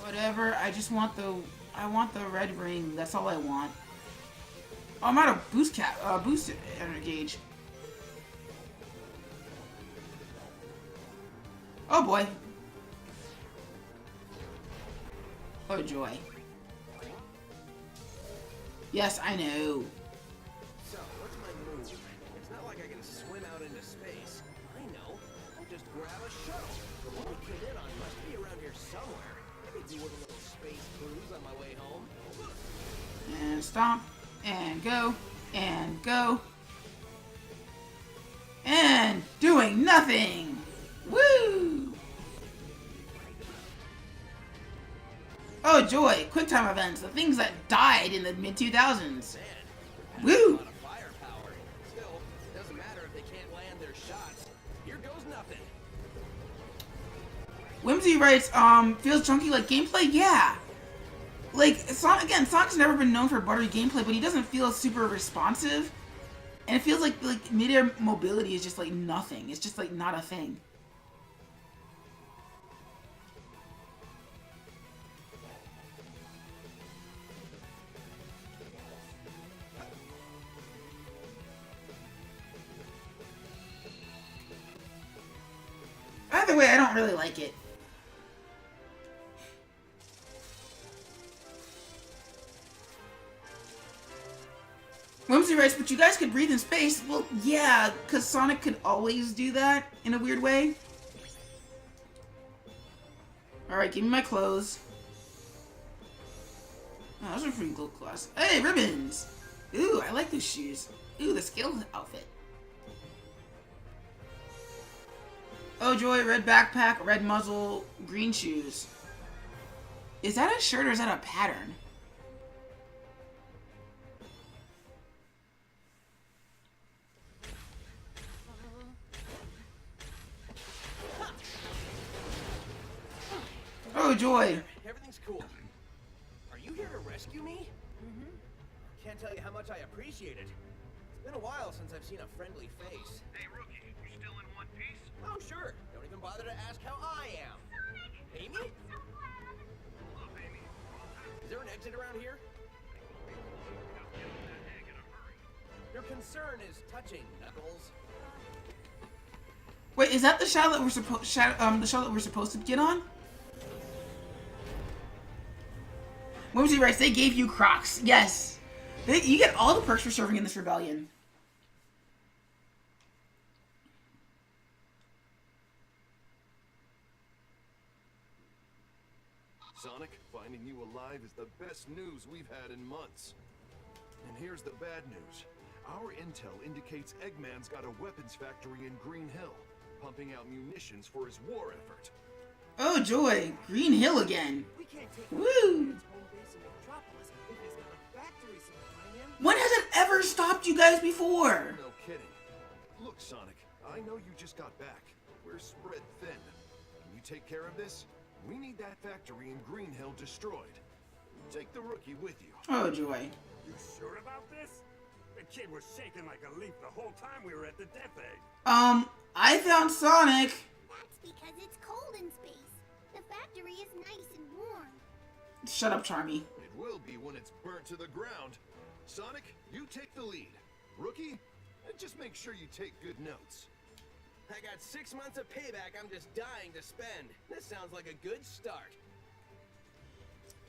Whatever, I just want I want the red ring. That's all I want. Oh, I'm out of boost gauge. Oh boy. Oh joy. Yes, I know. So, what's my move? It's not like I can swim out into space. I know. I'll just grab a shuttle. The one we came in on must be around here somewhere. Maybe do a little space cruise on my way home. And stomp. And go. And go. And doing nothing. Woo! Oh joy! QuickTime events, the things that died in the mid-2000s. Woo! Firepower. Still, doesn't matter if they can't land their shots. Here goes nothing. Whimsy writes, feels chunky like gameplay? Yeah. Like, Sonic's never been known for buttery gameplay, but he doesn't feel super responsive. And it feels like mid-air mobility is just like nothing. It's just like not a thing. Either way, I don't really like it. Whimsy writes, but you guys could breathe in space. Well, yeah, because Sonic could always do that in a weird way. Alright, give me my clothes. Oh, those are pretty cool class. Hey, ribbons! Ooh, I like those shoes. Ooh, the skill outfit. Oh joy, red backpack, red muzzle, green shoes. Is that a shirt or is that a pattern? Oh joy. Everything's cool. Are you here to rescue me? Mm-hmm. Can't tell you how much I appreciate it. It's been a while since I've seen a friendly face. Hey, Rookie, you still in one piece? Oh, sure. Don't even bother to ask how I am. Amy? Is there an exit around here? Your concern is touching, Knuckles. Wait, is that the shuttle that we're supposed to get on? Whimsy writes, they gave you Crocs. Yes. You get all the perks for serving in this rebellion. Sonic, finding you alive is the best news we've had in months. And here's the bad news. Our intel indicates Eggman's got a weapons factory in Green Hill, pumping out munitions for his war effort. Oh joy, Green Hill again. We can't take Woo! home base in Metropolis if he's got a factory supplying him. When has it ever stopped you guys before? No kidding. Look, Sonic, I know you just got back. We're spread thin. Can you take care of this? We need that factory in Green Hill destroyed. Take the Rookie with you. Oh joy. You sure about this? The kid was shaking like a leaf the whole time we were at the Death Egg. I found Sonic. That's because it's cold in space. The factory is nice and warm. Shut up, Charmy. It will be when it's burnt to the ground. Sonic, you take the lead. Rookie, Just make sure you take good notes. I got 6 months of payback I'm just dying to spend. This sounds like a good start.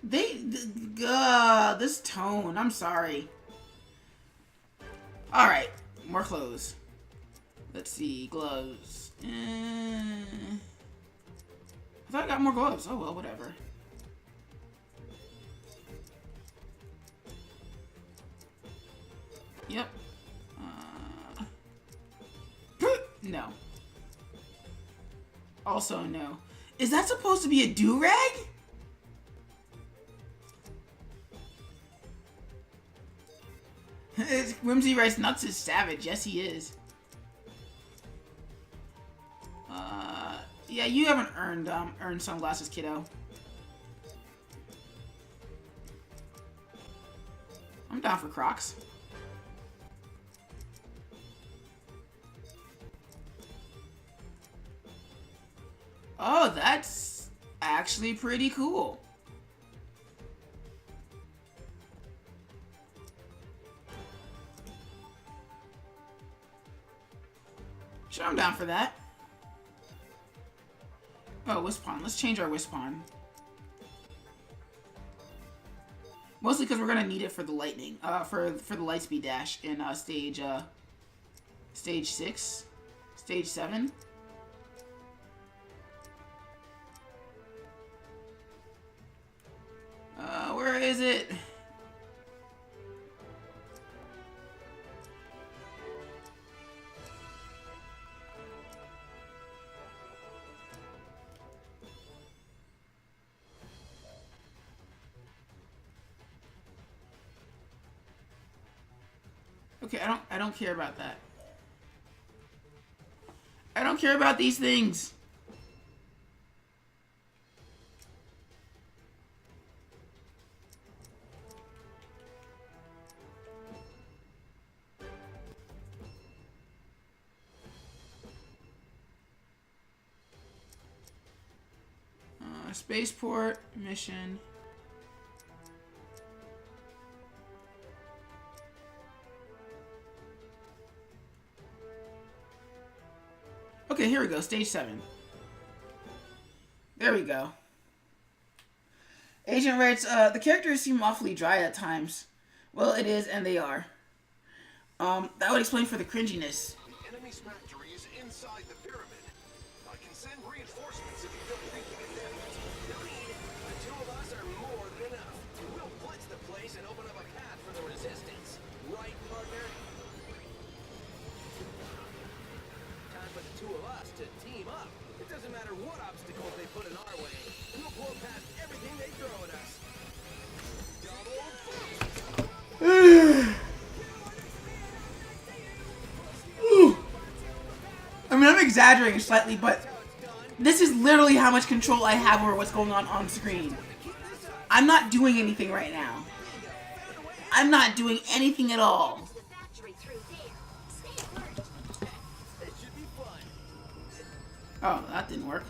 This tone, I'm sorry. Alright, more clothes. Let's see, gloves. I thought I got more gloves. Oh well, whatever. Yep. No. Also no. Is that supposed to be a do-rag? Whimsy writes, Nuts is savage. Yes, he is. Yeah, you haven't earned sunglasses, kiddo. I'm down for Crocs. Oh, that's actually pretty cool. Sure, I'm down for that. Oh, Wispon. Let's change our Wispon. Mostly because we're gonna need it for the lightning, for the lightspeed dash in stage 6, stage 7. Where is it? Okay, I don't care about that. I don't care about these things. Spaceport mission. Okay, here we go. Stage 7. There we go. Agent writes, the characters seem awfully dry at times. Well, it is, and they are. That would explain for the cringiness. The enemy's factory is inside the pyramid. I can send reinforcements if you don't think you can damage it. No need. The two of us are more than enough. We'll blitz the place and open up a path for the resistance. Right, partner? Time for the two of us to team up. It doesn't matter what obstacles they put in our way. We'll blow past everything they throw at us. Double I mean, I'm exaggerating slightly, but this is literally how much control I have over what's going on screen. I'm not doing anything right now. I'm not doing anything at all. The factory through there. Stay alert. It should be fun. Oh, that didn't work.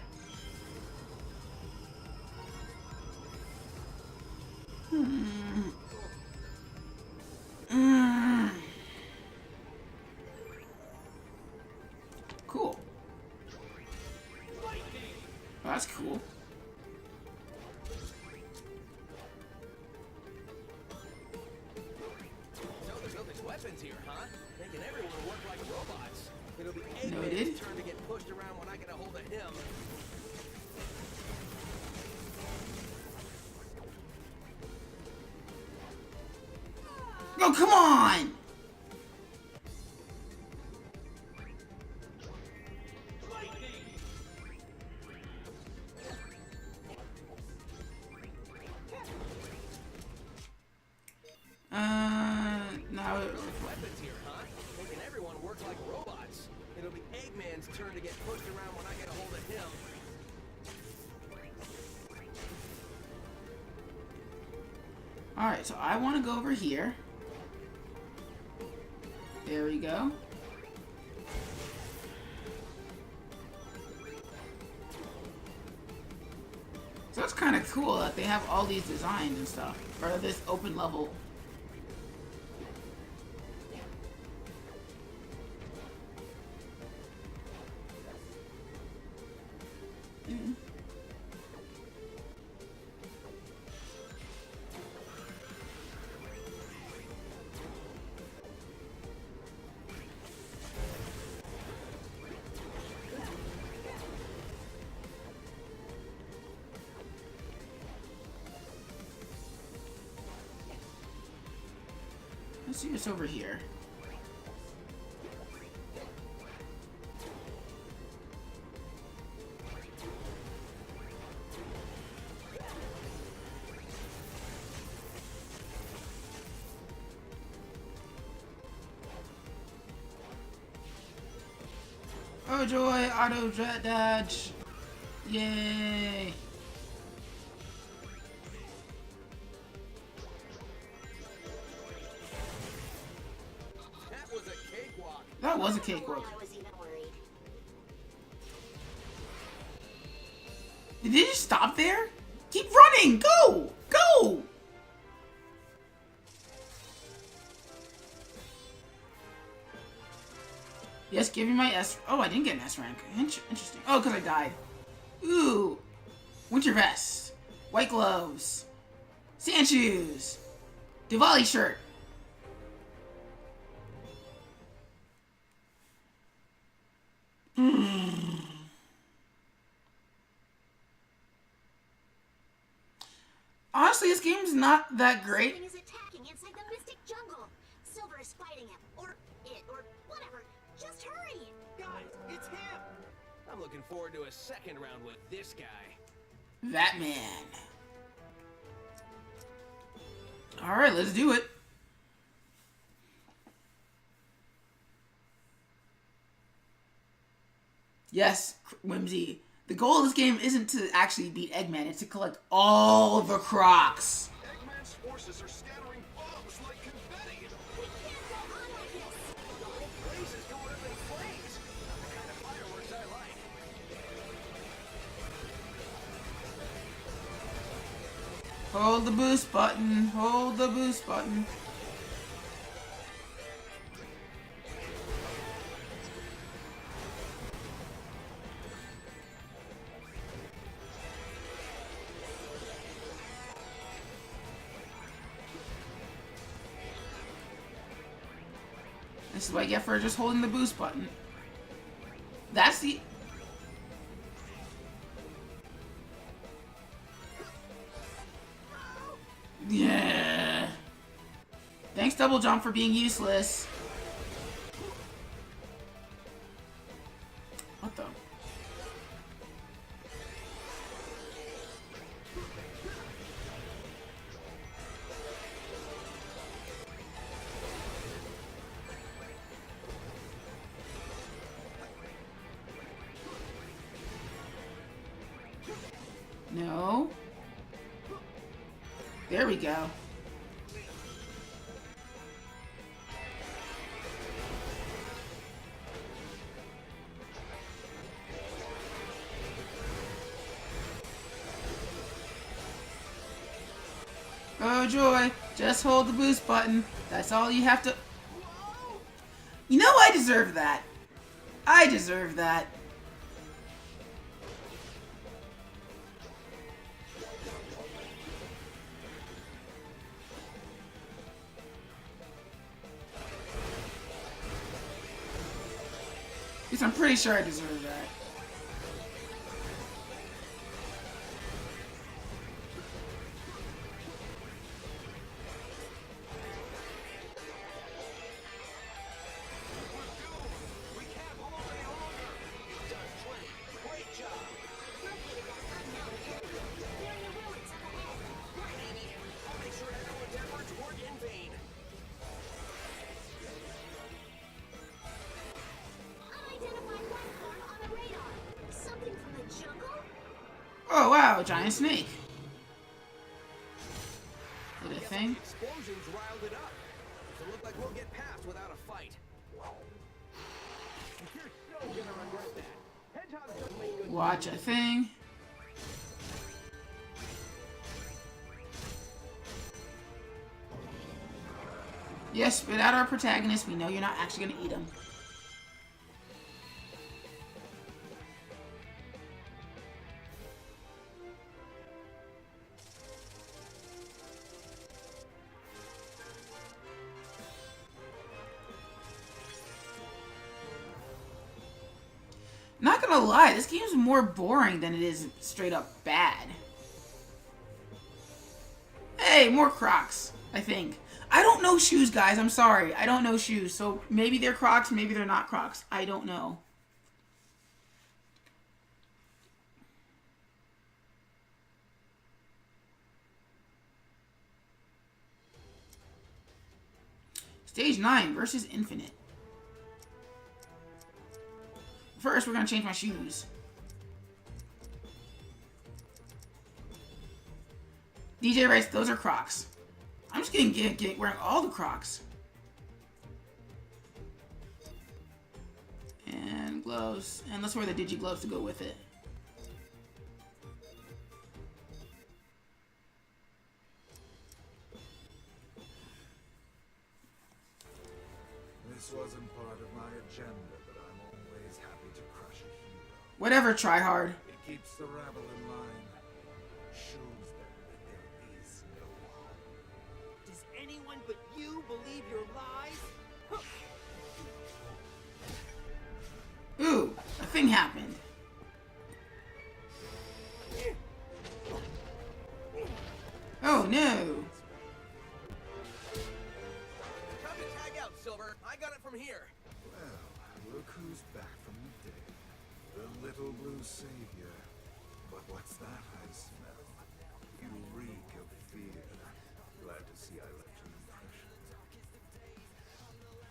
Cool. Well, that's cool. So there's no weapons here, huh? Making everyone work like robots. It'll be Noted. Eggman's turn to get pushed around when I get a hold of him. Oh, come on! Now Weapons here, huh? Making everyone work like robots. It'll be Eggman's turn to get pushed around when I get a hold of him. Alright, so I want to go over here. There we go. So it's kind of cool that they have all these designs and stuff. Or this open level. Let's see what's over here. Oh joy, auto jet dodge. Yay. That was a cakewalk. That was a cakewalk. I was even worried. Did you just stop there? Keep running! Go! Go! Yes, give me my S. Oh, I didn't get an S rank. Interesting. Oh, because I died. Ooh. Winter vest. White gloves. Sand shoes. Diwali shirt. Honestly, this game's not that great. Something is attacking inside the mystic jungle. Silver is fighting him, or it, or whatever. Just hurry! Guys, it's him! I'm looking forward to a second round with this guy. That man. Alright, let's do it. Yes, Whimsy. The goal of this game isn't to actually beat Eggman, it's to collect all the Crocs. Eggman's forces are scattering bombs like confetti. We can't go on like this! The whole place is going up in flames. The kind of fireworks I like. Hold the boost button. Hold the boost button. This is what I get for just holding the boost button. That's the... Yeah. Thanks, Double Jump, for being useless. What the? No. There we go. Oh joy, just hold the boost button. That's all you have to... You know, I deserve that. I deserve that. At least I'm pretty sure I deserve that. We can't hold any longer. Done plenty. Great job. Located that button out ahead. They're in the ruins up ahead. Right, Amy. I'll make sure everyone's efforts weren't in vain. Unidentified life form on the radar. Something from the jungle? Oh wow, giant snake. Did a thing? Explosions riled it up. Doesn't look like we'll get past without a fight. You're so gonna regret that. Hedgehog's done made good. Watch a thing. Yes, spit out our protagonist. We know you're not actually gonna eat him. Not gonna lie, this game's more boring than it is straight up bad. Hey, more Crocs, I think. I don't know shoes, guys. I'm sorry. I don't know shoes. So maybe they're Crocs, maybe they're not Crocs. I don't know. Stage 9 versus Infinite. First, we're going to change my shoes. DJ writes, those are Crocs. I'm just getting wearing all the Crocs. And gloves. And let's wear the Digi gloves to go with it. This wasn't part of my agenda, but I'm always happy to crush a hero. Whatever, try hard. It keeps the rabble in line. Shows them that there is no hope. Does anyone but you believe your lies? Ooh, a thing happened. Oh no. Time to tag out, Silver. I got it from here. Well, look who's back from the dead. The little blue savior. But what's that I smell? You reek of fear. Glad to see I left an impression.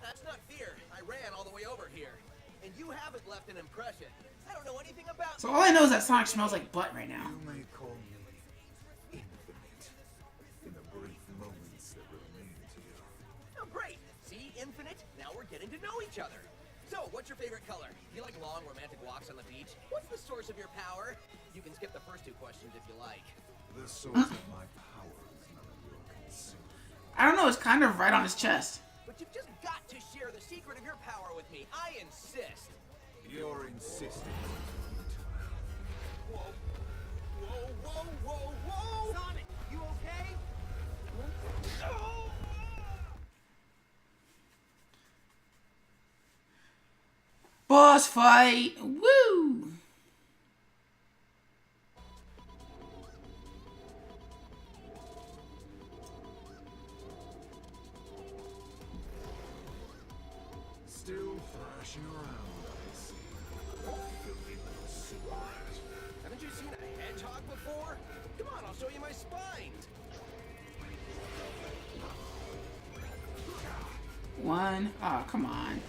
That's not fear. I ran all the way over here. And you haven't left an impression. I don't know anything about So all I know is that Sonic smells like butt right now. You may call me infinite. In the brief moments that remain to you. Oh, great. See, Infinite? Now we're getting to know each other. So, what's your favorite color? Do you like long, romantic walks on the beach? What's the source of your power? You can skip the first two questions if you like. The source of my power is none of your concern. I don't know, it's kind of right on his chest. But you've just got to share the secret of your power with me. I insist. You're insisting. Whoa. Whoa, whoa, whoa, whoa! Sonic, you okay? Boss fight! Woo! Still thrashing around, I see. Filthy little super rat. Haven't you seen a hedgehog before? Come on, I'll show you my spine. One. Oh, come on.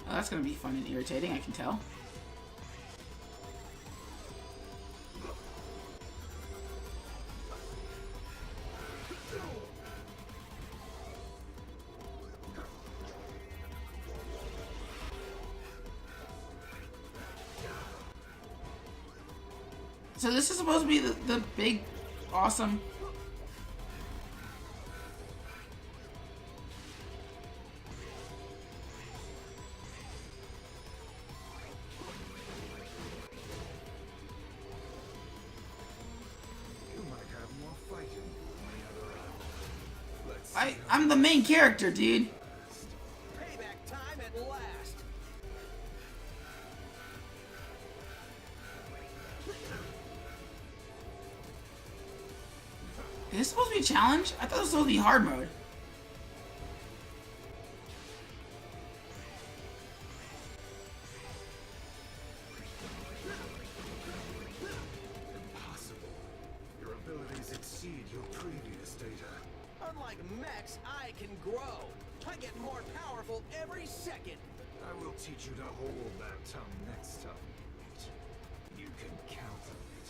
Oh, that's gonna be fun and irritating, I can tell. So this is supposed to be the big, awesome... You might have more fighting than the other round. Let's see I'm the main character, dude. Payback time at last. Is this supposed to be a challenge? I thought it was supposed to be hard mode. impossible. Your abilities exceed your previous data. Unlike mechs, I can grow. I get more powerful every second. I will teach you to hold that tongue next time we meet. You can count on it.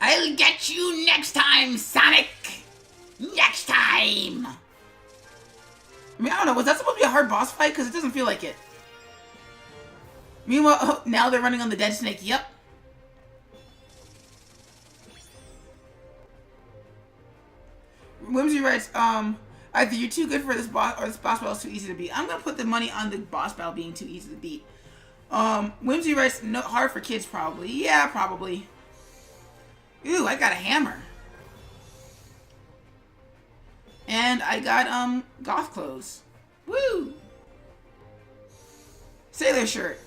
I'll get you next time, Sonic! Next time! I mean, I don't know, was that supposed to be a hard boss fight? Because it doesn't feel like it. Meanwhile, oh, now they're running on the dead snake, yep. Whimsy writes, either you're too good for this boss or this boss battle is too easy to beat. I'm gonna put the money on the boss battle being too easy to beat. Whimsy writes, no, hard for kids probably. Yeah, probably. Ooh, I got a hammer. And I got, goth clothes. Woo! Sailor shirt.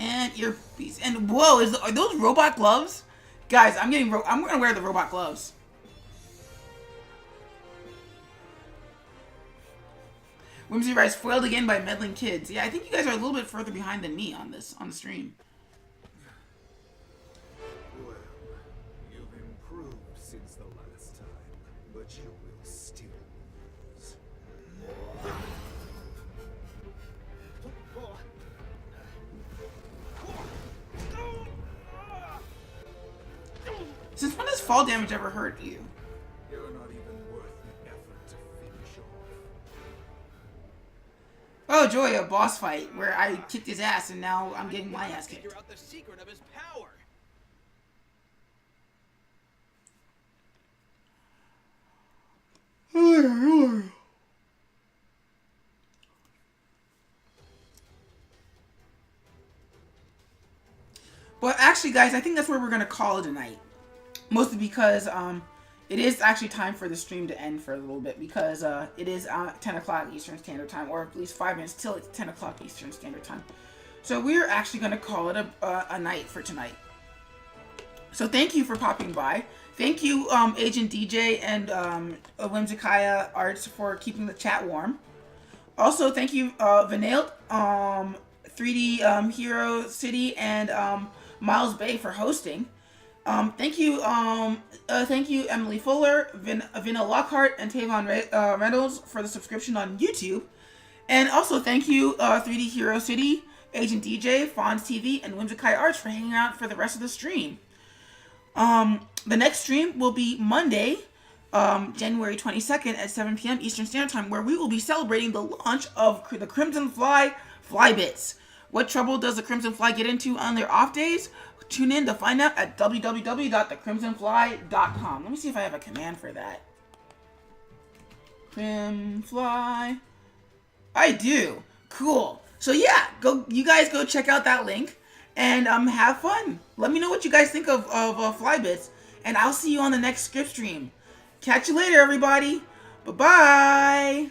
And earpiece. And whoa, are those robot gloves? Guys, I'm gonna wear the robot gloves. Whimsy writes, foiled again by meddling kids. Yeah, I think you guys are a little bit further behind than me on the stream. Well, you've improved since the last time, but you will still lose. Since when does fall damage ever hurt you? You're not even worth the effort to finish off. Oh joy, a boss fight where I kicked his ass and now I'm getting my ass kicked. Figure out the secret of his power. But actually, guys, I think that's where we're gonna call it a night. Mostly because it is actually time for the stream to end for a little bit because it is 10 o'clock Eastern Standard Time, or at least 5 minutes till it's 10 o'clock Eastern Standard Time. So we're actually gonna call it a night for tonight. So thank you for popping by. Thank you, Agent DJ and Whimsicaya Arts for keeping the chat warm. Also, thank you, Vanailt, 3D Hero City, and Miles Bay for hosting. Thank you, Emily Fuller, Vina Lockhart, and Tavon Reynolds for the subscription on YouTube. And also thank you, 3D Hero City, Agent DJ, Fonz TV, and Whimsicaya Arts for hanging out for the rest of the stream. The next stream will be Monday, January 22nd at 7 p.m. Eastern Standard Time, where we will be celebrating the launch of the Crimson Fly Flybits. What trouble does the Crimson Fly get into on their off days? Tune in to find out at www.thecrimsonfly.com. Let me see if I have a command for that. Crimfly. I do. Cool. So yeah, you guys go check out that link and have fun. Let me know what you guys think of Flybits, and I'll see you on the next script stream. Catch you later, everybody. Bye-bye.